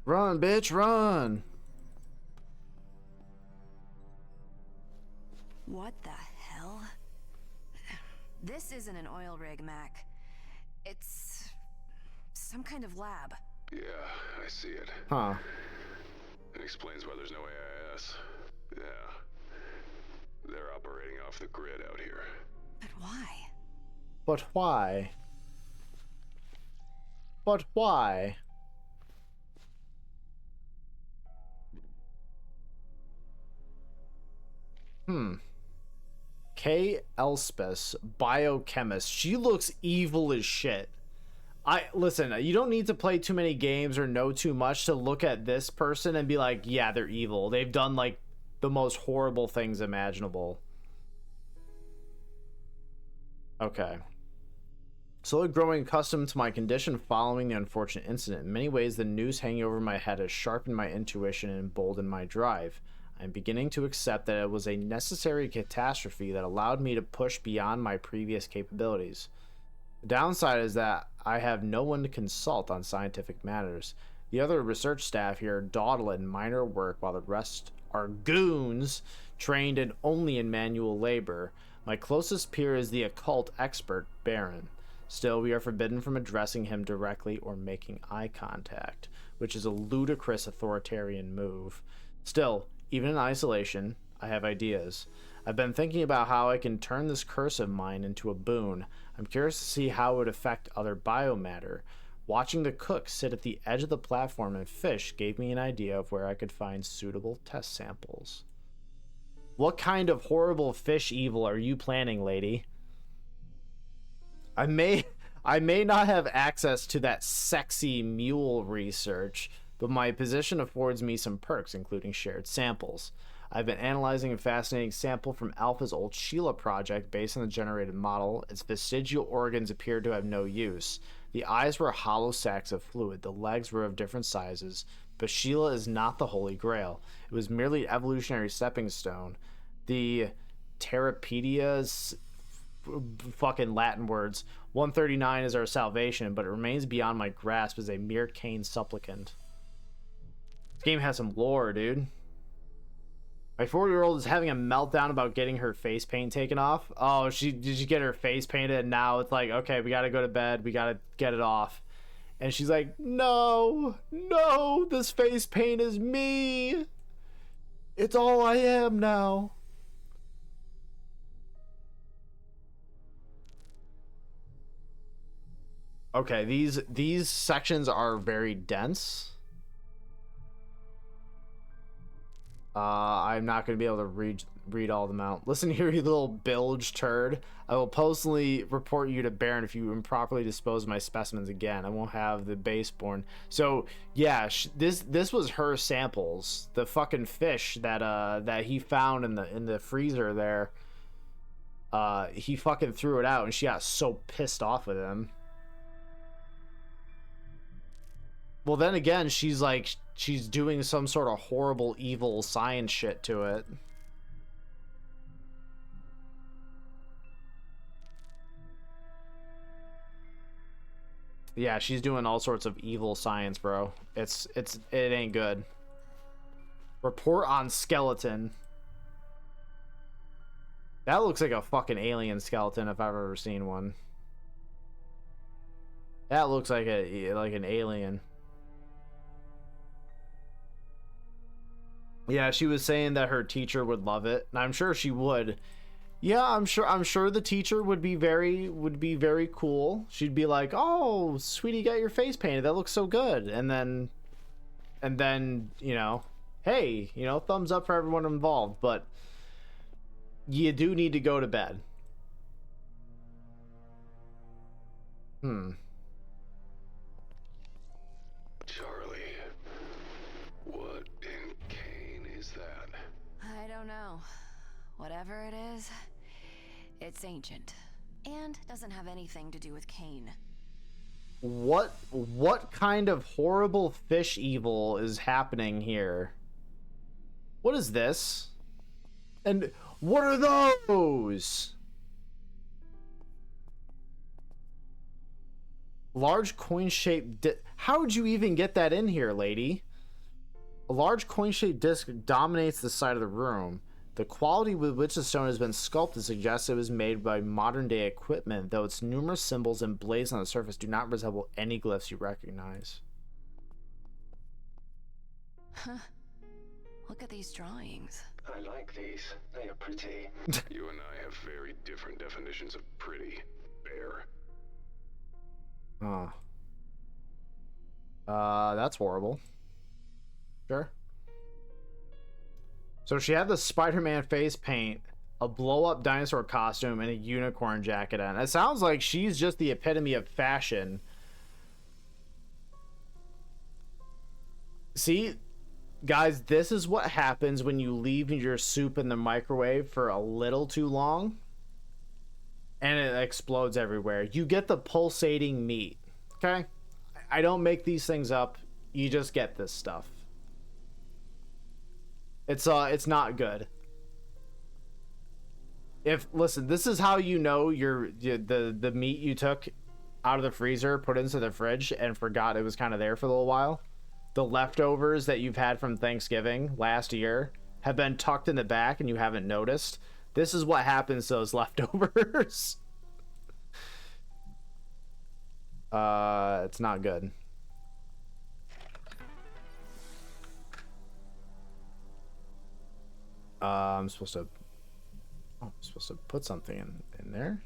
Speaker 1: Run, bitch, run!
Speaker 2: What the hell? This isn't an oil rig, Mac. It's some kind of lab.
Speaker 3: Yeah, I see it.
Speaker 1: Huh.
Speaker 3: It explains why there's no AIS. Yeah. They're operating off the grid out here.
Speaker 2: But why?
Speaker 1: But why? But why? Kay Elspeth, biochemist. She looks evil as shit. Listen, you don't need to play too many games or know too much to look at this person and be like, yeah, they're evil. They've done like the most horrible things imaginable. Okay. Slowly growing accustomed to my condition following the unfortunate incident. In many ways, the news hanging over my head has sharpened my intuition and emboldened my drive. I'm beginning to accept that it was a necessary catastrophe that allowed me to push beyond my previous capabilities. The downside is that I have no one to consult on scientific matters. The other research staff here dawdle in minor work while the rest are goons trained only in manual labor. My closest peer is the occult expert, Baron. Still, we are forbidden from addressing him directly or making eye contact, which is a ludicrous authoritarian move. Still, even in isolation, I have ideas. I've been thinking about how I can turn this curse of mine into a boon. I'm curious to see how it would affect other biomatter. Watching the cook sit at the edge of the platform and fish gave me an idea of where I could find suitable test samples. What kind of horrible fish evil are you planning, lady? I may not have access to that sexy mule research, but my position affords me some perks, including shared samples. I've been analyzing a fascinating sample from Alpha's old Sheila project based on the generated model. Its vestigial organs appeared to have no use. The eyes were hollow sacs of fluid, the legs were of different sizes, but Sheila is not the Holy Grail. It was merely an evolutionary stepping stone. The Terrapedia's fucking Latin words. 139 is our salvation, but it remains beyond my grasp as a mere Cain supplicant. This game has some lore, dude. My 4-year-old is having a meltdown about getting her face paint taken off. Oh, did she get her face painted? And now it's like, okay, we gotta go to bed. We gotta get it off. And she's like, no, this face paint is me. It's all I am now. Okay, these sections are very dense. I'm not going to be able to read all of them out. Listen here, you little bilge turd. I will personally report you to Baron if you improperly dispose of my specimens again. I won't have the baseborn. So yeah, this was her samples. The fucking fish that he found in the freezer there. He fucking threw it out, and she got so pissed off with him. Well, then again, she's doing some sort of horrible, evil science shit to it. Yeah, she's doing all sorts of evil science, bro. It ain't good. Report on skeleton. That looks like a fucking alien skeleton if I've ever seen one. That looks like an alien. Yeah, she was saying that her teacher would love it, and I'm sure she would. Yeah, I'm sure the teacher would be very cool. She'd be like, "Oh, sweetie, got your face painted. That looks so good." And then, you know, hey, you know, thumbs up for everyone involved, but you do need to go to bed.
Speaker 3: Charlie, what in Cain is that?
Speaker 2: I don't know. Whatever it is, it's ancient. And doesn't have anything to do with Cain.
Speaker 1: What kind of horrible fish evil is happening here? What is this? And what are those? Large coin-shaped how would you even get that in here, lady? A large coin-shaped disc dominates the side of the room. The quality with which the stone has been sculpted suggests it was made by modern-day equipment, though its numerous symbols emblazoned on the surface do not resemble any glyphs you recognize.
Speaker 2: Huh. Look at these drawings.
Speaker 6: I like these. They are pretty.
Speaker 3: You and I have very different definitions of pretty, Bear.
Speaker 1: Oh. That's horrible. Sure. So she had the Spider-Man face paint, a blow-up dinosaur costume, and a unicorn jacket on. It sounds like she's just the epitome of fashion. See, guys, this is what happens when you leave your soup in the microwave for a little too long, and it explodes everywhere. You get the pulsating meat, okay? I don't make these things up. You just get this stuff. It's not good. Listen, this is how you know the meat you took out of the freezer, put into the fridge, and forgot it was kind of there for a little while. The leftovers that you've had from Thanksgiving last year have been tucked in the back and you haven't noticed. This is what happens to those leftovers. It's not good. I'm supposed to... Oh, I'm supposed to put something in there.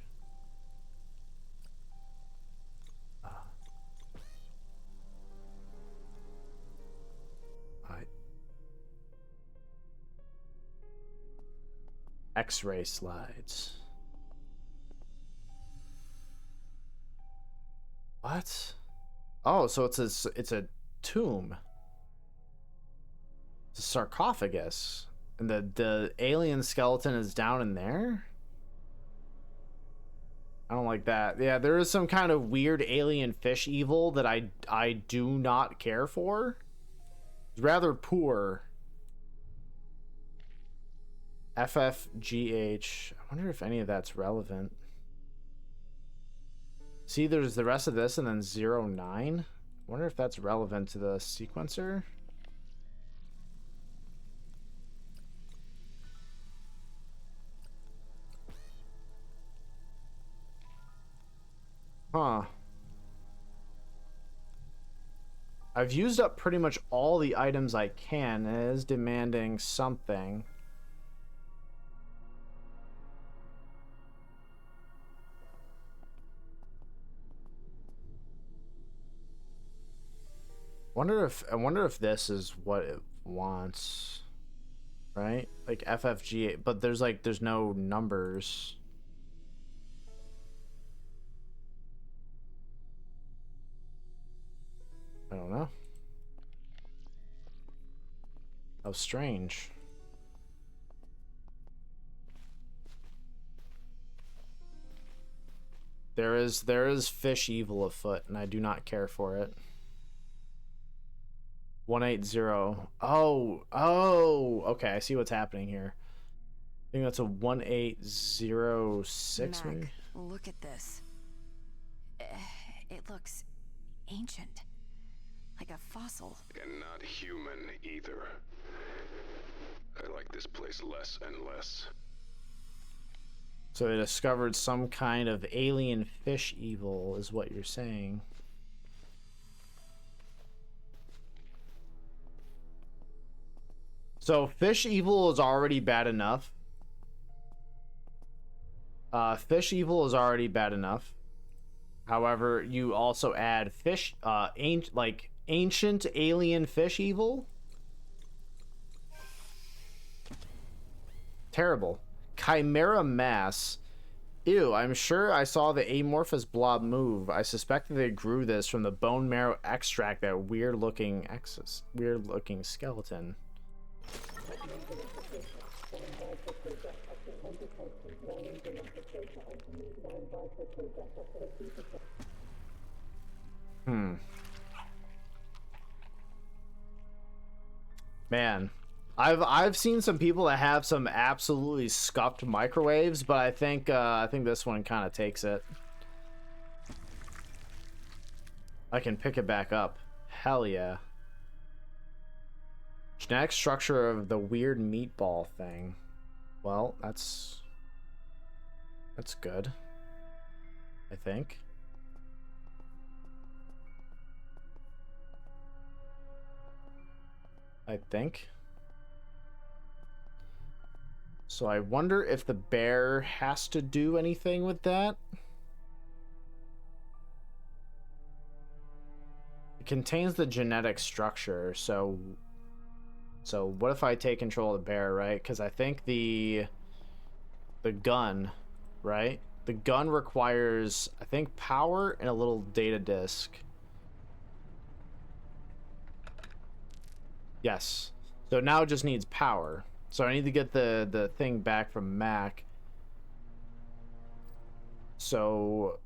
Speaker 1: X-ray slides. What? Oh, so it's a tomb. It's a sarcophagus. And the alien skeleton is down in there? I don't like that. Yeah, there is some kind of weird alien fish evil that I do not care for. It's rather poor. FFGH. I wonder if any of that's relevant. See, there's the rest of this and then 09. I wonder if that's relevant to the sequencer. Huh. I've used up pretty much all the items I can. It is demanding something. I wonder if this is what it wants. Right? Like FFG, but there's no numbers. I don't know. How strange. There is fish evil afoot, and I do not care for it. 180. Oh, okay. I see what's happening here. I think that's a 1806.
Speaker 2: Mac,
Speaker 1: maybe.
Speaker 2: look at this. It looks ancient. Like a fossil.
Speaker 3: And not human either. I like this place less and less.
Speaker 1: So they discovered some kind of alien fish evil, is what you're saying. So fish evil is already bad enough. Fish evil is already bad enough. However, you also add fish, ancient alien fish evil. Terrible. Chimera mass. Ew, I'm sure I saw the amorphous blob move. I suspect that they grew this from the bone marrow extract, that weird looking skeleton. Man, I've seen some people that have some absolutely scuffed microwaves, but I think this one kind of takes it. I can pick it back up. Hell yeah. Genetic structure of the weird meatball thing. Well, that's good. I think. So I wonder if the bear has to do anything with that. It contains the genetic structure, so what if I take control of the bear, right? Because I think the gun, right? The gun requires, I think, power and a little data disk. Yes. So now it just needs power. So I need to get the thing back from Mac. So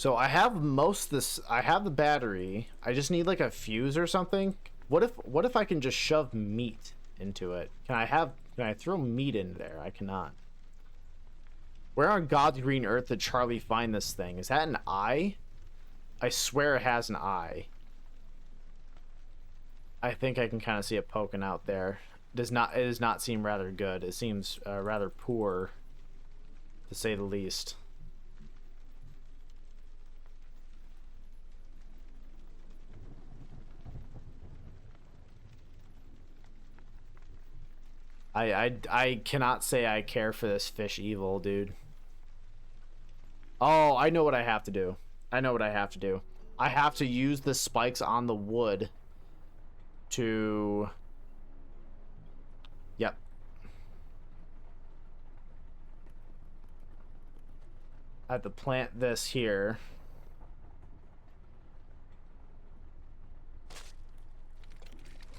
Speaker 1: I have most this. I have the battery. I just need like a fuse or something. What if I can just shove meat into it? Can I throw meat in there? I cannot. Where on God's green earth did Charlie find this thing? Is that an eye? I swear it has an eye. I think I can kind of see it poking out there. It does not seem rather good. It seems rather poor, to say the least. I cannot say I care for this fish evil, dude. Oh, I know what I have to do. I know what I have to do. I have to use the spikes on the wood to... Yep. I have to plant this here.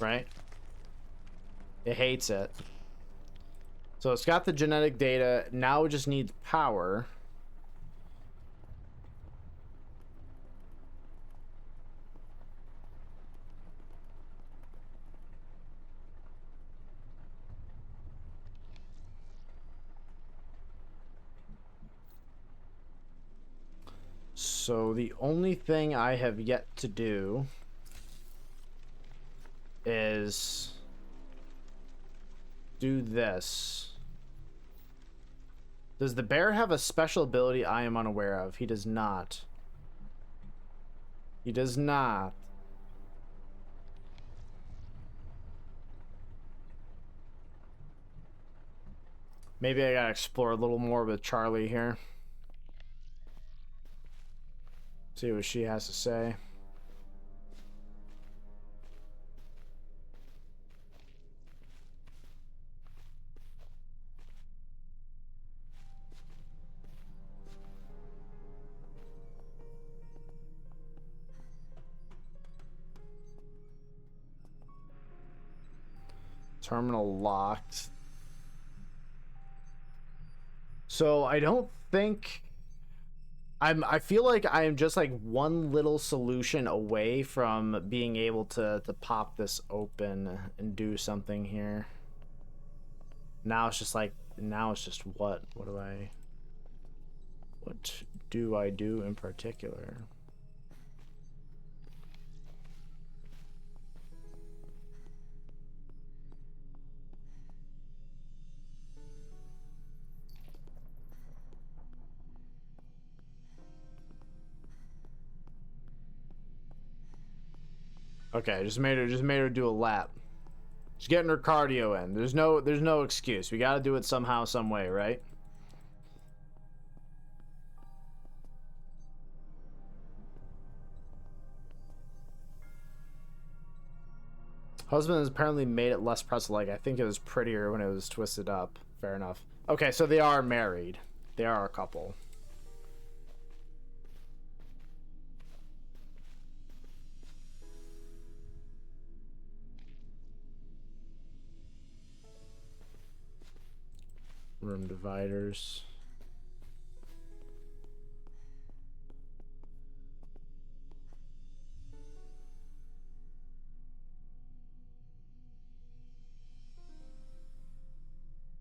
Speaker 1: Right? It hates it. So it's got the genetic data. Now it just needs power. So the only thing I have yet to do is do this. Does the bear have a special ability I am unaware of? He does not. He does not. Maybe I gotta explore a little more with Charlie here. See what she has to say. Terminal locked. So I don't think I feel like I am just like one little solution away from being able to pop this open and do something here. Now it's just like what do I do in particular? Okay, just made her do a lap. She's getting her cardio in. There's no excuse. We gotta do it somehow, some way, right? Husband has apparently made it less pretzel-like. I think it was prettier when it was twisted up. Fair enough. Okay, so they are married. They are a couple. Room dividers.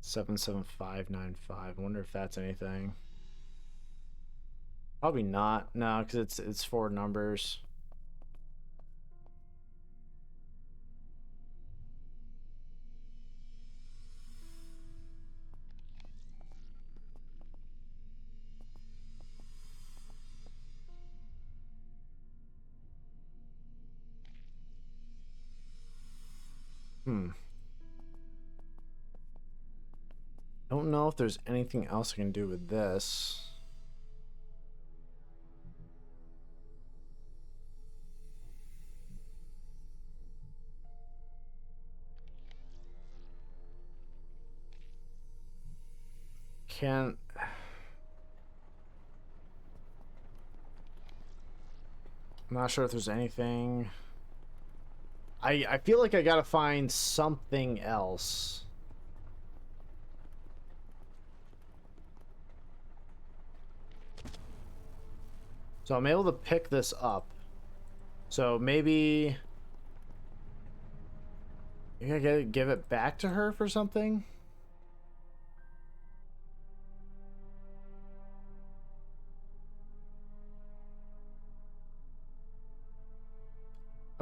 Speaker 1: Seven 77595. I wonder if that's anything. Probably not. No, because it's four numbers. Don't know if there's anything else I can do with this. Can't. I'm not sure if there's anything. I feel like I gotta find something else. So I'm able to pick this up. So maybe I gotta give it back to her for something.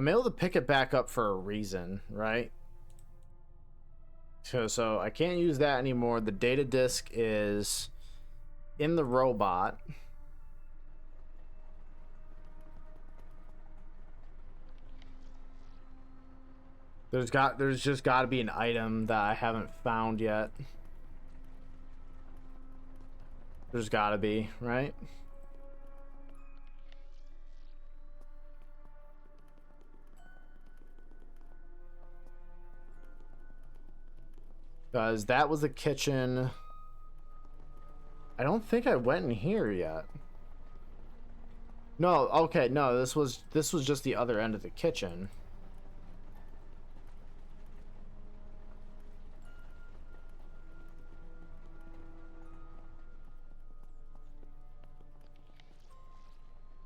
Speaker 1: I'm able to pick it back up for a reason, right? So I can't use that anymore. The data disk is in the robot. There's just got to be an item that I haven't found yet. There's got to be, right? Because that was the kitchen. I don't think I went in here yet. No, okay, no, this was just the other end of the kitchen.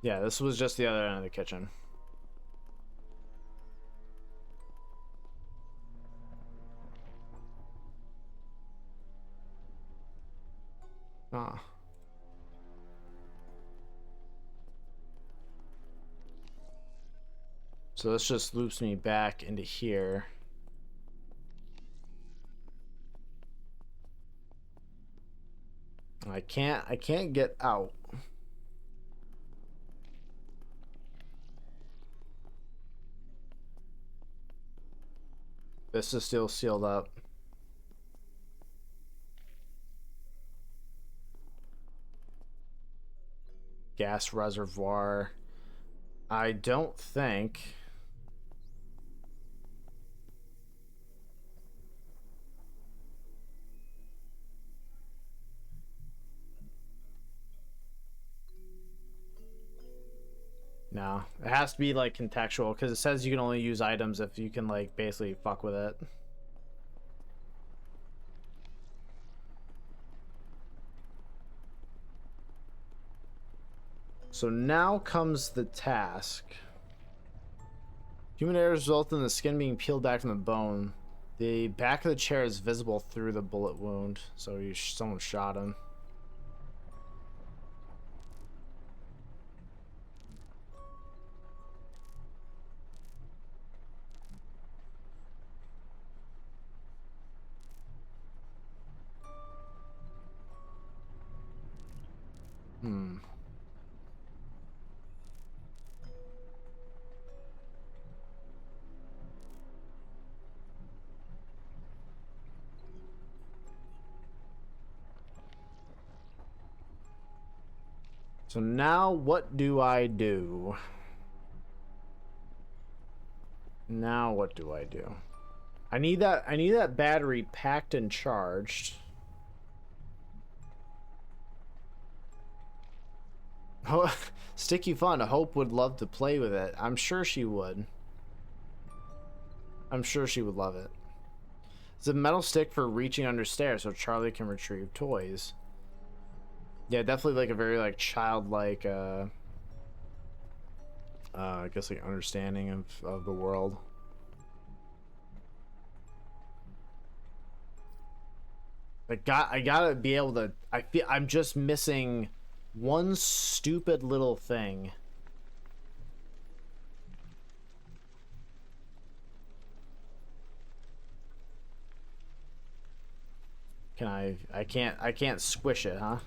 Speaker 1: Yeah, this was just the other end of the kitchen. Ah. So this just loops me back into here. I can't get out. This is still sealed up. Gas reservoir. I don't think. No, it has to be like contextual because it says you can only use items if you can like basically fuck with it. So now comes the task. Human errors result in the skin being peeled back from the bone. The back of the chair is visible through the bullet wound, so someone shot him. So now what do I do? Now what do I do? I need that battery packed and charged. Oh, Sticky Fun. Hope would love to play with it. I'm sure she would. I'm sure she would love it. It's a metal stick for reaching under stairs so Charlie can retrieve toys. Yeah, definitely like a very like childlike I guess like understanding of the world. I gotta be able to. I feel I'm just missing one stupid little thing. Can I can't squish it, huh?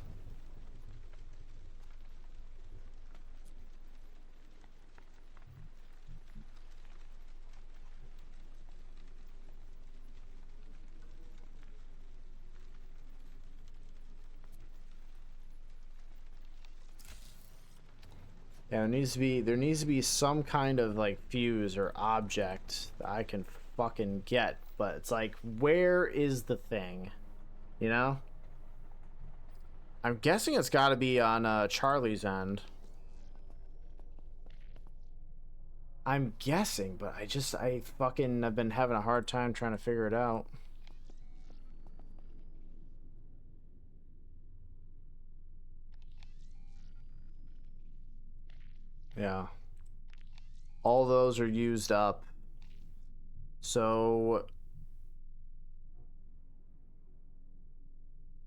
Speaker 1: Yeah, there needs to be some kind of like fuse or object that I can fucking get, but it's like, where is the thing? You know? I'm guessing it's got to be on Charlie's end. I'm guessing, but I fucking have been having a hard time trying to figure it out. Yeah. All those are used up. So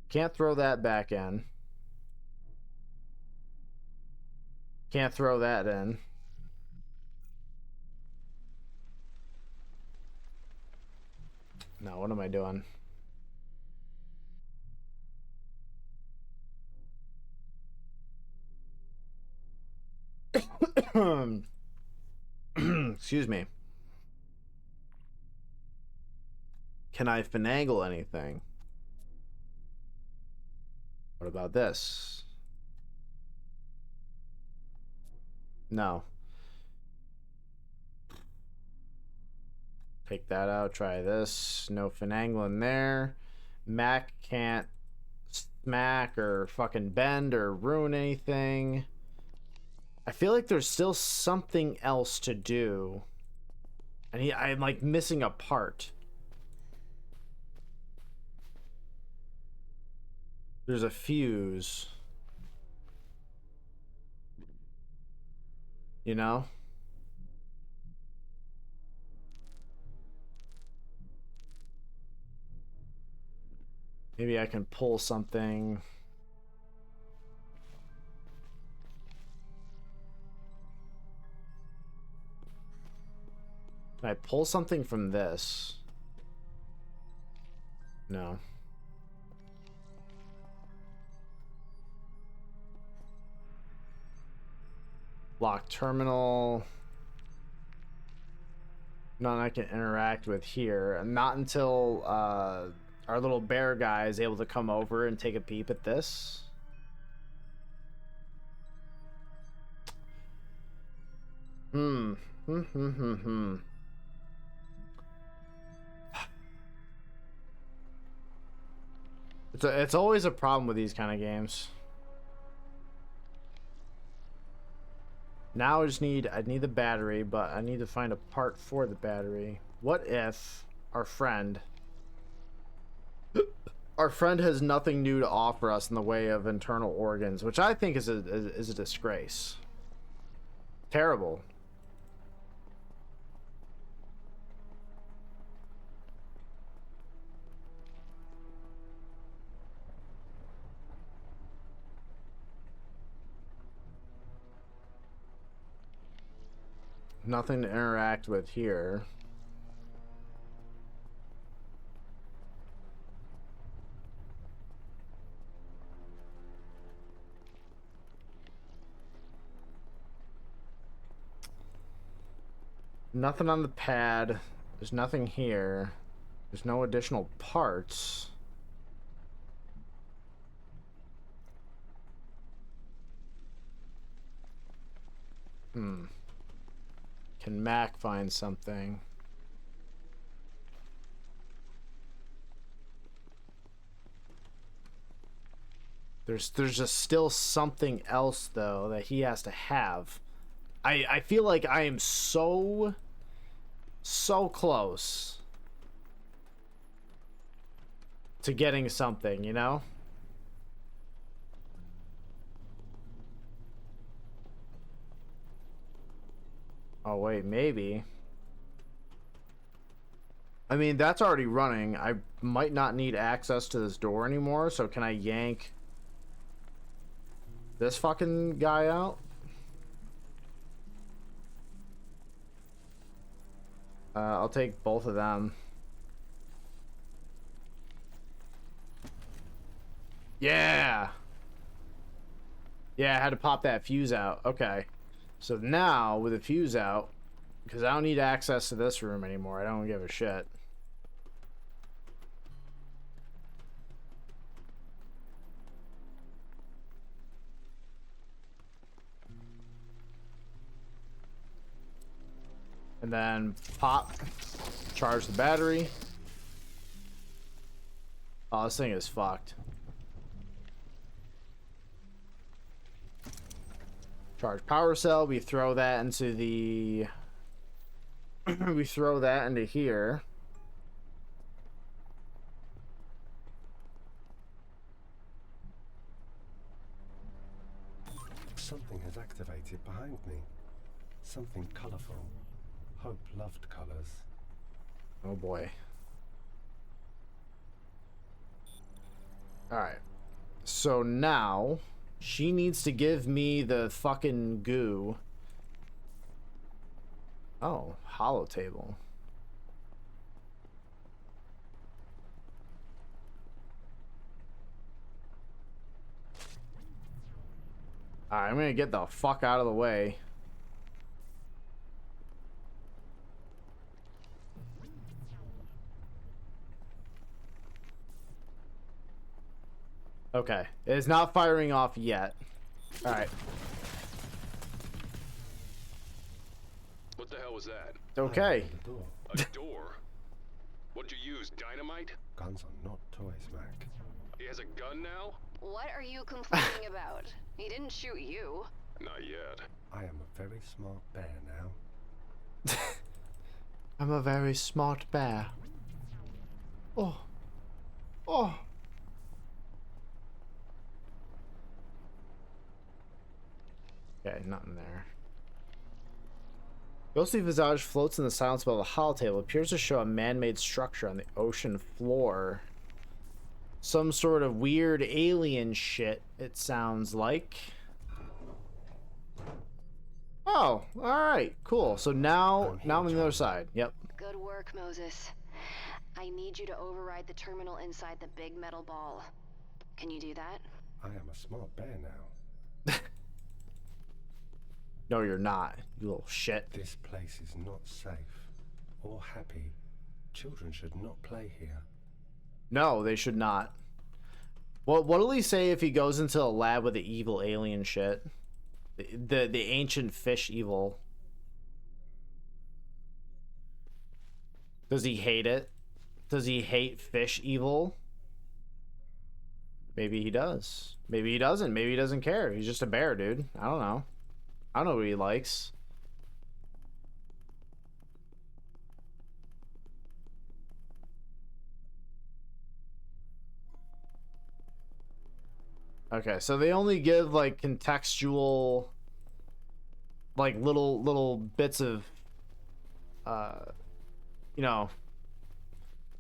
Speaker 1: can't throw that back in. Can't throw that in. No, what am I doing? Excuse me. Can I finagle anything? What about this? No. Take that out. Try this. No finagling there. Mac can't smack or fucking bend or ruin anything. I feel like there's still something else to do. And I'm like missing a part. There's a fuse. You know? Maybe I can pull something. Can I pull something from this? No. Lock terminal. None I can interact with here. And not until our little bear guy is able to come over and take a peep at this. Hmm. It's always a problem with these kind of games. Now I need the battery, but I need to find a part for the battery. What if our friend has nothing new to offer us in the way of internal organs, which I think is a disgrace. Terrible. Nothing to interact with here. Nothing on the pad. There's nothing here. There's no additional parts. Can Mac find something? There's just still something else though that he has to have. I feel like I am so close to getting something, you know? Oh wait, maybe. I mean, that's already running. I might not need access to this door anymore, so can I yank this fucking guy out? I'll take both of them. Yeah! Yeah, I had to pop that fuse out. Okay. So now, with the fuse out, because I don't need access to this room anymore, I don't give a shit. And then pop, charge the battery. Oh, this thing is fucked. Charge power cell. We throw that into the... we throw that into here.
Speaker 6: Something has activated behind me. Something colourful. Hope loved colours.
Speaker 1: Oh boy. Alright. So now, she needs to give me the fucking goo. Oh, hollow table. Alright, I'm gonna get the fuck out of the way. Okay, it is not firing off yet. Alright.
Speaker 3: What the hell was that?
Speaker 1: Okay.
Speaker 6: The door.
Speaker 3: A door? What'd you use, dynamite?
Speaker 6: Guns are not toys, Mac.
Speaker 3: He has a gun now?
Speaker 2: What are you complaining about? He didn't shoot you.
Speaker 3: Not yet.
Speaker 6: I am a very smart bear now.
Speaker 1: I'm a very smart bear. Oh. Oh. Okay, nothing there. Ghostly visage floats in the silence above a holotable. Appears to show a man-made structure on the ocean floor. Some sort of weird alien shit, it sounds like. Oh, alright, cool. So now I'm on the other side. Yep.
Speaker 2: Good work, Moses. I need you to override the terminal inside the big metal ball. Can you do that?
Speaker 6: I am a smart bear now.
Speaker 1: No, you're not, you little shit.
Speaker 6: This place is not safe or happy. Children should not play here.
Speaker 1: No, they should not. What'll he say if he goes into a lab with the evil alien shit? The ancient fish evil. Does he hate it? Does he hate fish evil? Maybe he does. Maybe he doesn't. Maybe he doesn't care. He's just a bear, dude. I don't know. I don't know what he likes. Okay, so they only give like contextual, like little bits of you know,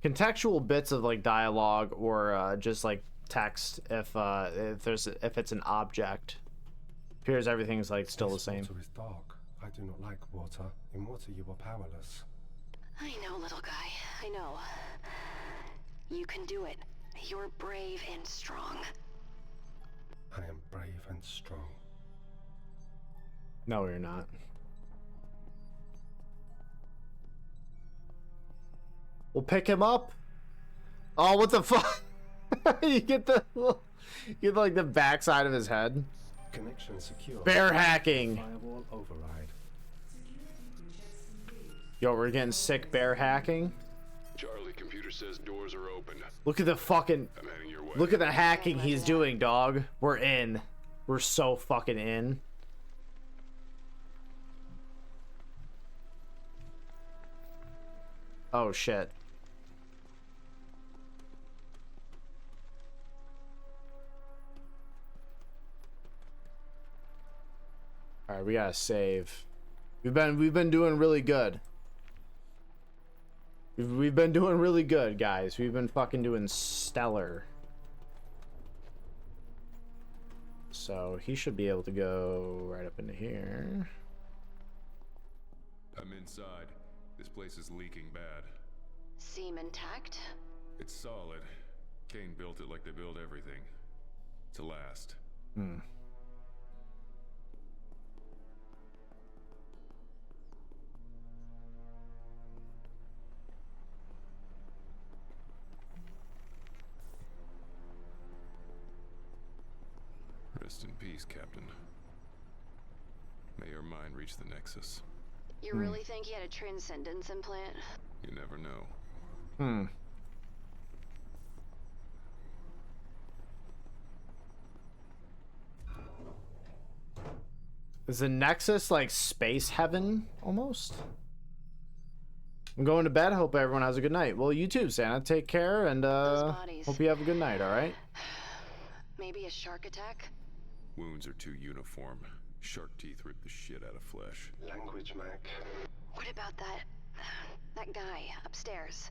Speaker 1: contextual bits of like dialogue or just like text if it's an object. Appears everything's like still the same.
Speaker 6: Water is dark. I do not like water. In water you are powerless.
Speaker 2: I know, little guy. I know. You can do it. You're brave and strong.
Speaker 6: I am brave and strong.
Speaker 1: No, you're not. We'll pick him up. Oh, what the fuck? You get like the backside of his head.
Speaker 6: Connection secure.
Speaker 1: Bear hacking.
Speaker 6: Firewall override.
Speaker 1: Yo, we're getting sick bear hacking.
Speaker 3: Charlie, computer says doors are open.
Speaker 1: Look at the fucking.
Speaker 3: I'm heading your way.
Speaker 1: Look at the hacking he's doing, dog. We're in. We're so fucking in. Oh shit. All right, we gotta save. We've been doing really good. We've been doing really good, guys. We've been fucking doing stellar. So he should be able to go right up into here.
Speaker 3: I'm inside. This place is leaking bad.
Speaker 2: Seem intact?
Speaker 3: It's solid. Kane built it like they build everything. To last.
Speaker 1: Hmm.
Speaker 3: Rest in peace, Captain. May your mind reach the Nexus.
Speaker 2: You really think he had a transcendence implant?
Speaker 3: You never know.
Speaker 1: Hmm. Is the Nexus like space heaven almost? I'm going to bed. Hope everyone has a good night. Well, you too, Santa. Take care and
Speaker 2: bodies.
Speaker 1: hope you have a good night, alright?
Speaker 2: Maybe a shark attack?
Speaker 3: Wounds are too uniform. Shark teeth rip the shit out of flesh.
Speaker 6: Language, Mac.
Speaker 2: What about that guy upstairs?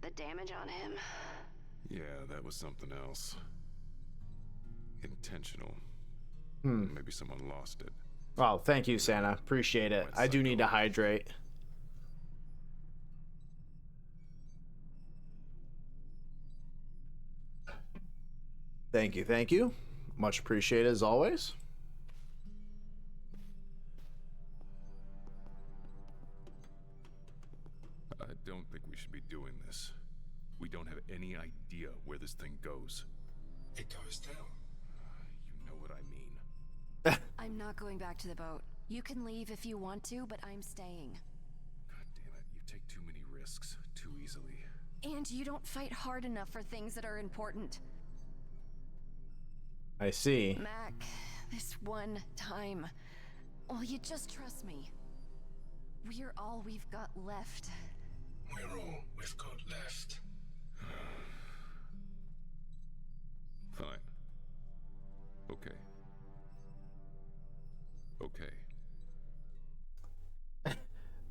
Speaker 2: The damage on him?
Speaker 3: Yeah, that was something else. Intentional.
Speaker 1: Hmm.
Speaker 3: Maybe someone lost it.
Speaker 1: Oh, thank you, Santa. Appreciate it. I do need to hydrate. Thank you, thank you. Much appreciated as always.
Speaker 3: don't think we should be doing this. We don't have any idea where this thing goes.
Speaker 6: It goes down.
Speaker 3: You know what I mean.
Speaker 2: I'm not going back to the boat. You can leave if you want to, but I'm staying.
Speaker 3: God damn it, you take too many risks too easily.
Speaker 2: And you don't fight hard enough for things that are important.
Speaker 1: I see.
Speaker 2: Mac, this one time, will you just trust me? We're all we've got left.
Speaker 6: We're all we've got left.
Speaker 3: Fine. Okay. Okay.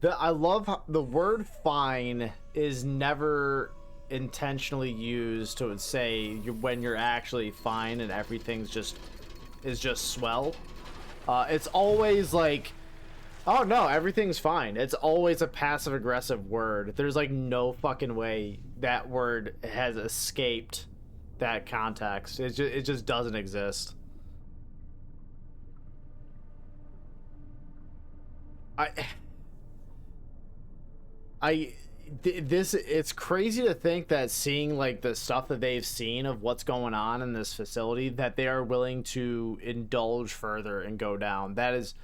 Speaker 1: I love the word fine is never intentionally used to say when you're actually fine and everything's just swell. It's always like, oh no, everything's fine. It's always a passive aggressive word. There's like no fucking way that word has escaped that context. It just doesn't exist. It's crazy to think that seeing like the stuff that they've seen of what's going on in this facility, that they are willing to indulge further and go down. That is,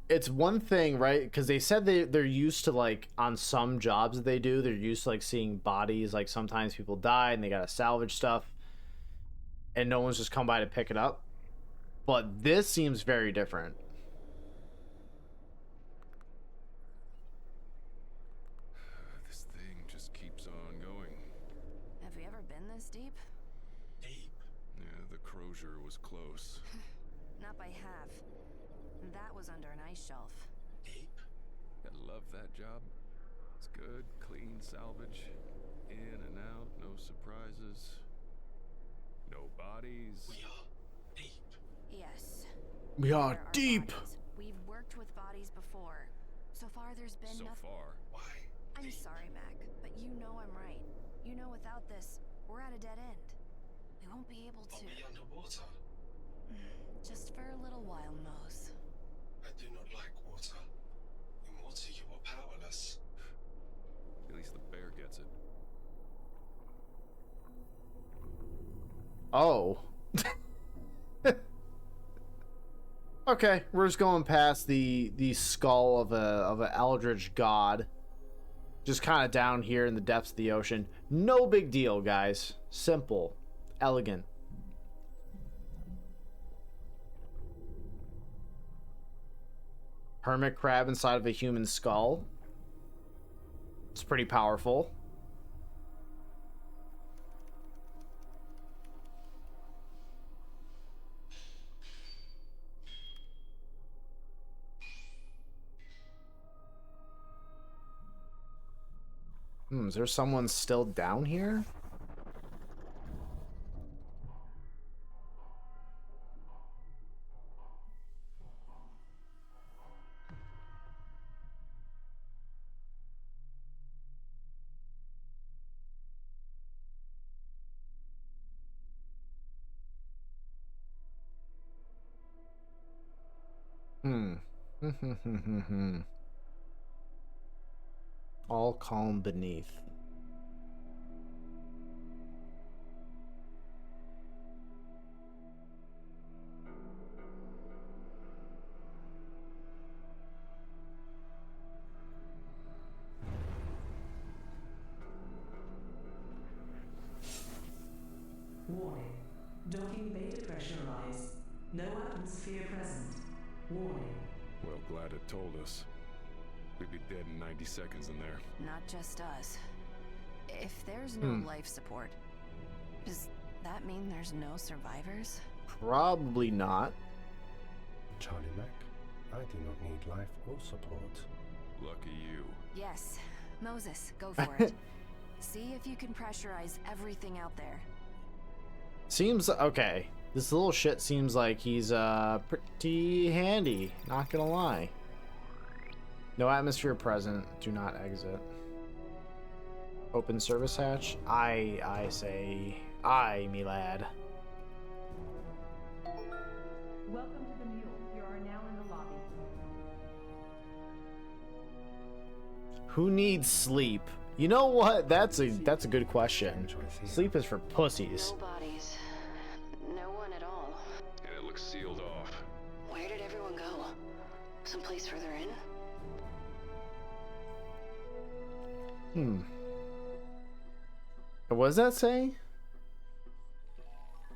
Speaker 1: it's one thing, right? Because they said they're used to, like, on some jobs that they do, they're used to like seeing bodies. Like sometimes people die and they gotta salvage stuff and no one's just come by to pick it up. But this seems very different.
Speaker 3: This thing just keeps on going.
Speaker 2: Have we ever been this deep?
Speaker 6: Deep.
Speaker 3: Yeah, the Crozier was close.
Speaker 2: Not by half. That was under an ice shelf.
Speaker 6: Deep.
Speaker 3: I love that job. It's good, clean salvage. In and out, no surprises. No bodies.
Speaker 6: We are deep.
Speaker 2: Yes.
Speaker 1: We are
Speaker 2: There
Speaker 1: deep.
Speaker 2: bodies. We've worked with bodies before. So far, there's been
Speaker 3: So
Speaker 2: nothing.
Speaker 3: far.
Speaker 6: Why?
Speaker 2: I'm
Speaker 6: Deep.
Speaker 2: sorry, Mac, but you know I'm right. You know without this, we're at a dead end. We won't be able
Speaker 6: Are
Speaker 2: to.
Speaker 6: we underwater?
Speaker 2: Just for a little while, Mose.
Speaker 6: I do not like water. In water you are powerless.
Speaker 3: At least the bear gets it.
Speaker 1: Oh. Okay, we're just going past the skull of a eldritch god. Just kind of down here in the depths of the ocean. No big deal, guys. Simple, elegant. Hermit crab inside of a human skull. It's pretty powerful. Is there someone still down here? All calm beneath.
Speaker 7: Warning. Docking bay to pressurize. No atmosphere present. Warning.
Speaker 3: Well, glad it told us. We'd be dead in 90 seconds in there.
Speaker 2: Not just us. If there's no life support, does that mean there's no survivors?
Speaker 1: Probably not.
Speaker 6: Charlie Mac, I do not need life or support.
Speaker 3: Lucky you.
Speaker 2: Yes. Moses, go for it. See if you can pressurize everything out there.
Speaker 1: Seems okay. This little shit seems like he's pretty handy, not gonna lie. No atmosphere present. Do not exit. Open service hatch. I say, aye, me lad.
Speaker 7: Welcome to the Mule. You are now in the lobby.
Speaker 1: Who needs sleep? You know what? That's a good question. Sleep is for pussies.
Speaker 2: No bodies. No one at all.
Speaker 3: And it looks sealed off.
Speaker 2: Where did everyone go? Someplace further in?
Speaker 1: What does that say?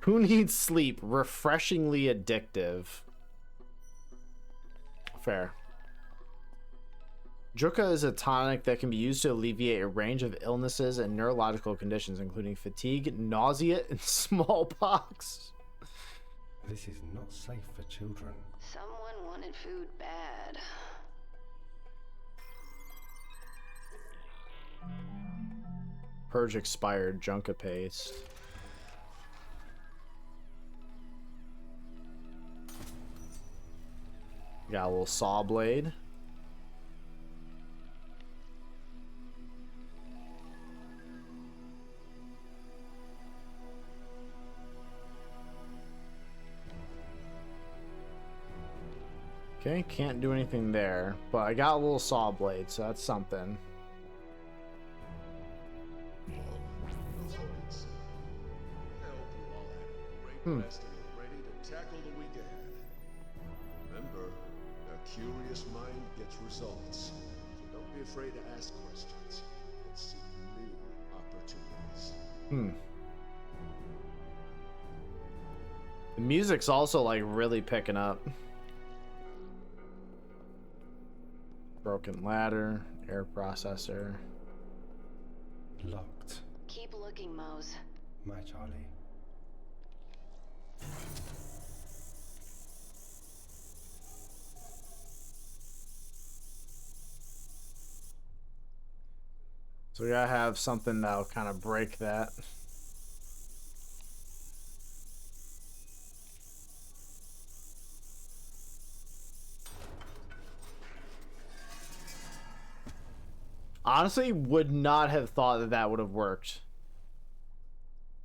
Speaker 1: Who needs sleep? Refreshingly addictive. Fair. Juca is a tonic that can be used to alleviate a range of illnesses and neurological conditions, including fatigue, nausea, and smallpox.
Speaker 6: This is not safe for children.
Speaker 2: Someone wanted food bad.
Speaker 1: Purge expired Junka paste. Got a little saw blade. Okay, can't do anything there, but I got a little saw blade, so that's something.
Speaker 8: Rest and are ready to tackle the week ahead. Remember, a curious mind gets results. So don't be afraid to ask questions and seek new opportunities.
Speaker 1: The music's also like really picking up. Broken ladder, air processor.
Speaker 6: Locked.
Speaker 2: Keep looking, Mose.
Speaker 6: My Charlie.
Speaker 1: So we gotta have something that'll kind of break that. Honestly, would not have thought that that would have worked.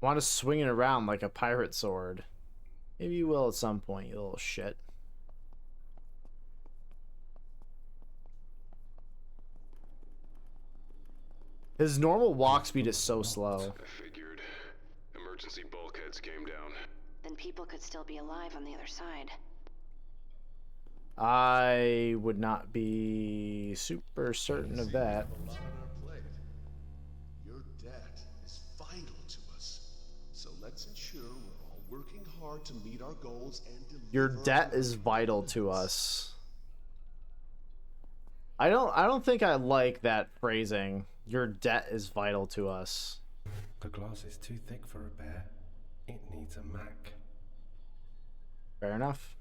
Speaker 1: Want to swing it around like a pirate sword. Maybe you will at some point, you little shit. His normal walk speed is so slow.
Speaker 3: I figured. Emergency bulkheads came down.
Speaker 2: Then people could still be alive on the other side.
Speaker 1: I would not be super certain of that.
Speaker 8: A lot on our plate. Your debt is vital to us. So let's ensure we're all working hard to meet our goals and deliver.
Speaker 1: Your debt is vital to us. I don't think I like that phrasing. Your debt is vital to us.
Speaker 6: The glass is too thick for a bear. It needs a Mac.
Speaker 1: Fair enough.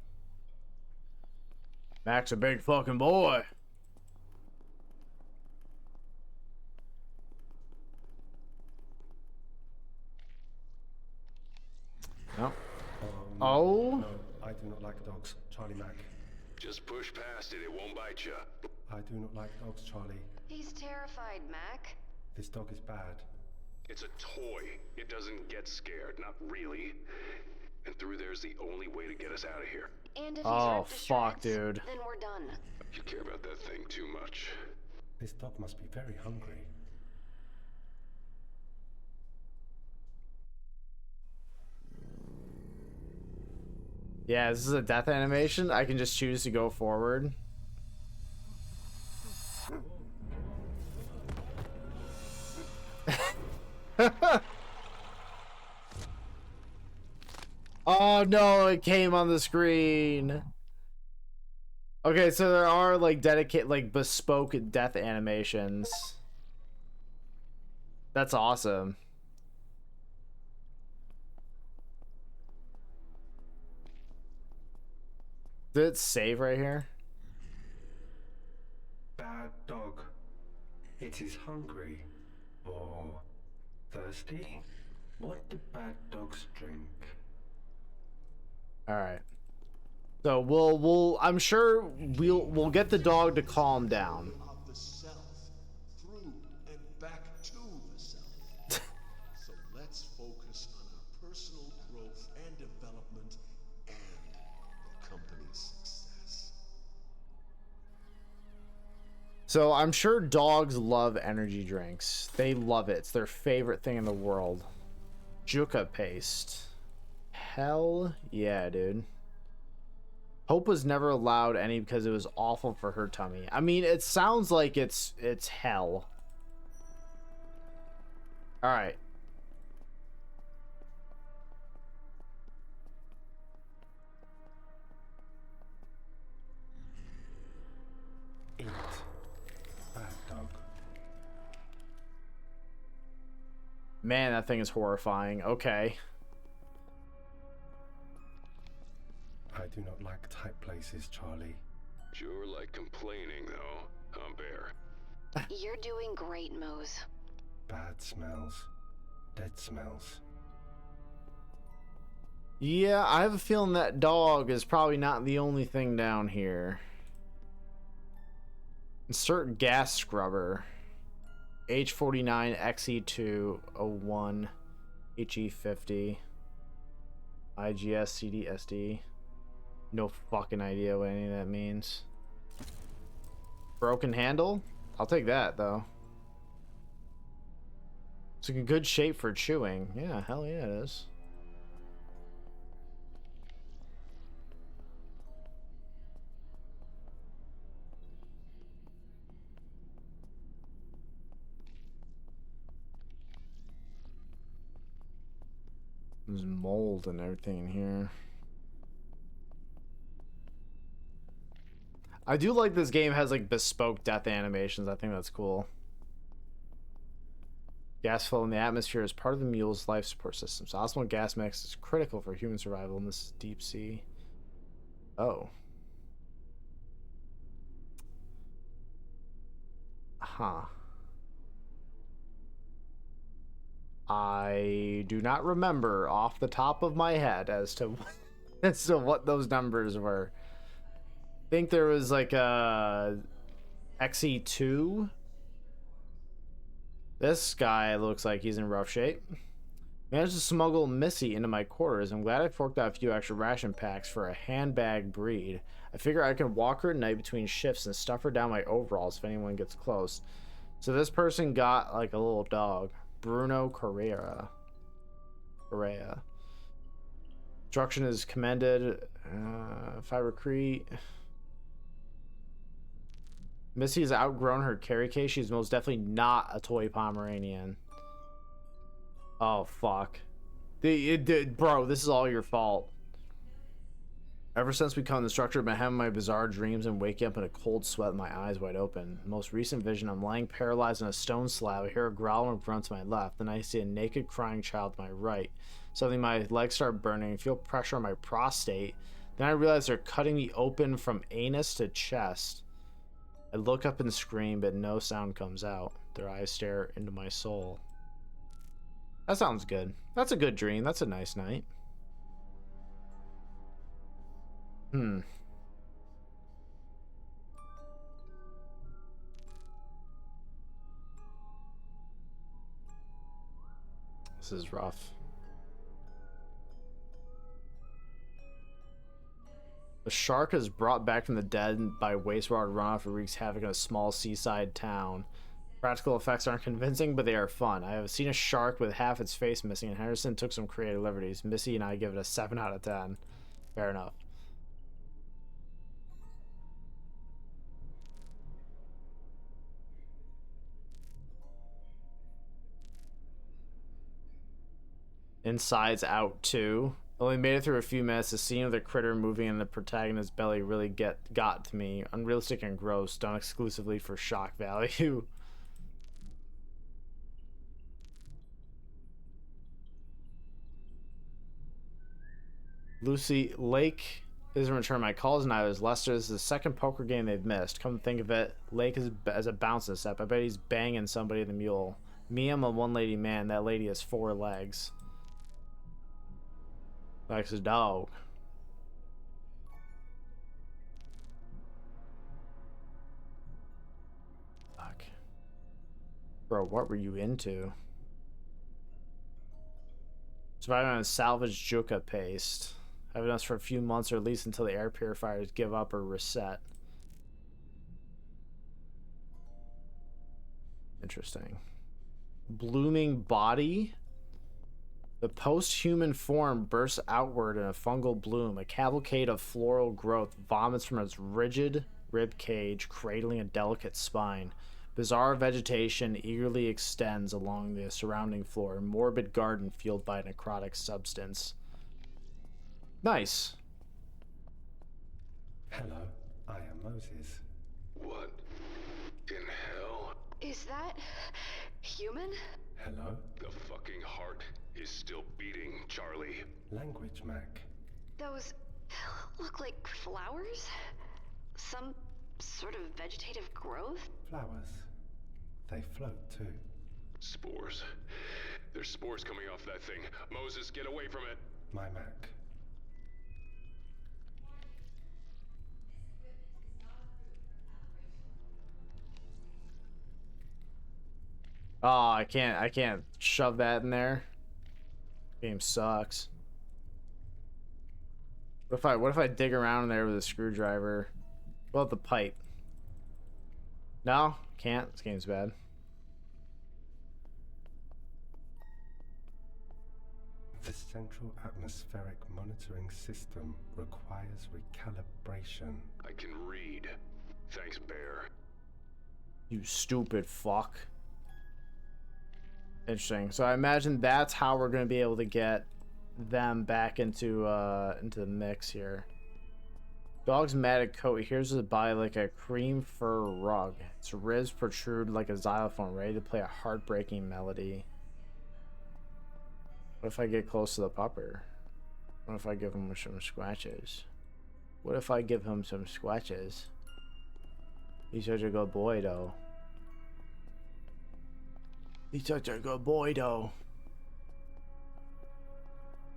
Speaker 1: Mac's a big fucking boy. No. Oh.
Speaker 6: No, I do not like dogs. Charlie Mac.
Speaker 3: Just push past it, it won't bite you.
Speaker 6: I do not like dogs, Charlie.
Speaker 2: He's terrified, Mac.
Speaker 6: This dog is bad.
Speaker 3: It's a toy. It doesn't get scared, not really. And through there's the only way to get us out of here.
Speaker 2: And if he's
Speaker 1: Oh,
Speaker 2: ripped to
Speaker 1: fuck,
Speaker 2: shreds,
Speaker 1: dude.
Speaker 2: then we're done.
Speaker 3: You care about that thing too much.
Speaker 6: This dog must be very hungry.
Speaker 1: Yeah, this is a death animation. I can just choose to go forward. Oh no, it came on the screen. Okay, so there are like bespoke death animations. That's awesome. Did it save right here?
Speaker 6: Bad dog. It is hungry. Or thirsty? What do bad dogs drink?
Speaker 1: All right. So I'm sure we'll get the dog to calm down.
Speaker 8: Of the self, through and back to the self. So let's focus on our personal growth and development and the company's success.
Speaker 1: So I'm sure dogs love energy drinks. They love it. It's their favorite thing in the world. Juca paste. Hell yeah, dude. Hope was never allowed any because it was awful for her tummy. I mean, it sounds like it's hell. All right.
Speaker 6: Eat. Bad dog.
Speaker 1: Man, that thing is horrifying. Okay.
Speaker 6: I do not like tight places, Charlie.
Speaker 3: Sure like complaining, though, huh, Bear?
Speaker 2: You're doing great, Mose.
Speaker 6: Bad smells. Dead smells.
Speaker 1: Yeah, I have a feeling that dog is probably not the only thing down here. Insert gas scrubber. H49 XE201 HE50 IGS CDSD. No fucking idea what any of that means. Broken handle? I'll take that though. It's in good shape for chewing. Yeah, hell yeah it is. There's mold and everything in here. I do like this game has like bespoke death animations. I think that's cool. Gas flow in the atmosphere is part of the mule's life support system. So osmolar gas mix is critical for human survival in this deep sea. Oh. Huh. I do not remember off the top of my head as to what those numbers were. I think there was like a XE2. This guy looks like he's in rough shape. Managed to smuggle Missy into my quarters. I'm glad I forked out a few extra ration packs for a handbag breed. I figure I can walk her at night between shifts and stuff her down my overalls if anyone gets close. So this person got like a little dog. Bruno Correa. Instruction is commended. If I recruit... Missy has outgrown her carry case. She's most definitely not a toy Pomeranian. Oh, fuck. Bro, this is all your fault. Ever since becoming the instructor, I've been having my bizarre dreams and waking up in a cold sweat with my eyes wide open. Most recent vision, I'm lying paralyzed on a stone slab. I hear a growl and a grunt to my left. Then I see a naked crying child to my right. Suddenly my legs start burning. I feel pressure on my prostate. Then I realize they're cutting me open from anus to chest. I look up and scream, but no sound comes out. Their eyes stare into my soul. That sounds good. That's a good dream. That's a nice night. This is rough. A shark is brought back from the dead by wastewater runoff and wreaks havoc in a small seaside town. Practical effects aren't convincing, but they are fun. I have seen a shark with half its face missing, and Henderson took some creative liberties. Missy and I give it a 7 out of 10. Fair enough. Inside's Out 2. Only made it through a few minutes. The scene of the critter moving in the protagonist's belly really got to me. Unrealistic and gross, done exclusively for shock value. Lucy Lake is in return my calls and I was Lester. This is the second poker game they've missed. Come to think of it, Lake is as a bouncing step. I bet he's banging somebody in the mule. Me, I'm a one lady man. That lady has 4 legs. Likes a dog. Fuck. Bro, what were you into? Surviving on salvaged Juca paste. I've done this for a few months or at least until the air purifiers give up or reset. Interesting. Blooming body. The post-human form bursts outward in a fungal bloom. A cavalcade of floral growth vomits from its rigid rib cage, cradling a delicate spine. Bizarre vegetation eagerly extends along the surrounding floor. Morbid garden fueled by necrotic substance. Nice.
Speaker 6: Hello, I am Moses.
Speaker 3: What in hell?
Speaker 2: Is that human?
Speaker 6: Hello?
Speaker 3: The fucking heart is still beating, Charlie.
Speaker 6: Language, Mac.
Speaker 2: Those look like flowers? Some sort of vegetative growth?
Speaker 6: Flowers. They float too.
Speaker 3: Spores. There's spores coming off that thing. Moses, get away from it.
Speaker 6: My Mac.
Speaker 1: Oh, I can't shove that in there. Game sucks. What if I dig around in there with a screwdriver? What about the pipe? No? Can't? This game's bad.
Speaker 6: The central atmospheric monitoring system requires recalibration.
Speaker 3: I can read. Thanks, Bear.
Speaker 1: You stupid fuck. Interesting. So I imagine that's how we're gonna be able to get them back into the mix here. Dog's matted coat. Here's his body like a cream fur rug. Its ribs protrude like a xylophone, ready to play a heartbreaking melody. What if I get close to the pupper? What if I give him some scratches? What if I give him some scratches? He's such a good boy, though. He's such a good boy, though.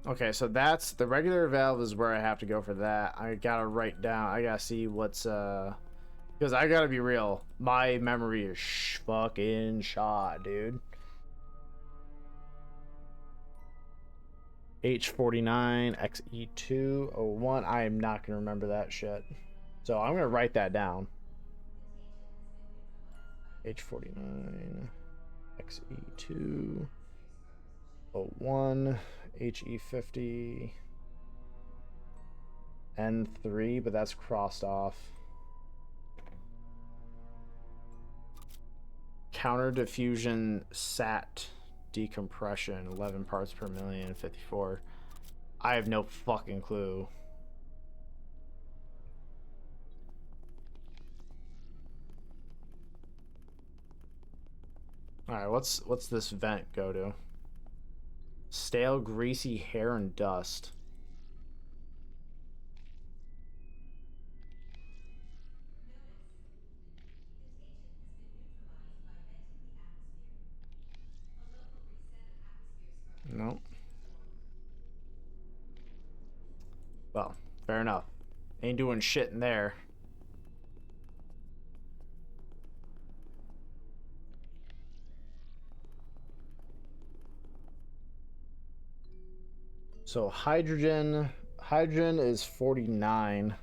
Speaker 1: Okay, so that's the regular valve is where I have to go for that. I gotta write down. I gotta see what's because I gotta be real. My memory is fucking shot, dude. H49 XE201. I am not gonna remember that shit. So I'm gonna write that down. H49 XE201 HE50 N3, but that's crossed off. Counter diffusion sat decompression 11 parts per million 54. I have no fucking clue. All right, what's this vent go to? Stale, greasy hair and dust. Nope. Well, fair enough. Ain't doing shit in there. So hydrogen is 49.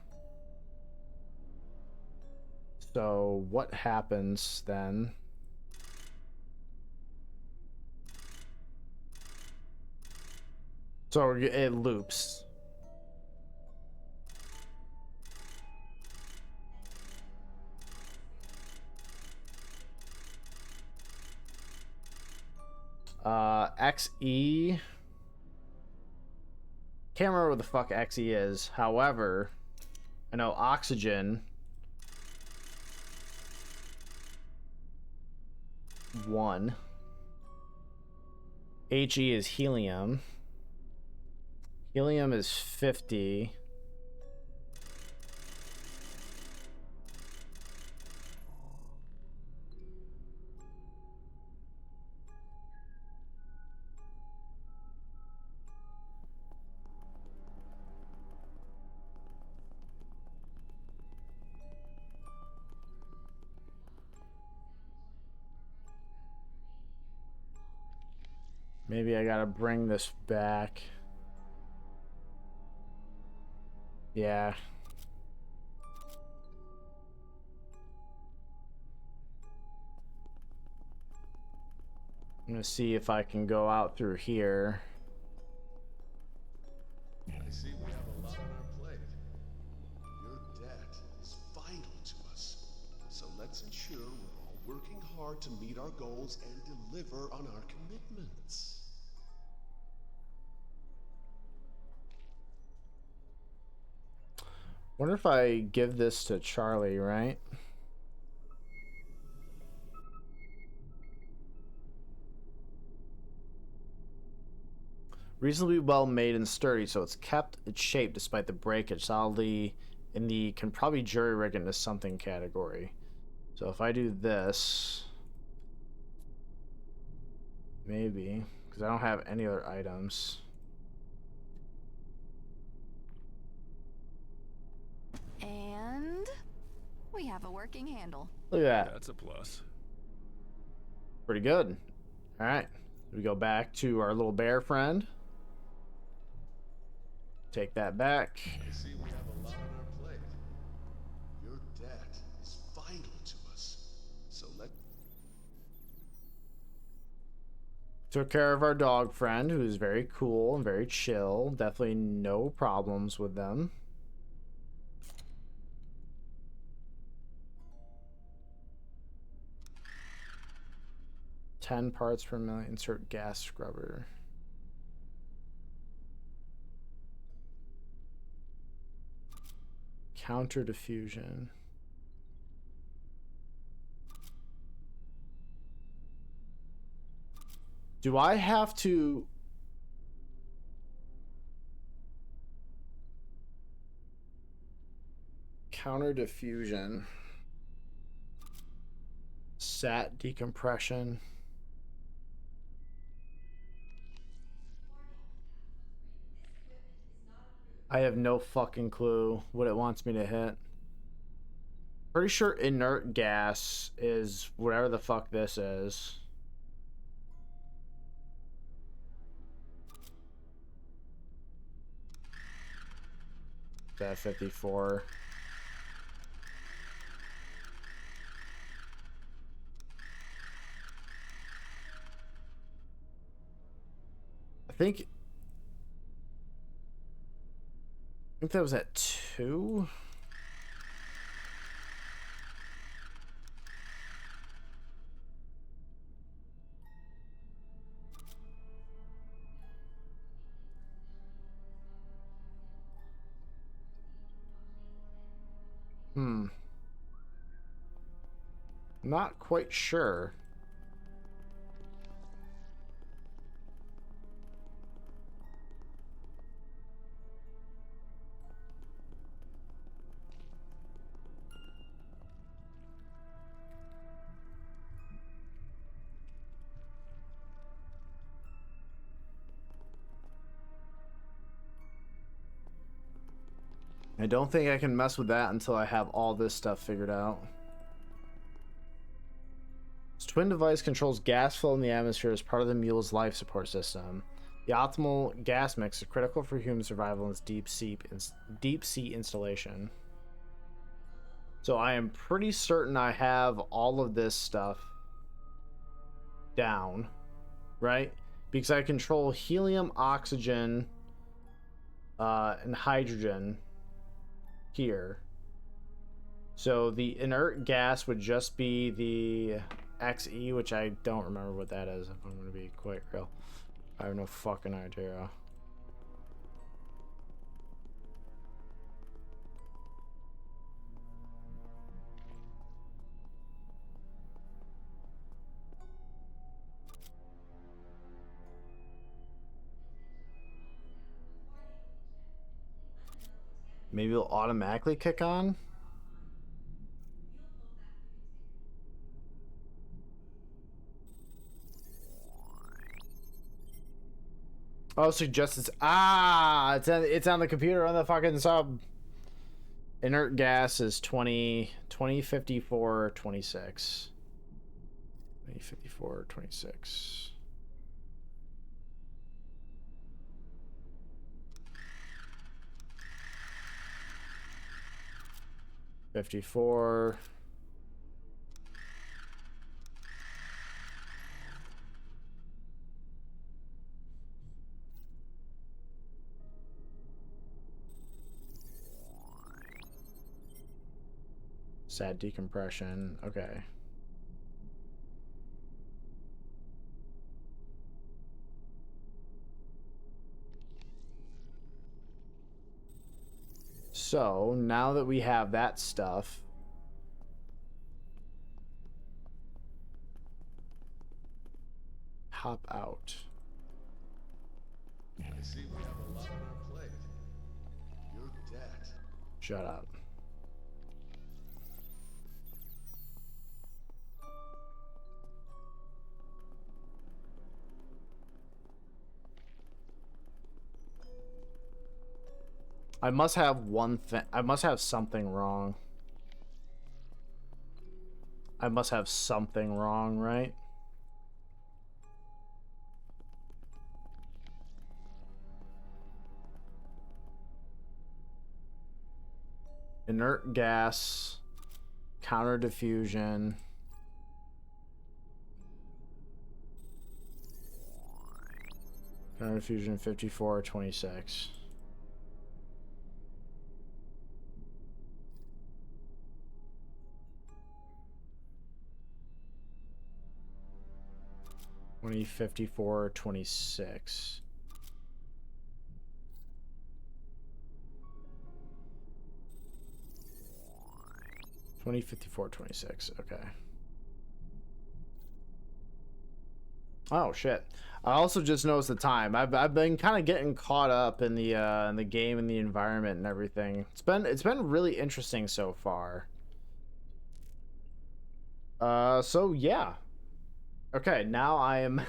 Speaker 1: So what happens then? So it loops. XE. Can't remember what the fuck XE is. However, I know oxygen 1. HE is helium. Helium is 50. Maybe I gotta bring this back. Yeah. I'm gonna see if I can go out through here.
Speaker 8: I see we have a lot on our plate. Your debt is vital to us. So let's ensure we're all working hard to meet our goals and deliver on our commitments.
Speaker 1: Wonder if I give this to Charlie, right? Reasonably well made and sturdy, so it's kept its shape despite the breakage. Solidly in the can probably jury rig into something category. So if I do this, maybe, because I don't have any other items.
Speaker 2: And we have a working handle.
Speaker 1: Look at that.
Speaker 3: That's a plus.
Speaker 1: Pretty good. All right. We go back to our little bear friend. Take that back.
Speaker 8: I see we have a lot on our plate. Your debt is vital to us. So let
Speaker 1: Took care of our dog friend, who's very cool and very chill. Definitely no problems with them. $10 parts per million. Insert gas scrubber. Counter diffusion. Do I have to... Counter diffusion. Sat decompression. I have no fucking clue what it wants me to hit. Pretty sure inert gas is whatever the fuck this is. That 54. I think that was at 2. Not quite sure. I don't think I can mess with that until I have all this stuff figured out. This twin device controls gas flow in the atmosphere as part of the mule's life support system. The optimal gas mix is critical for human survival in its deep sea installation. So I am pretty certain I have all of this stuff down, right? Because I control helium, oxygen, and hydrogen here. So the inert gas would just be the XE, which I don't remember what that is, if I'm going to be quite real. I have no fucking idea. Maybe it'll automatically kick on? Oh, suggests it's on the computer on the fucking sub. Inert gas is 2054 26. 2054 26. $54. Sad decompression. Okay. So now that we have that stuff, hop out.
Speaker 8: I see we have a lot on our plate. Your debt.
Speaker 1: Shut up. I must have one thing. I must have something wrong. I must have something wrong, right? Inert gas, counter diffusion. Counter diffusion 5426. Twenty 5426. 205426. Okay. Oh shit. I also just noticed the time. I've been kind of getting caught up in the game and the environment and everything. It's been really interesting so far. So yeah. Okay, now I am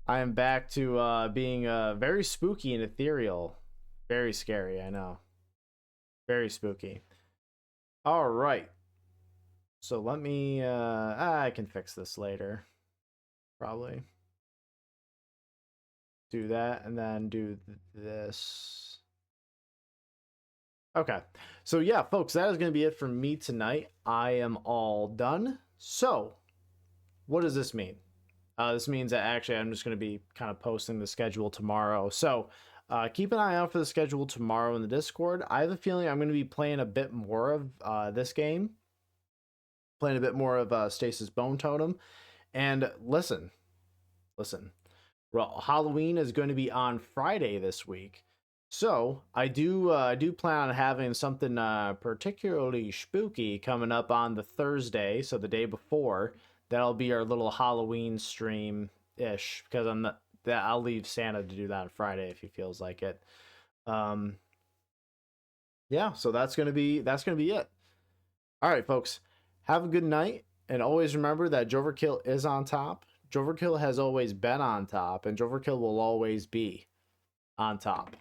Speaker 1: I am back to being very spooky and ethereal. Very scary, I know. Very spooky. All right. So let me I can fix this later. Probably. Do that and then do this. Okay. So yeah, folks, that is going to be it for me tonight. I am all done. So, what does this mean? This means that actually I'm just going to be kind of posting the schedule tomorrow. So, keep an eye out for the schedule tomorrow in the Discord. I have a feeling I'm going to be playing a bit more of this game. Playing a bit more of Stasis Bone Totem. And listen. Well, Halloween is going to be on Friday this week. So, I do plan on having something particularly spooky coming up on the Thursday, so the day before. That'll be our little Halloween stream-ish, because I'll leave Santa to do that on Friday if he feels like it. Yeah, so that's gonna be it. All right, folks, have a good night, and always remember that j0everkill is on top. j0everkill has always been on top, and j0everkill will always be on top.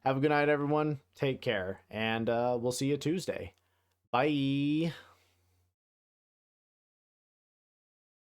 Speaker 1: Have a good night, everyone. Take care, and we'll see you Tuesday. Bye.